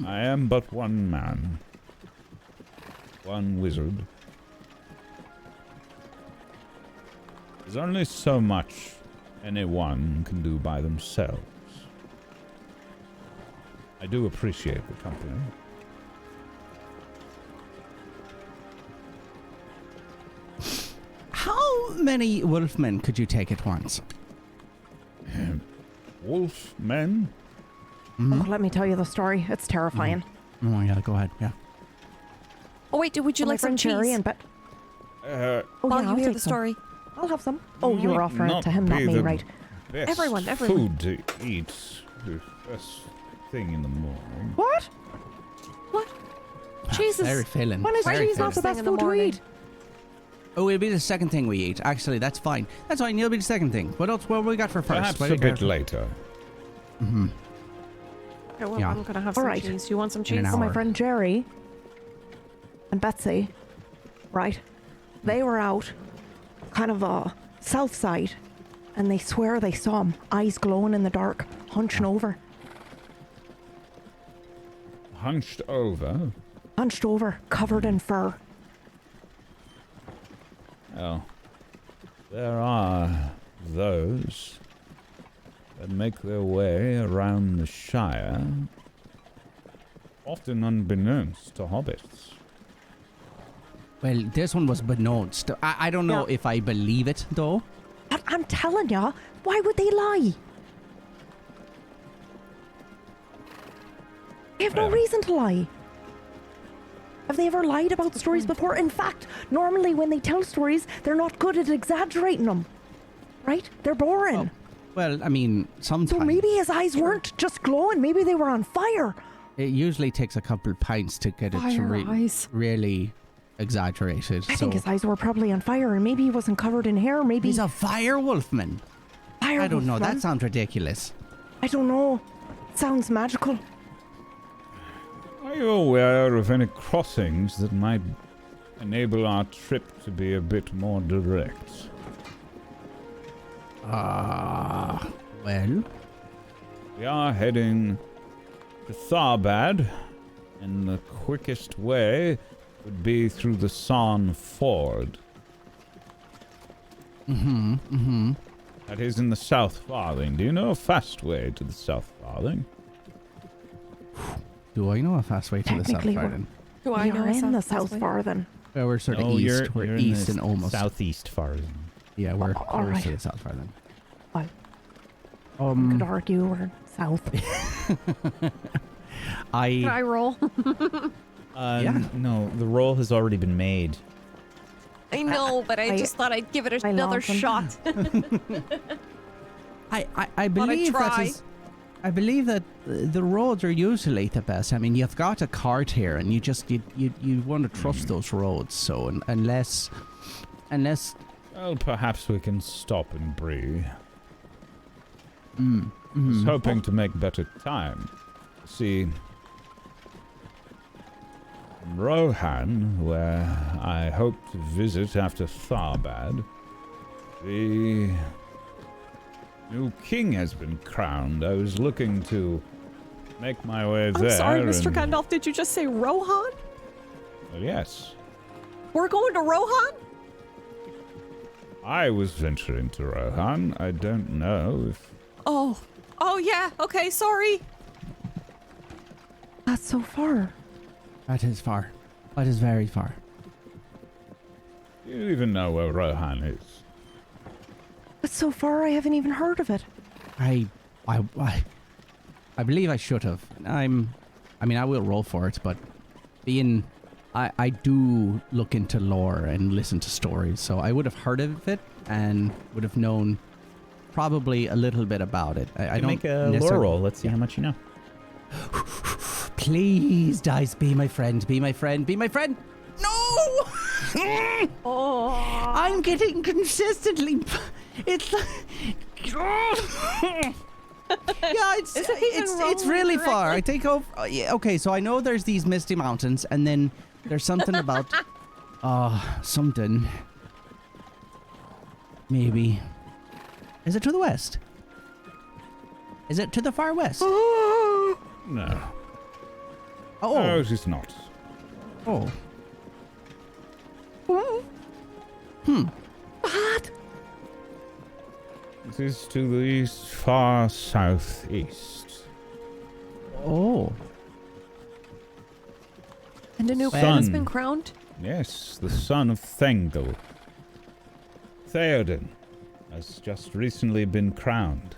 I am but one man, one wizard. There's only so much anyone can do by themselves. I do appreciate the company. How many wolfmen could you take at once? Wolf men? Oh, let me tell you the story. It's terrifying. Oh yeah, go ahead. Yeah. Oh wait, would you My like some friend Cherry cheese and Bet. Uh, Oh, while yeah, you I'll hear take the some. story? I'll have some. Oh, you were might offering it not to him, not be me, the right? best Everyone. food to eat the first thing in the morning. What? What? Cheese Very is... filling. When is very cheese not the filling. best Thing in the food to morning. eat? Oh, it'll be the second thing we eat. Actually, that's fine. That's fine. It'll be the second thing. What else? What we got for first? Perhaps What a do you bit got? later. Mm-hmm. Okay, well, Yeah. I'm gonna have All some right. cheese. You want some In cheese? an So my hour. friend Jerry and Betsy, right? They were out, kind of south side, and they swear they saw him, eyes glowing in the dark, hunching over, Hunched over. covered in fur. Oh. There are those that make their way around the Shire, often unbeknownst to hobbits. Well, this one was beknownst. I don't know Yeah. if I believe it though. But I'm telling ya, why would they lie? They have no Well. reason to lie. Have they ever lied about stories before? In fact, normally when they tell stories, they're not good at exaggerating them. Right? They're boring. Oh, well, I mean, sometimes So maybe his eyes weren't just glowing, maybe they were on fire. it usually takes a couple of pints to get it to Fire eyes. really exaggerated. I so think his eyes were probably on fire and maybe he wasn't covered in hair, maybe he's a fire wolfman. fire I don't know. wolfman. That sounds ridiculous. I don't know. sounds magical. Are you aware of any crossings that might enable our trip to be a bit more direct? Well? We are heading to Tharbad, and the quickest way would be through the Sarn Ford. That is in the South Farthing. Do you know a fast way to the South Farthing? Do I know a fast way to the South Technically, Farthing? Do We I know are in the South South Farthing. Well, we're sort of No, east. We're you're east in the and almost. southeast Farthing. Yeah, we're all close right. to the South Farthing. Well, you could Um, argue we're south. Can I roll? Yeah. No, the roll has already been made. I know, but I just thought I'd give it I another love them. shot. I believe that try. is. I believe that the roads are usually the best. I mean, you've got a cart here, and you want to trust those roads. So unless. Well, perhaps we can stop and breathe. I was Mm-hmm. hoping to make better time. See, Rohan, where I hope to visit after Tharbad, the new king has been crowned. I was looking to make my way there. I'm sorry, Mr. and- Gandalf. Did you just say Rohan? Well, yes. We're going to Rohan? I was venturing to Rohan. I don't know if... Oh yeah. Okay, sorry. That's so far. That is far. That is very far. Do you even know where Rohan is? It's so far I haven't even heard of it. I believe I should have. I mean, I will roll for it, but I do look into lore and listen to stories, so I would have heard of it and would have known probably a little bit about it. I don't make a lore necessarily- roll. Let's see how much you know. Please, dice, be my friend. Be my friend. Be my friend. No! Oh. I'm getting consistently. It's. Yeah, Is it even it's rolling really far. I correctly? take off. Yeah, okay, so I know there's these misty mountains, and then there's something about. Something. Maybe. Is it to the west? Is it to the far west? No. Oh. No, it is not. Oh. What? It is to the far southeast. Oh. And a new Son. king has been crowned? Yes, the son of Thengel. Theoden has just recently been crowned.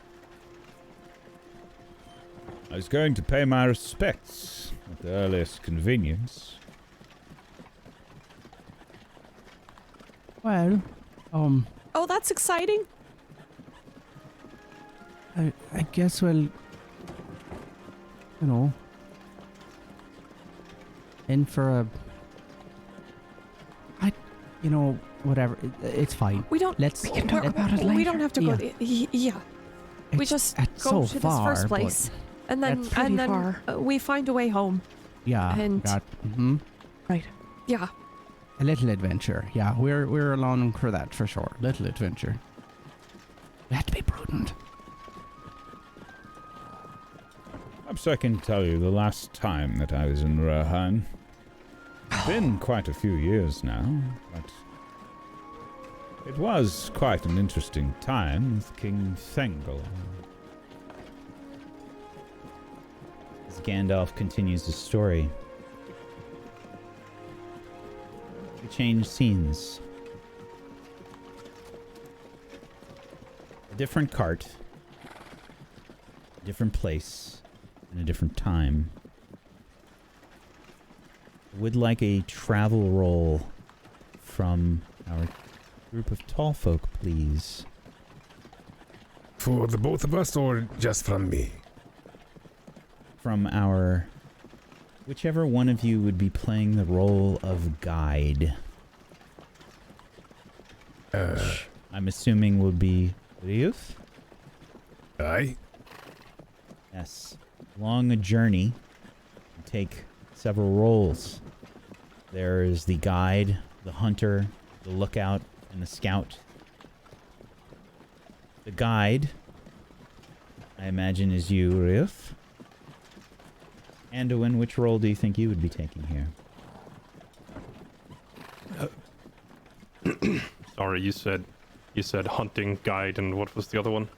I was going to pay my respects at the earliest convenience. Well, Oh, that's exciting. I guess we'll, in for a, whatever. It's fine. We don't. Let's. We can talk we're- about it We later. don't have to go. Yeah. We It's- just it's go so to this far, first but place, and then that's pretty far. we find a way home. Yeah. and- Right. Yeah. A little adventure. Yeah, we're along for that for sure. Little adventure. We have to be prudent. Perhaps I can tell you the last time that I was in Rohan. It's been quite a few years now, but it was quite an interesting time with King Thengel. As Gandalf continues his story, we change scenes. A different cart, a different place, and a different time. I would like a travel roll from our group of tall folk, please. For the both of us or just from me? From our... whichever one of you would be playing the role of guide. I'm assuming would be Ryuth? Aye. Yes. along a journey, you take several roles. There's the guide, the hunter, the lookout, and the scout. The guide, I imagine, is you, Riff. Andawin, which role do you think you would be taking here? Sorry, you said hunting, guide, and what was the other one?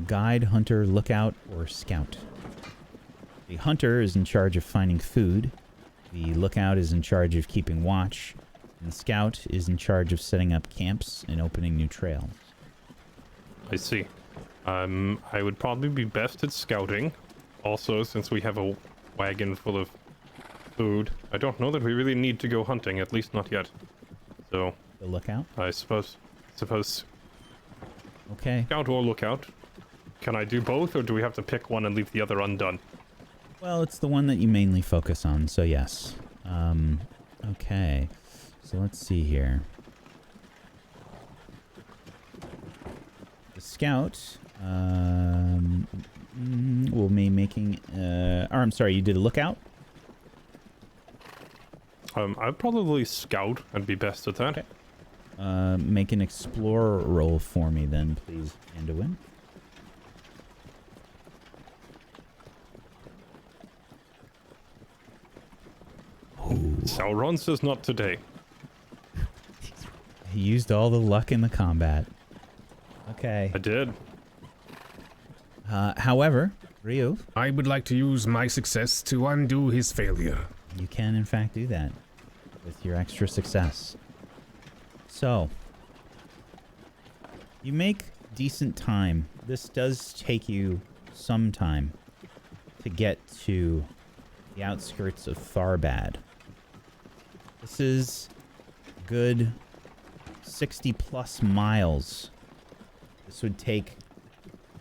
Guide, hunter, lookout, or scout. The hunter is in charge of finding food. The lookout is in charge of keeping watch. And the scout is in charge of setting up camps and opening new trails. I see. I would probably be best at scouting. Also, since we have a wagon full of food, I don't know that we really need to go hunting, at least not yet. So, The lookout? I suppose Okay. scout or lookout. Can I do both, or do we have to pick one and leave the other undone? Well, it's the one that you mainly focus on, so yes. Okay. So let's see here. The scout, will be making, I'm sorry, you did a lookout? I'd probably scout. I'd be best at that. Okay. Make an explorer roll for me then, please, Andawin. Sauron says not today. He used all the luck in the combat. Okay. I did. However, Ryo, I would like to use my success to undo his failure. you can in fact do that with your extra success. So, you make decent time. This does take you some time to get to the outskirts of Tharbad. This is good 60 plus miles. This would take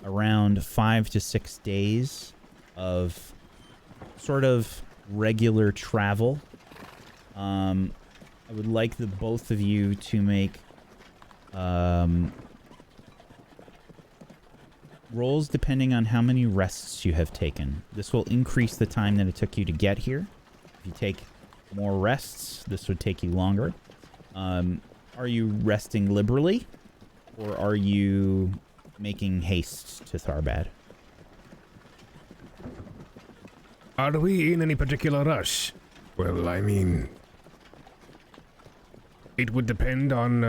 around 5 to 6 days of sort of regular travel. I would like the both of you to make rolls depending on how many rests you have taken. This will increase the time that it took you to get here. If you take more rests, this would take you longer. Are you resting liberally, or are you making haste to Tharbad? Are we in any particular rush? Well, I mean, it would depend on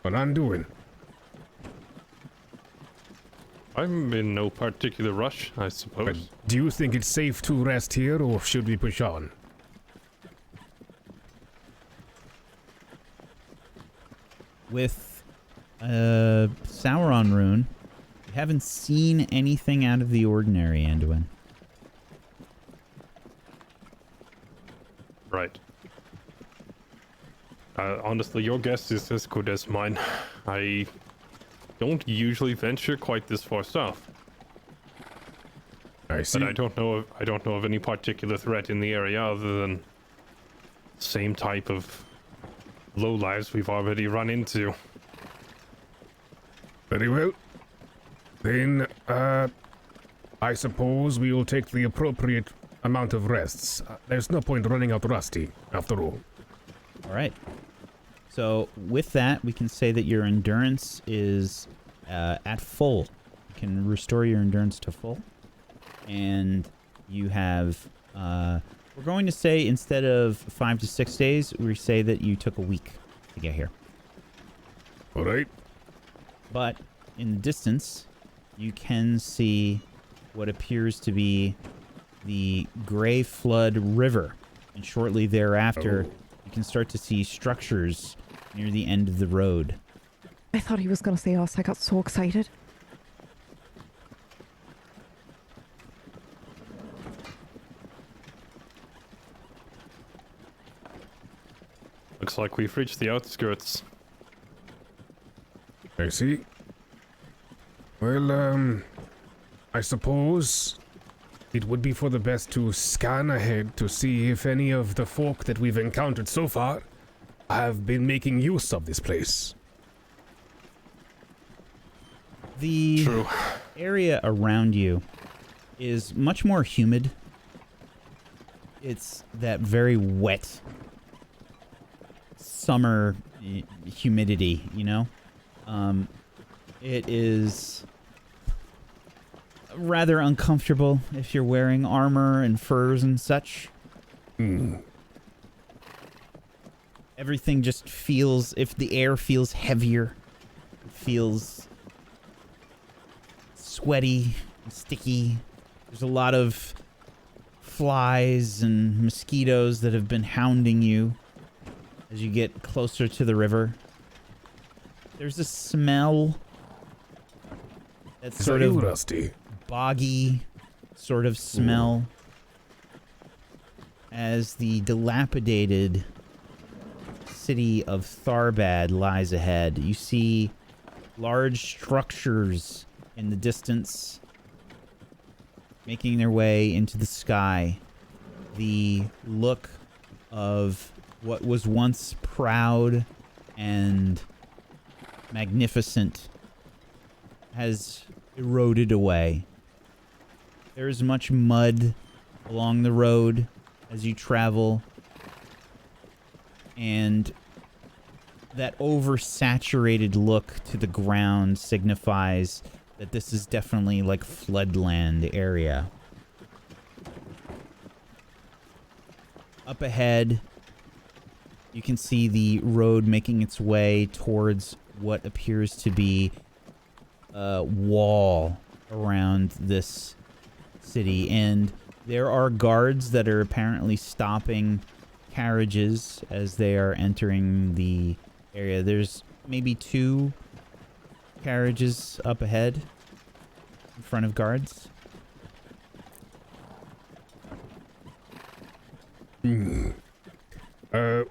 Anduin. I'm in no particular rush, I But suppose. do you think it's safe to rest here, or should we push on? With Sauron rune, you haven't seen anything out of the ordinary, Anduin. Right. Honestly, your guess is as good as mine. I don't usually venture quite this far south, I see. but I don't know of any particular threat in the area other than same type of lowlives we've already run into. Very well. Then, I suppose we will take the appropriate amount of rests. There's no point running out rusty, after all. All right. So with that, we can say that your endurance is at full. You can restore your endurance to full. And you have, we're going to say instead of 5 to 6 days, we say that you took a week to get here. All right. But in the distance, you can see what appears to be the Grey Flood River. And shortly thereafter, you can start to see structures near the end of the road. I thought he was going to say us. I got so excited. Looks like we've reached the outskirts. I see. Well, I suppose it would be for the best to scan ahead to see if any of the folk that we've encountered so far have been making use of this place. The True. area around you is much more humid. It's that very wet summer humidity, you know? It is rather uncomfortable if you're wearing armor and furs and such. Everything just feels, if the air feels heavier, it feels sweaty and sticky. There's a lot of flies and mosquitoes that have been hounding you as you get closer to the river. There's a smell that's sort of rusty, boggy sort of smell as the dilapidated city of Tharbad lies ahead. You see large structures in the distance making their way into the sky. The look of what was once proud and magnificent has eroded away. There is much mud along the road as you travel, and that oversaturated look to the ground signifies that this is definitely like floodland area. Up ahead, you can see the road making its way towards what appears to be a wall around this city, and there are guards that are apparently stopping carriages as they are entering the area. There's maybe 2 carriages up ahead in front of guards.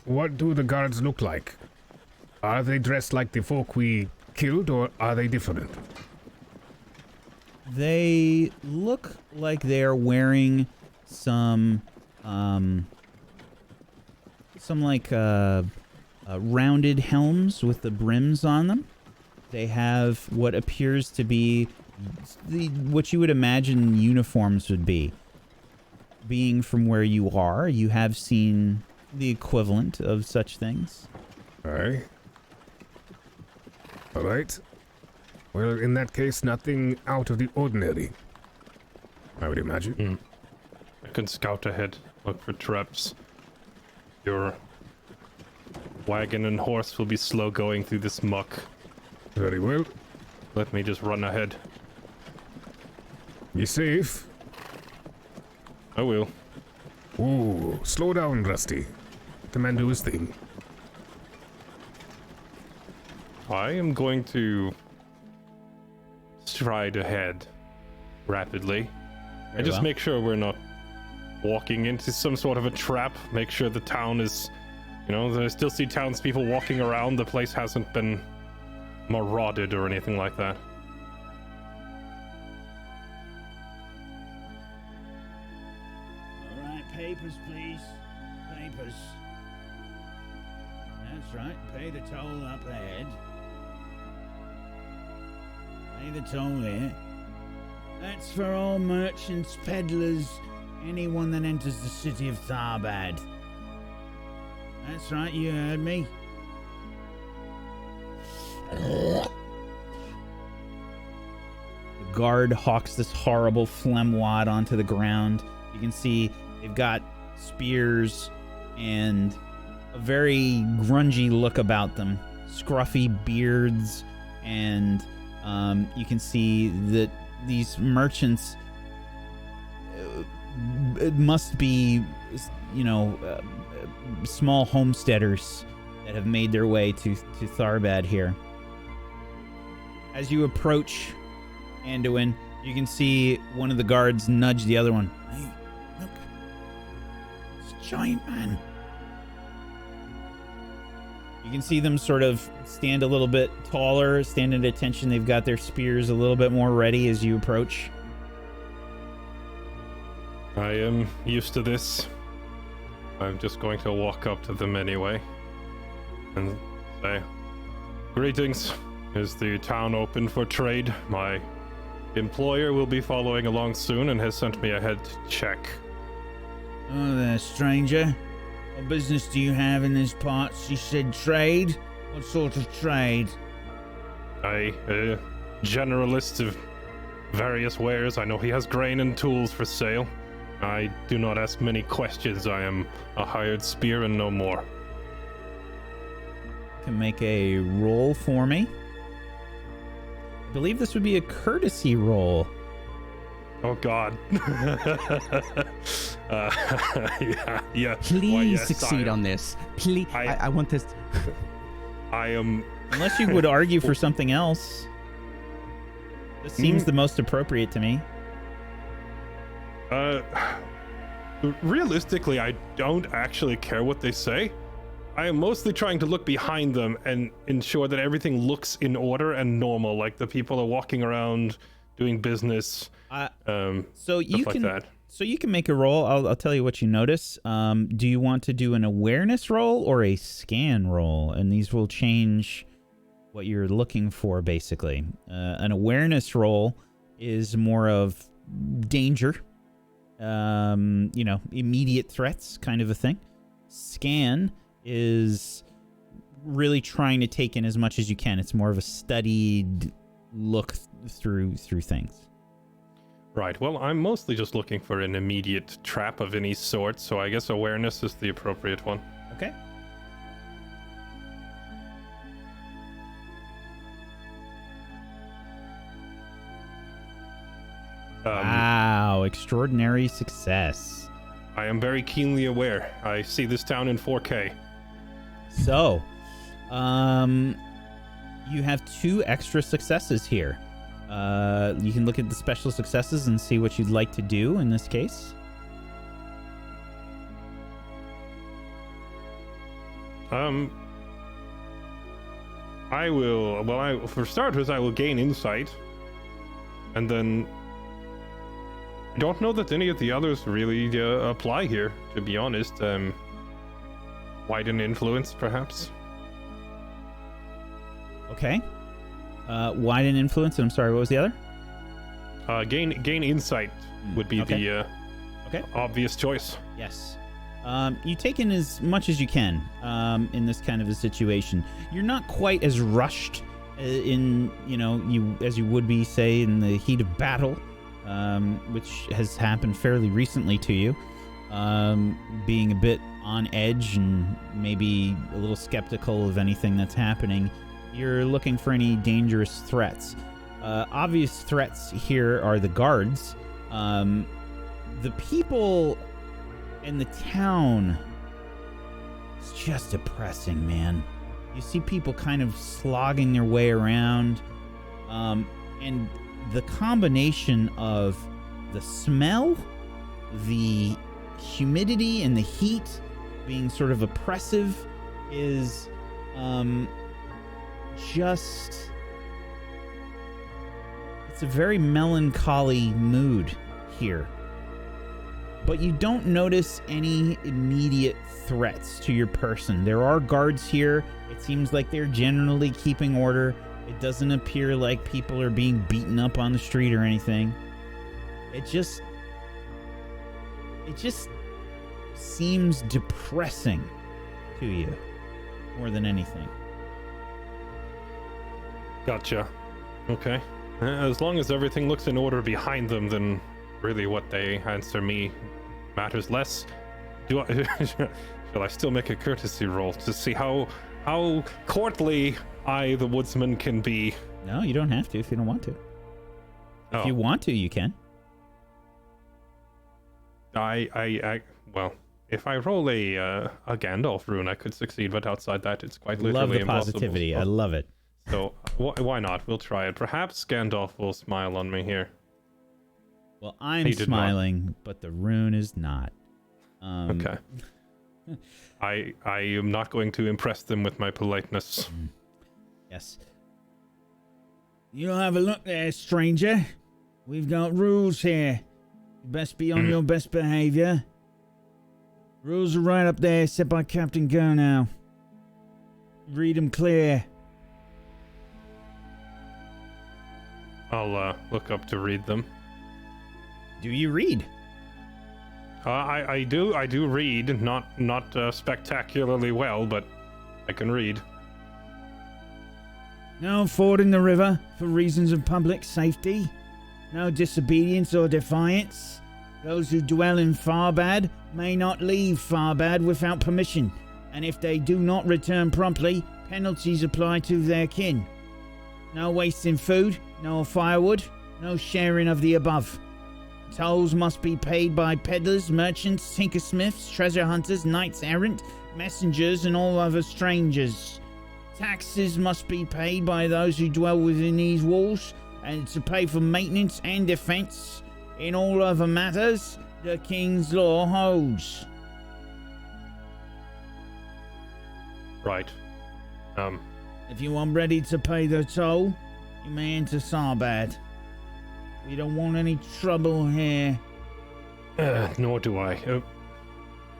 What do the guards look like? Are they dressed like the folk we killed, or are they different? They look like they're wearing some rounded helms with the brims on them. They have what appears to be what you would imagine uniforms would be. Being from where you are, you have seen the equivalent of such things. Aye. All right. Well, in that case, nothing out of the ordinary, I would imagine. I can scout ahead, look for traps. Your wagon and horse will be slow going through this muck. Very well. Let me just run ahead. Be safe. I will. Ooh, slow down, Rusty. The man do his thing. I am going to stride ahead rapidly. And just make sure we're not walking into some sort of a trap. Make sure the town is, I still see townspeople walking around. The place hasn't been marauded or anything like that. All right, papers, please. Papers. That's right. Pay the toll up ahead. Pay the toll here. That's for all merchants, peddlers, anyone that enters the city of Tharbad. That's right, you heard me. The guard hawks this horrible phlegm wad onto the ground. You can see they've got spears and a very grungy look about them. Scruffy beards, and you can see that these merchants it must be, small homesteaders that have made their way to Tharbad here. As you approach Andawin, you can see one of the guards nudge the other one. Hey, look. It's a giant man. You can see them sort of stand a little bit taller, stand at attention. They've got their spears a little bit more ready as you approach. I am used to this. I'm just going to walk up to them anyway and say, "Greetings. Is the town open for trade? My employer will be following along soon and has sent me a head check. Oh there, stranger. What business do you have in these parts? You said trade? What sort of trade? A generalist of various wares. I know he has grain and tools for sale. I do not ask many questions. I am a hired spear and no more. Can make a roll for me. I believe this would be a courtesy roll. Oh God. Yeah. Please Why, yes, succeed on this. Please. I want this. I am. Unless you would argue for something else. This seems the most appropriate to me. Realistically, I don't actually care what they say. I am mostly trying to look behind them and ensure that everything looks in order and normal, like the people are walking around doing business. So you stuff can, like that. so you can make a roll. I'll tell you what you notice. Do you want to do an awareness roll or a scan roll? And these will change what you're looking for, basically. An awareness roll is more of danger, immediate threats, kind of a thing. Scan is really trying to take in as much as you can. It's more of a studied look through things. Right. Well, I'm mostly just looking for an immediate trap of any sort, so I guess awareness is the appropriate one. Okay. Wow, extraordinary success. I am very keenly aware. I see this town in 4K. So, you have 2 extra successes here. You can look at the special successes and see what you'd like to do in this case. I will. Well, for starters, I will gain insight, and then I don't know that any of the others really apply here. To be honest, widen influence, perhaps. Okay. Widen influence, and I'm sorry, what was the other? Gain insight would be the obvious choice. Yes. You take in as much as you can in this kind of a situation. You're not quite as rushed as you would be, say, in the heat of battle, which has happened fairly recently to you. Being a bit on edge and maybe a little skeptical of anything that's happening. You're looking for any dangerous threats. Obvious threats here are the guards. The people in the town, it's just depressing, man. You see people kind of slogging their way around, and the combination of the smell, the humidity, and the heat being sort of oppressive is it's a very melancholy mood here. But you don't notice any immediate threats to your person. There are guards here. It seems like they're generally keeping order. It doesn't appear like people are being beaten up on the street or anything. It just seems depressing to you more than anything. Gotcha. Okay. As long as everything looks in order behind them, then really what they answer me matters less. Shall I still make a courtesy roll to see how courtly I, the woodsman, can be? No, you don't have to if you don't want to. If you want to, you can. Well, if I roll a Gandalf rune, I could succeed, but outside that, it's quite literally love the impossible. positivity. I love it. So why not? We'll try it. Perhaps Gandalf will smile on me here. Well, I'm smiling, but the rune is not. Okay. I am not going to impress them with my politeness. Yes. You have a look there, stranger. We've got rules here. You best be on your best behavior. Rules are right up there, set by Captain Go now. Read them clear. I'll look up to read them. Do you read? I do read, not spectacularly well, but I can read. No fording the river for reasons of public safety. No disobedience or defiance. Those who dwell in Farbad may not leave Farbad without permission, and if they do not return promptly, penalties apply to their kin. No wasting food, no firewood, no sharing of the above. Tolls must be paid by peddlers, merchants, tinkersmiths, treasure hunters, knights errant, messengers, and all other strangers. Taxes must be paid by those who dwell within these walls, and to pay for maintenance and defense. In all other matters, the king's law holds. Right. If you are ready to pay the toll, you may enter Sarbad. We don't want any trouble here. Nor do I.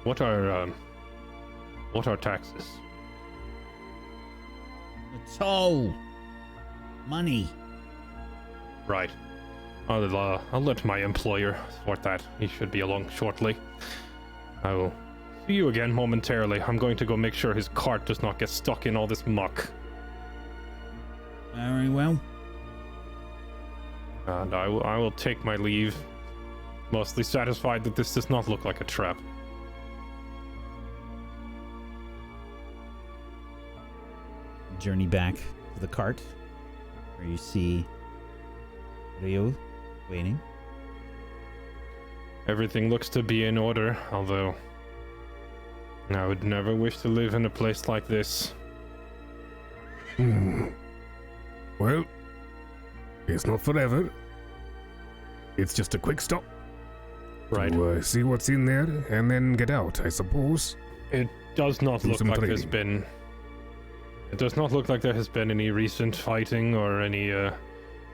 What are taxes? The toll. Money. Right. I'll let my employer sort that. He should be along shortly. I will see you again momentarily. I'm going to go make sure his cart does not get stuck in all this muck. Very well. And I will take my leave, mostly satisfied that this does not look like a trap. Journey back to the cart, where you see Ryo waiting. Everything looks to be in order, although I would never wish to live in a place like this. Well, it's not forever. It's just a quick stop. Right. To see what's in there and then get out, I suppose. It does not Do look some like there's trading. been... It does not look like there has been any recent fighting or any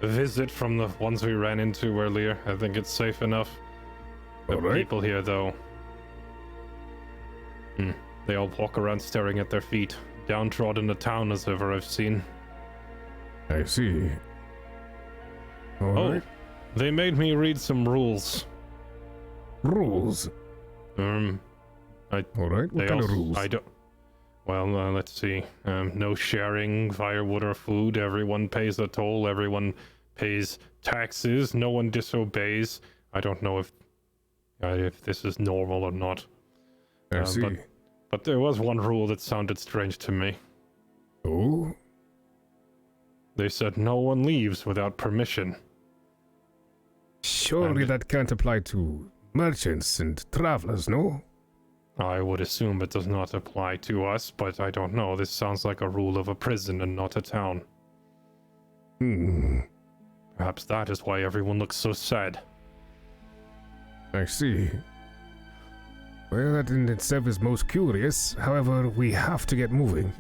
visit from the ones we ran into earlier. I think it's safe enough. The Alright. people here, though... They all walk around staring at their feet. Downtrodden a town as ever I've seen. I see. Alright. They made me read some rules. Rules. Alright, Alright, what kind of rules? I don't... Well, let's see. No sharing firewood or food. Everyone pays a toll. Everyone pays taxes. No one disobeys. I don't know if this is normal or not. I see. But there was one rule that sounded strange to me. Oh? They said no one leaves without permission. Surely And- that can't apply to merchants and travelers, no? I would assume it does not apply to us, but I don't know. This sounds like a rule of a prison and not a town. Perhaps that is why everyone looks so sad. I see. Well, that in itself is most curious. However, we have to get moving.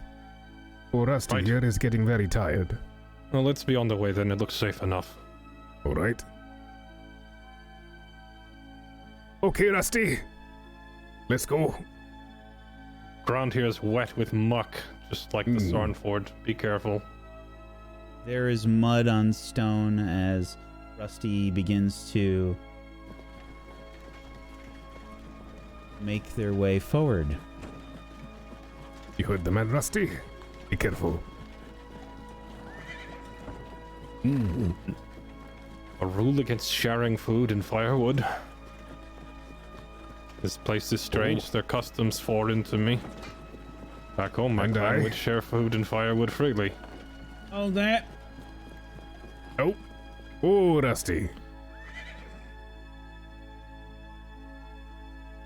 Poor Rusty Right. here is getting very tired. Well, let's be on the way then. It looks safe enough. Alright. Okay, Rusty. Let's go. Ground here is wet with muck, just like the Sarnford. Be careful. There is mud on stone as Rusty begins to make their way forward. You heard the man, Rusty? Be careful. A rule against sharing food and firewood. This place is strange. Their customs foreign to me. Back home, my And clan I- would share food and firewood freely. Oh, that. Oh. Oh, Rusty.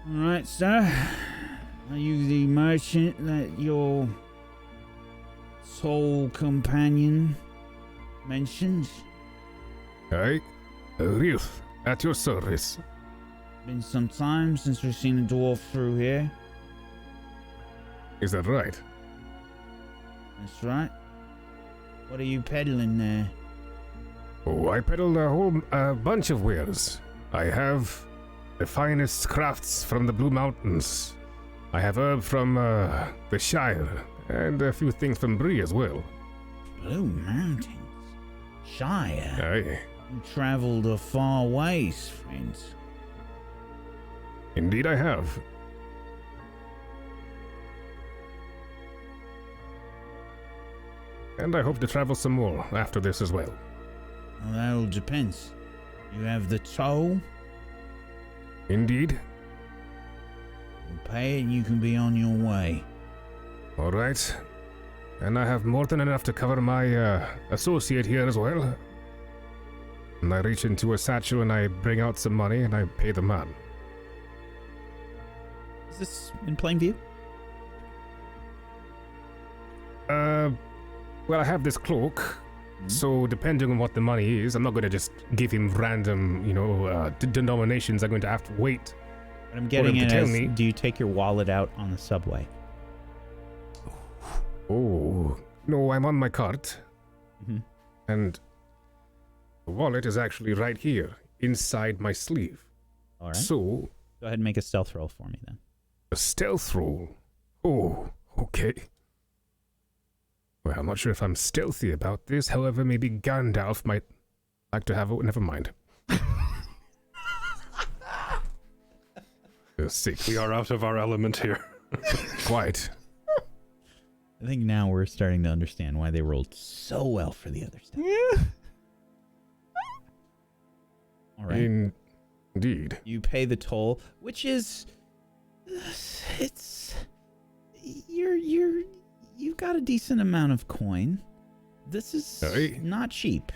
All right, sir. Are you the merchant that your soul companion mentioned? Aye. Ruth, at your service. Been some time since we've seen a dwarf through here. Is that right? That's right. What are you peddling there? Oh, I peddle a whole bunch of wares. I have the finest crafts from the Blue Mountains. I have herb from the Shire, and a few things from Bree as well. Blue Mountains. Shire? Aye. You travelled a far ways, friends. Indeed I have. And I hope to travel some more after this as well. Well, that all depends. You have the toll, Indeed. you pay it and you can be on your way. All right. And I have more than enough to cover my associate here as well. And I reach into a satchel and I bring out some money and I pay the man. Is this in plain view? Well, I have this cloak, so depending on what the money is, I'm not going to just give him random, denominations. I'm going to have to wait. What I'm getting him at to tell is, me. do you take your wallet out on the subway? Oh, no, I'm on my cart, Mm-hmm. and the wallet is actually right here, inside my sleeve. All right. So, Go ahead and make a stealth roll for me then. a stealth roll. Oh, okay. Well, I'm not sure if I'm stealthy about this, however, maybe Gandalf might like to have it. Never mind. 6. We are out of our element here. Quite. I think now we're starting to understand why they rolled so well for the other stuff. All right. Indeed. You pay the toll, which is, you've got a decent amount of coin. This is Aye. not cheap.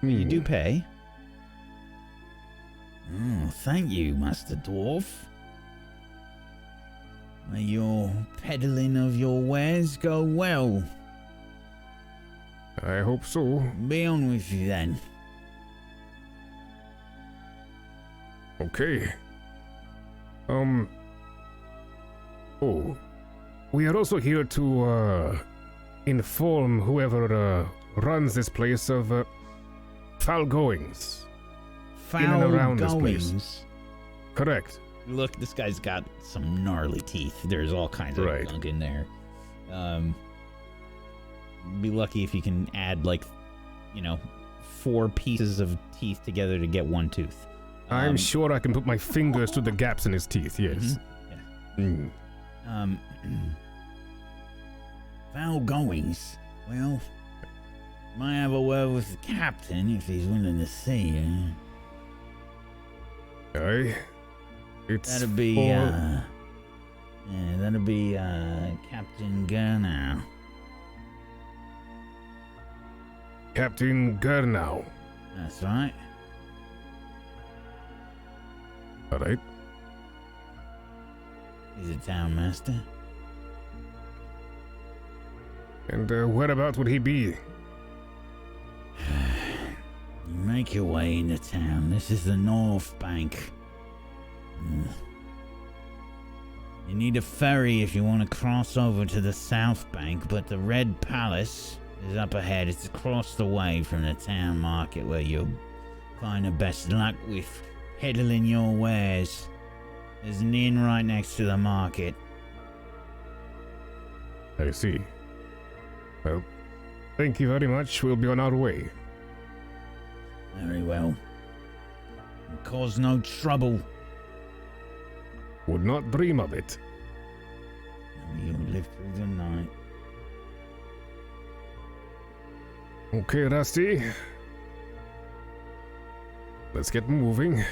You do pay. Oh, thank you, Master Dwarf. May your peddling of your wares go well. I hope so. Be on with you then. Okay. Oh. We are also here to, inform whoever, runs this place of, foul goings. In and around this place. goings. Correct. Look, this guy's got some gnarly teeth. There's all kinds of Right. gunk in there. Be lucky if you can add 4 pieces of teeth together to get one tooth. I'm sure I can put my fingers through the gaps in his teeth, yes. Foul goings. Well, might have a word with the captain if he's willing to see you. Aye. It's That'd be, for- Captain Gurnow. Captain Gurnow. That's right. All right. He's a town master. And whereabouts would he be? You make your way into town. This is the North Bank. You need a ferry if you want to cross over to the South Bank, but the Red Palace is up ahead. It's across the way from the town market where you'll find the best luck with peddling your wares. There's an inn right next to the market. I see. Well, thank you very much. We'll be on our way. Very well. And cause no trouble. Would not dream of it. You'll live through the night. Okay, Rusty. Let's get moving.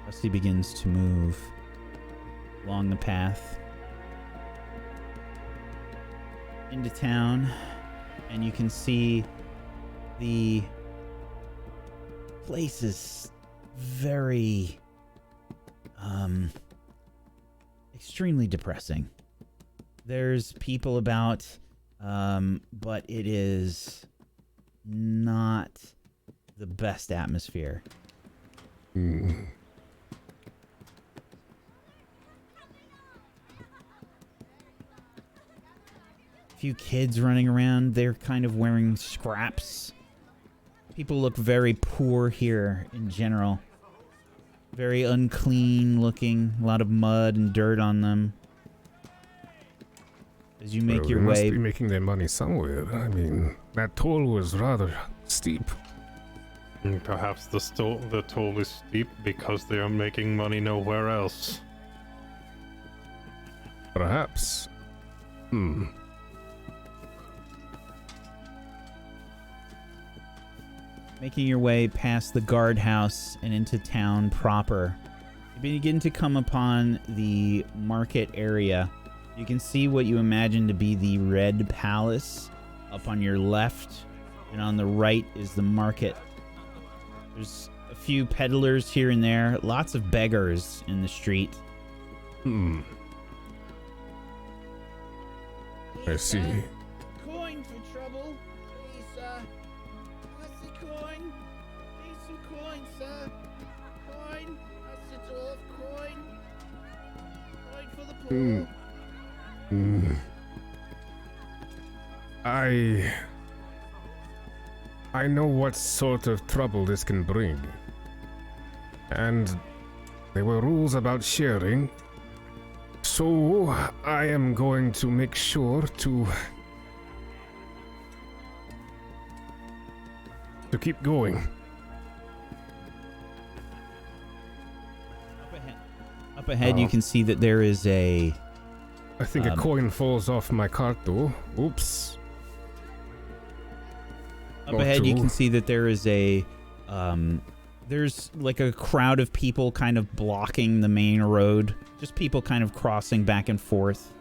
Rusty begins to move along the path into town, and you can see the place is very extremely depressing. There's people about, but it is not the best atmosphere. Few kids running around. They're kind of wearing scraps. People look very poor here in general. Very unclean looking. A lot of mud and dirt on them. as you make Well, your they way. must be making their money somewhere. I mean, that toll was rather steep. Perhaps the toll is steep because they are making money nowhere else. Perhaps. Making your way past the guardhouse and into town proper, you begin to come upon the market area. You can see what you imagine to be the Red Palace up on your left, and on the right is the market. There's a few peddlers here and there, lots of beggars in the street. I see. Coin for trouble, please, sir. What's the coin? Need some coin, sir. Coin. That's it all. Coin. Coin for the poor. I know what sort of trouble this can bring. And there were rules about sharing. So I am going to make sure to keep going. Up ahead, you can see that there is a... I think a coin falls off my cart though. Oops. Up ahead, you can see that there is a... there's like a crowd of people kind of blocking the main road. Just people kind of crossing back and forth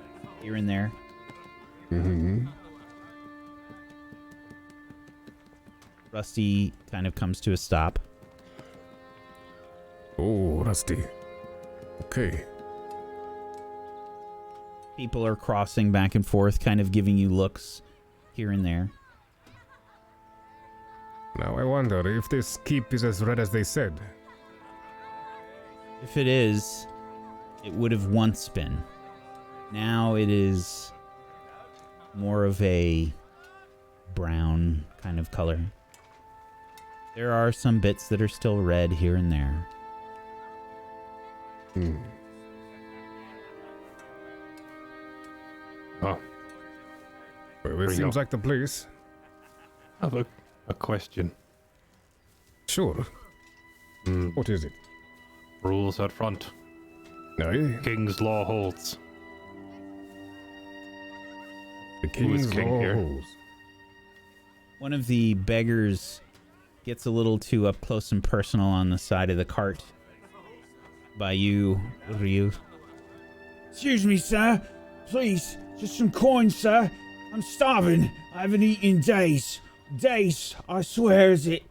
here and there. Rusty kind of comes to a stop. Oh, Rusty. Okay. People are crossing back and forth, kind of giving you looks here and there. Now I wonder if this keep is as red as they said. If it is, it would have once been. Now it is more of a brown kind of color. There are some bits that are still red here and there. Oh. Well, it seems like the place. I have a question. Sure. What is it? Rules at front. Aye. King's law holds. The Who is king's king law here? holds. One of the beggars gets a little too up close and personal on the side of the cart by you, Ryo. Excuse me, sir. Please, just some coin, sir. I'm starving. I haven't eaten in days. Days, I swear, is it?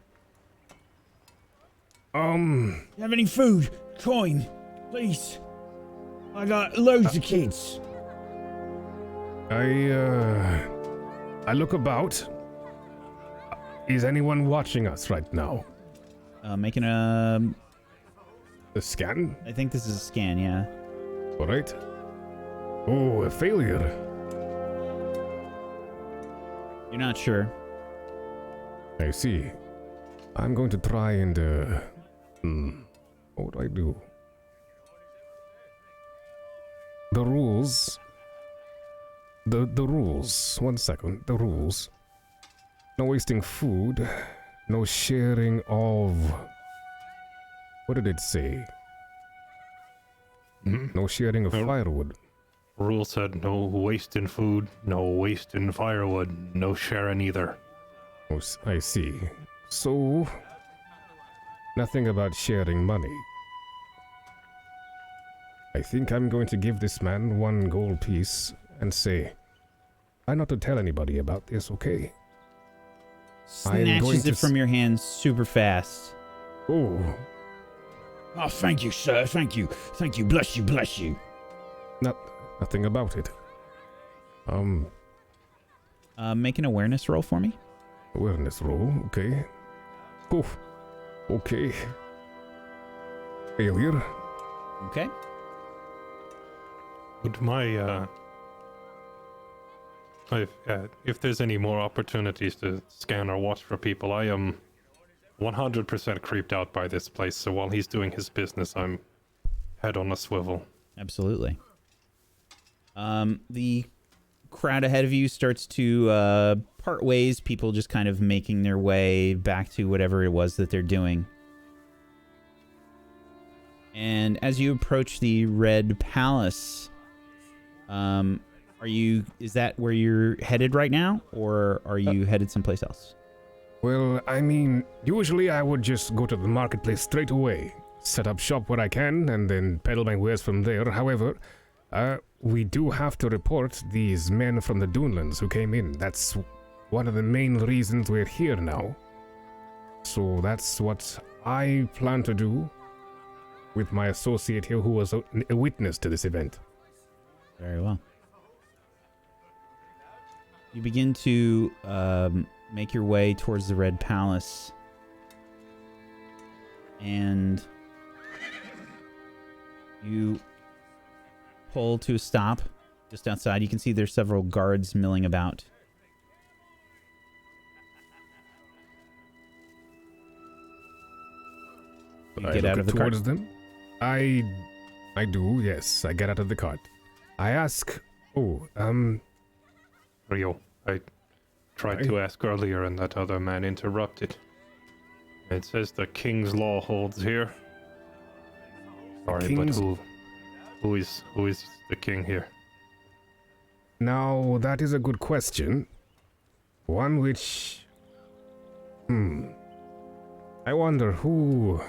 You have any food? Coin, please. I got loads of kids. I look about. Is anyone watching us right now? Making a... The scan? I think this is a scan, yeah. All right. Oh, a failure. You're not sure. I see. I'm going to try and, what do I do? The rules. The rules. 1 second. The rules. No wasting food. No sharing of... What did it say? No sharing of firewood. Rule said no waste in food, no waste in firewood, no sharing either. Oh, I see. So... Nothing about sharing money. I think I'm going to give this man 1 gold piece and say, try not to tell anybody about this, okay? Snatches it from your hands super fast. Oh, Oh, thank you, sir. Thank you. Thank you. Bless you. Bless you. nothing about it. Make an awareness roll for me. Awareness roll, okay. Oh, okay. Failure. Okay. Would my, if there's any more opportunities to scan or watch for people, I am 100% creeped out by this place, so while he's doing his business, I'm head on a swivel. Absolutely. The crowd ahead of you starts to part ways, people just kind of making their way back to whatever it was that they're doing. And as you approach the Red Palace, is that where you're headed right now, or are you headed someplace else? Well, I mean, usually I would just go to the marketplace straight away, set up shop where I can, and then peddle my wares from there. However, we do have to report these men from the Dunelands who came in. That's one of the main reasons we're here now. So that's what I plan to do with my associate here who was a witness to this event. Very well. You begin to make your way towards the Red Palace, and you pull to a stop just outside. You can see there's several guards milling about. You get out of the cart. Towards them. I do, yes. I get out of the cart. I ask, Ryo, I tried to ask earlier and that other man interrupted. It says the king's law holds here. Sorry, but who is the king here? Now, that is a good question. One which... I wonder who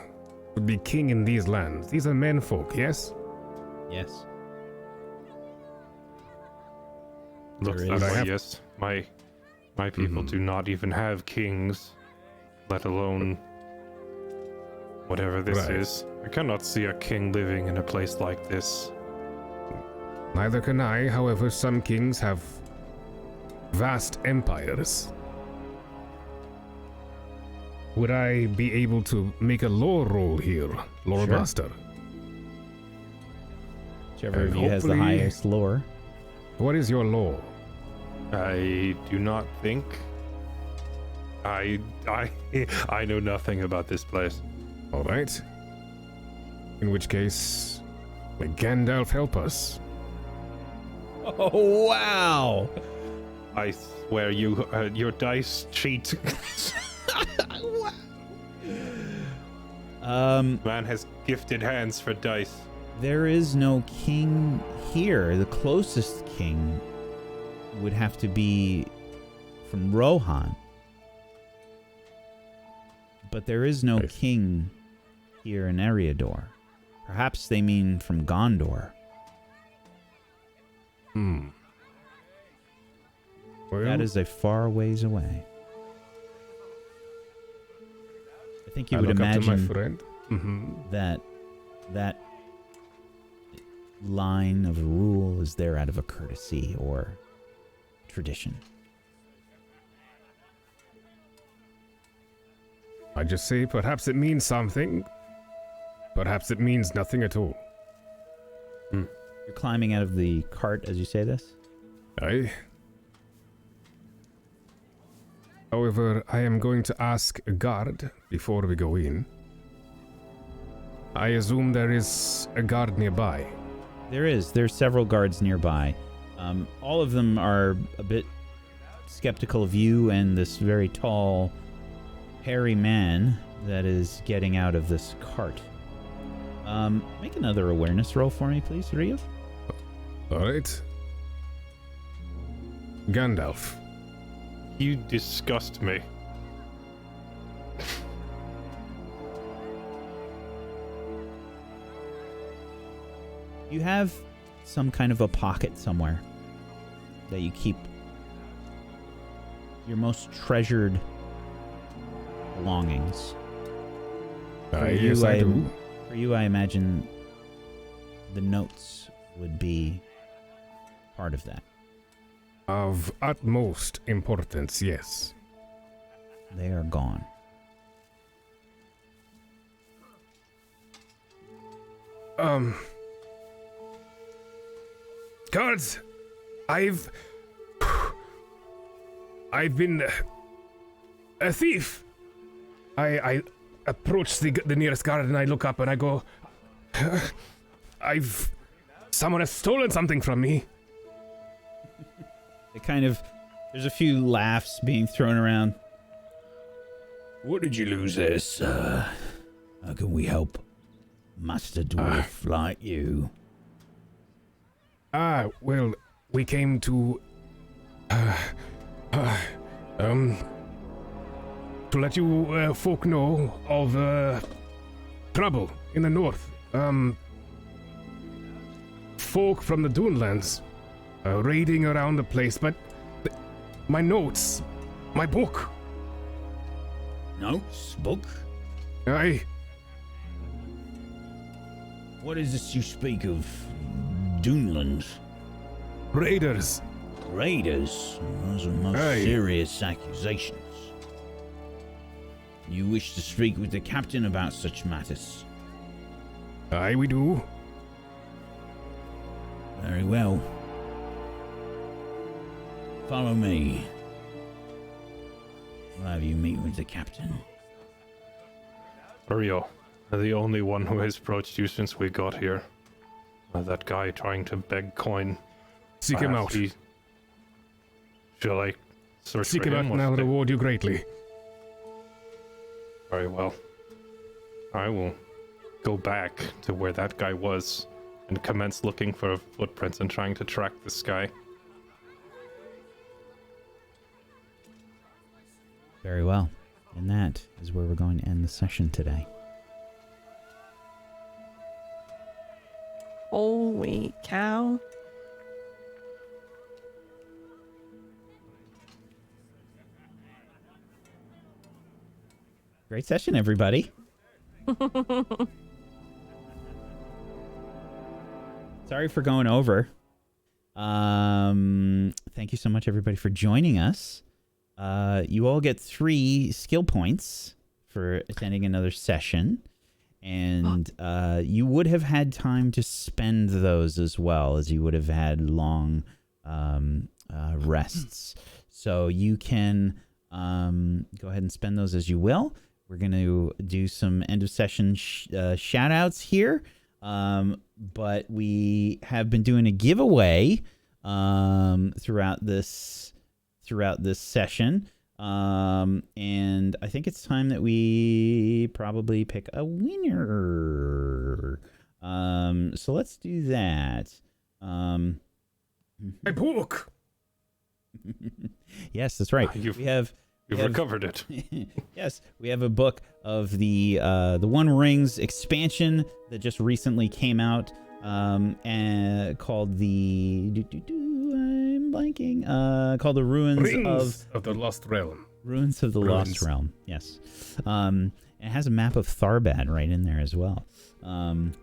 would be king in these lands. These are menfolk, yes? Yes. Looks There that is. way, yes. My people do not even have kings, let alone whatever this is. I cannot see a king living in a place like this. Neither can I. However, some kings have vast empires. Would I be able to make a lore roll here, Loremaster? Whichever And of you has the hopefully- highest lore. What is your lore? I do not think. I know nothing about this place. All right. In which case, may Gandalf help us. Oh, wow! I swear your dice cheat. Man has gifted hands for dice. There is no king here. The closest king would have to be from Rohan. But there is no king here in Eriador. Perhaps they mean from Gondor. Well, That is a far ways away. I think you would look up to my imagine friend. that line of rule is there out of a courtesy or tradition. I just say perhaps it means something. Perhaps it means nothing at all. You're climbing out of the cart as you say this? Aye. However, I am going to ask a guard before we go in. I assume there is a guard nearby. There's several guards nearby. All of them are a bit skeptical of you and this very tall, hairy man that is getting out of this cart. Make another awareness roll for me, please, Ryo. Alright. Gandalf. You disgust me. You have some kind of a pocket somewhere that you keep your most treasured belongings. Yes, I do. For you, I imagine the notes would be part of that. Of utmost importance, yes. They are gone. Guards, I've been a thief. I approach the nearest guard and I look up and I go, someone has stolen something from me. There's a few laughs being thrown around. What did you lose there, sir? How can we help Master Dwarf like you? Well, we came to let you folk know of trouble in the north. Folk from the Dunelands raiding around the place, but my notes, my book. Notes? Book? Aye. What is this you speak of? Dunelands? Raiders. Raiders? Those are most Aye. serious accusations. You wish to speak with the captain about such matters? Aye, we do. Very well. Follow me. I'll have you meet with the captain. Ryo, the only one who has approached you since we got here. That guy trying to beg coin. Seek him out. Shall I search Seek for him out him? and I'll reward you greatly. Very well. I will go back to where that guy was and commence looking for footprints and trying to track this guy. Very well. And that is where we're going to end the session today. Holy cow. Great session, everybody. Sorry for going over. Thank you so much, everybody, for joining us. You all get 3 skill points for attending another session. And you would have had time to spend those as well, as you would have had long rests. So you can go ahead and spend those as you will. We're going to do some end of session shout outs here. But we have been doing a giveaway throughout this session. And I think it's time that we probably pick a winner. So let's do that. My book. Yes, that's right. You've We have recovered it. Yes, we have a book of the One Rings expansion that just recently came out, and called the I'm blanking. Called the Rings of the Lost Realm. Ruins of the Lost Realm. Yes, it has a map of Tharbad right in there as well. And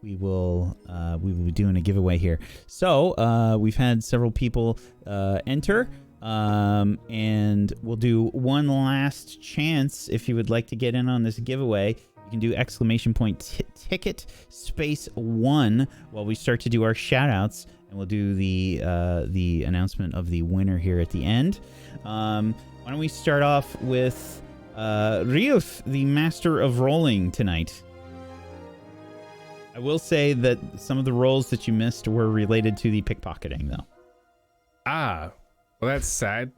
we will be doing a giveaway here. So we've had several people enter. And we'll do one last chance. If you would like to get in on this giveaway, you can do !ticket space 1 while we start to do our shout outs, and we'll do the announcement of the winner here at the end. Why don't we start off with Ryuf, the master of rolling tonight. I will say that some of the rolls that you missed were related to the pickpocketing, though. Well, that's sad.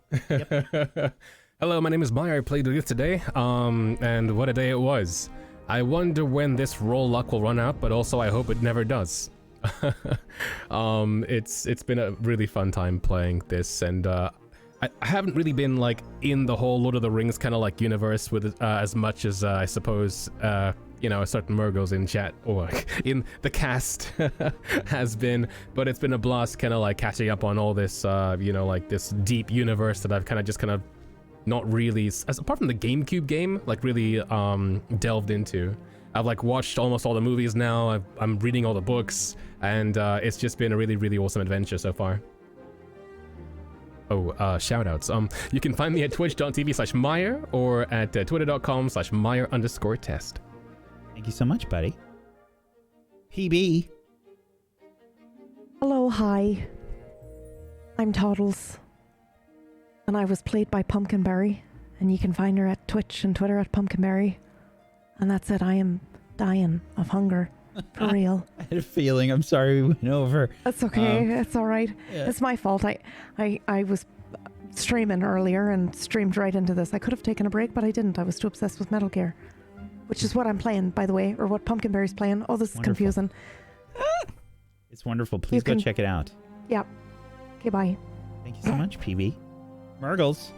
Hello, my name is Maya. I played with you today. And what a day it was. I wonder when this roll luck will run out, but also I hope it never does. It's been a really fun time playing this, and I haven't really been like in the whole Lord of the Rings kind of like universe with as much as I suppose a certain Mirggles in chat or in the cast has been, but it's been a blast kind of like catching up on all this like this deep universe that I've kind of not really, as apart from the GameCube game, like really delved into. I've like watched almost all the movies now. I'm reading all the books, and it's just been a really, really awesome adventure so far. Shoutouts. You can find me at twitch.tv/Meyer or at twitter.com/Meyer_test. Thank you so much, buddy. PB. Hello, hi. I'm Toddles. And I was played by Pumpkinberry. And you can find her at Twitch and Twitter at Pumpkinberry. And that's it, I am dying of hunger. For real. I had a feeling. I'm sorry we went over. It's okay. It's all right. Yeah. It's my fault. I was streaming earlier and streamed right into this. I could have taken a break, but I didn't. I was too obsessed with Metal Gear, which is what I'm playing, by the way, or what Pumpkinberry's playing. Oh, this is Wonderful. confusing. It's wonderful. Please go check it out. Yeah. Okay, bye. Thank you so much, PB. Mirggles.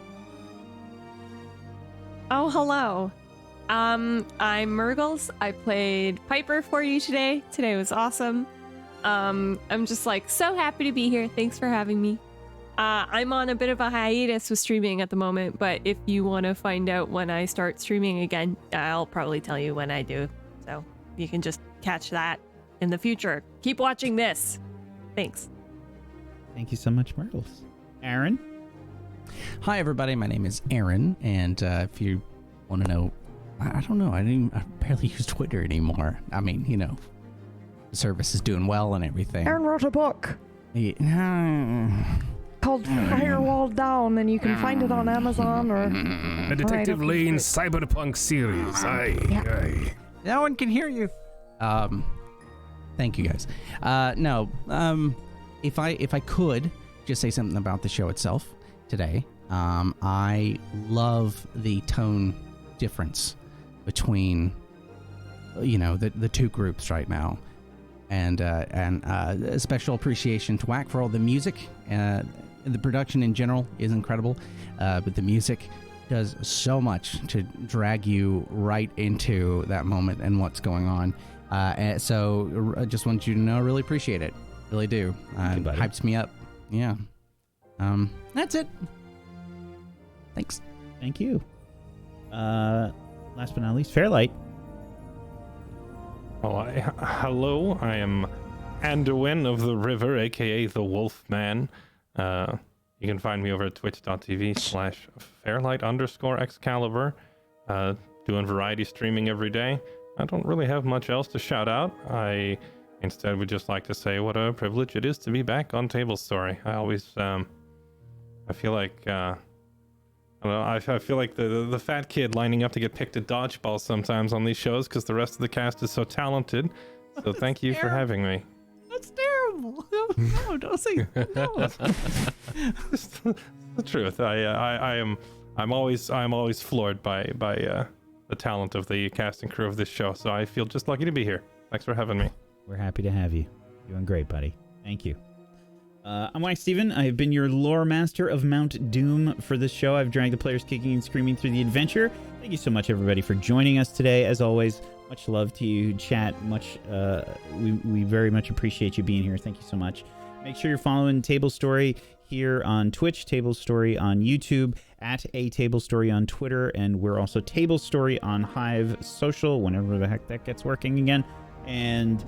Oh, hello. I'm Mirggles. I played Piper for you today. Today was awesome. I'm just like so happy to be here. Thanks for having me. I'm on a bit of a hiatus with streaming at the moment, but if you want to find out when I start streaming again, I'll probably tell you when I do. So you can just catch that in the future. Keep watching this. Thanks. Thank you so much, Mirggles. Aaron. Hi, everybody. My name is Aaron, and if you want to know, I don't know. I barely use Twitter anymore. I mean, you know, the service is doing well and everything. Aaron wrote a book Yeah. called Firewall Down, and you can find it on Amazon or... The Detective Alright, Lane Cyberpunk series. Aye. No one can hear you. Thank you guys. No. If I could just say something about the show itself today, I love the tone difference between, you know, the two groups right now, and a special appreciation to Whack for all the music. The production in general is incredible, but the music does so much to drag you right into that moment and what's going on. And so I just want you to know I really appreciate it. Really do. It hypes me up. Yeah. That's it. Thanks. Thank you. Last but not least, Fairlight. Well, hello, I am Andawin of the River, aka the Wolf Man. You can find me over at twitch.tv/Fairlight_Excalibur, doing variety streaming every day. I don't really have much else to shout out. I instead would just like to say what a privilege it is to be back on Tablestory. I always, I feel like, I don't know, I feel like the fat kid lining up to get picked at dodgeball sometimes on these shows because the rest of the cast is so talented. So thank you for having me. That's terrible. No, don't say no. It's the truth. I'm always floored by the talent of the cast and crew of this show. So I feel just lucky to be here. Thanks for having me. We're happy to have you. Doing great, buddy. Thank you. I'm Mike Steven. I have been your Loremaster of Mount Doom for this show. I've dragged the players kicking and screaming through the adventure. Thank you so much, everybody, for joining us today. As always, much love to you, chat. We very much appreciate you being here. Thank you so much. Make sure you're following Tablestory here on Twitch, Tablestory on YouTube, at A Tablestory on Twitter, and we're also Tablestory on Hive Social, whenever the heck that gets working again. And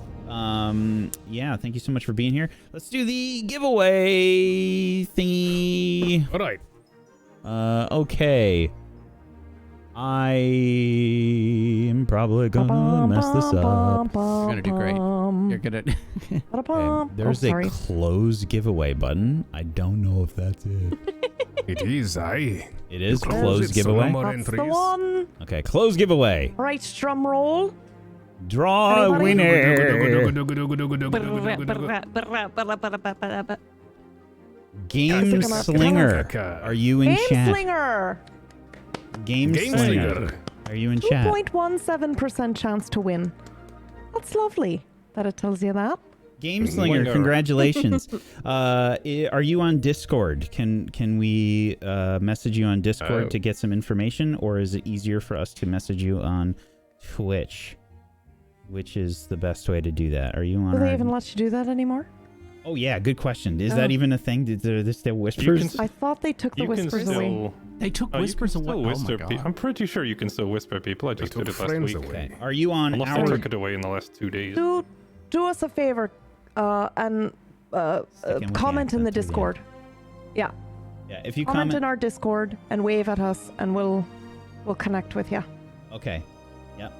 yeah, thank you so much for being here. Let's do the giveaway thingy. All right. Okay. I am probably gonna mess this up. You're gonna do great. You're gonna. Okay, there's a close giveaway button. I don't know if that's it. It is, aye. It is Close close it, so no giveaway. more That's the entries. one. Okay, close giveaway. Right, drum roll. Draw a Anybody? winner. Game Slinger. Are you in Game chat? Slinger. Game Slinger. Are you in chat? 2.17% chance to win. That's lovely that it tells you that. Game Slinger, Winner. congratulations. Are you on Discord? Can we message you on Discord to get some information, or is it easier for us to message you on Twitch? Which is the best way to do that? Are you on? Do they even let you do that anymore? Oh yeah, good question. Is that even a thing? Did this still whispers? I thought they took the You can whispers away. still. They took Oh, you whispers can away. still Oh my whisper god. I'm pretty sure you can still whisper people. I just took did it last friends week. away. Okay. Are you on Unless our? they took it away in the last 2 days. Do us a favor and Stick in with comment in the accent through Discord. Yeah, Yeah, if you comment comment. in our Discord and wave at us, and we'll connect with you. Okay. Yep.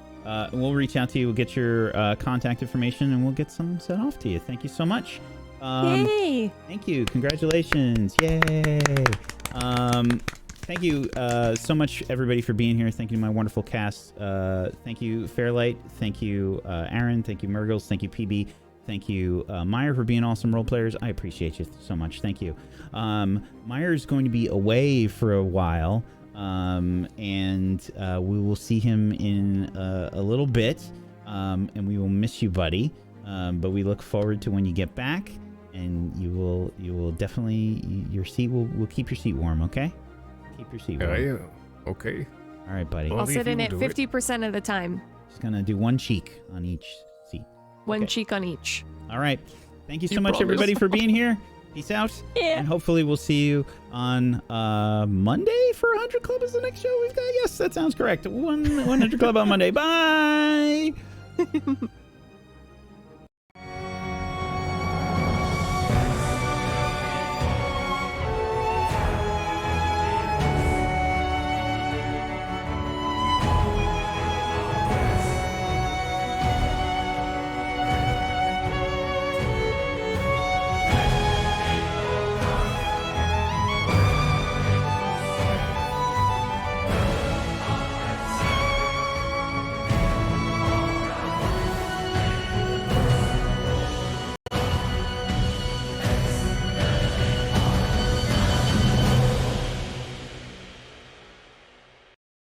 We'll reach out to you. We'll get your contact information, and we'll get some sent off to you. Thank you so much. Yay! Thank you. Congratulations. Yay. Thank you so much, everybody, for being here. Thank you to my wonderful cast. Thank you, Fairlight. Thank you, Aaron. Thank you, Mirggles. Thank you, PB. Thank you, Meyer, for being awesome role players. I appreciate you so much. Thank you. Meyer is going to be away for a while, and we will see him in a little bit, and we will miss you, buddy. But we look forward to when you get back, and you will definitely, we'll keep your seat warm, okay? Keep your seat warm. Yeah, okay. All right, buddy. Well, I'll if sit in you it do 50% of the time. Just gonna do one cheek on each seat. One Okay. cheek on each. All right. Thank you so You much, promise? everybody, for being here. Peace out. Yeah. And hopefully we'll see you on Monday for 100 Club is the next show we've got. Yes, that sounds correct. 100 Club on Monday. Bye.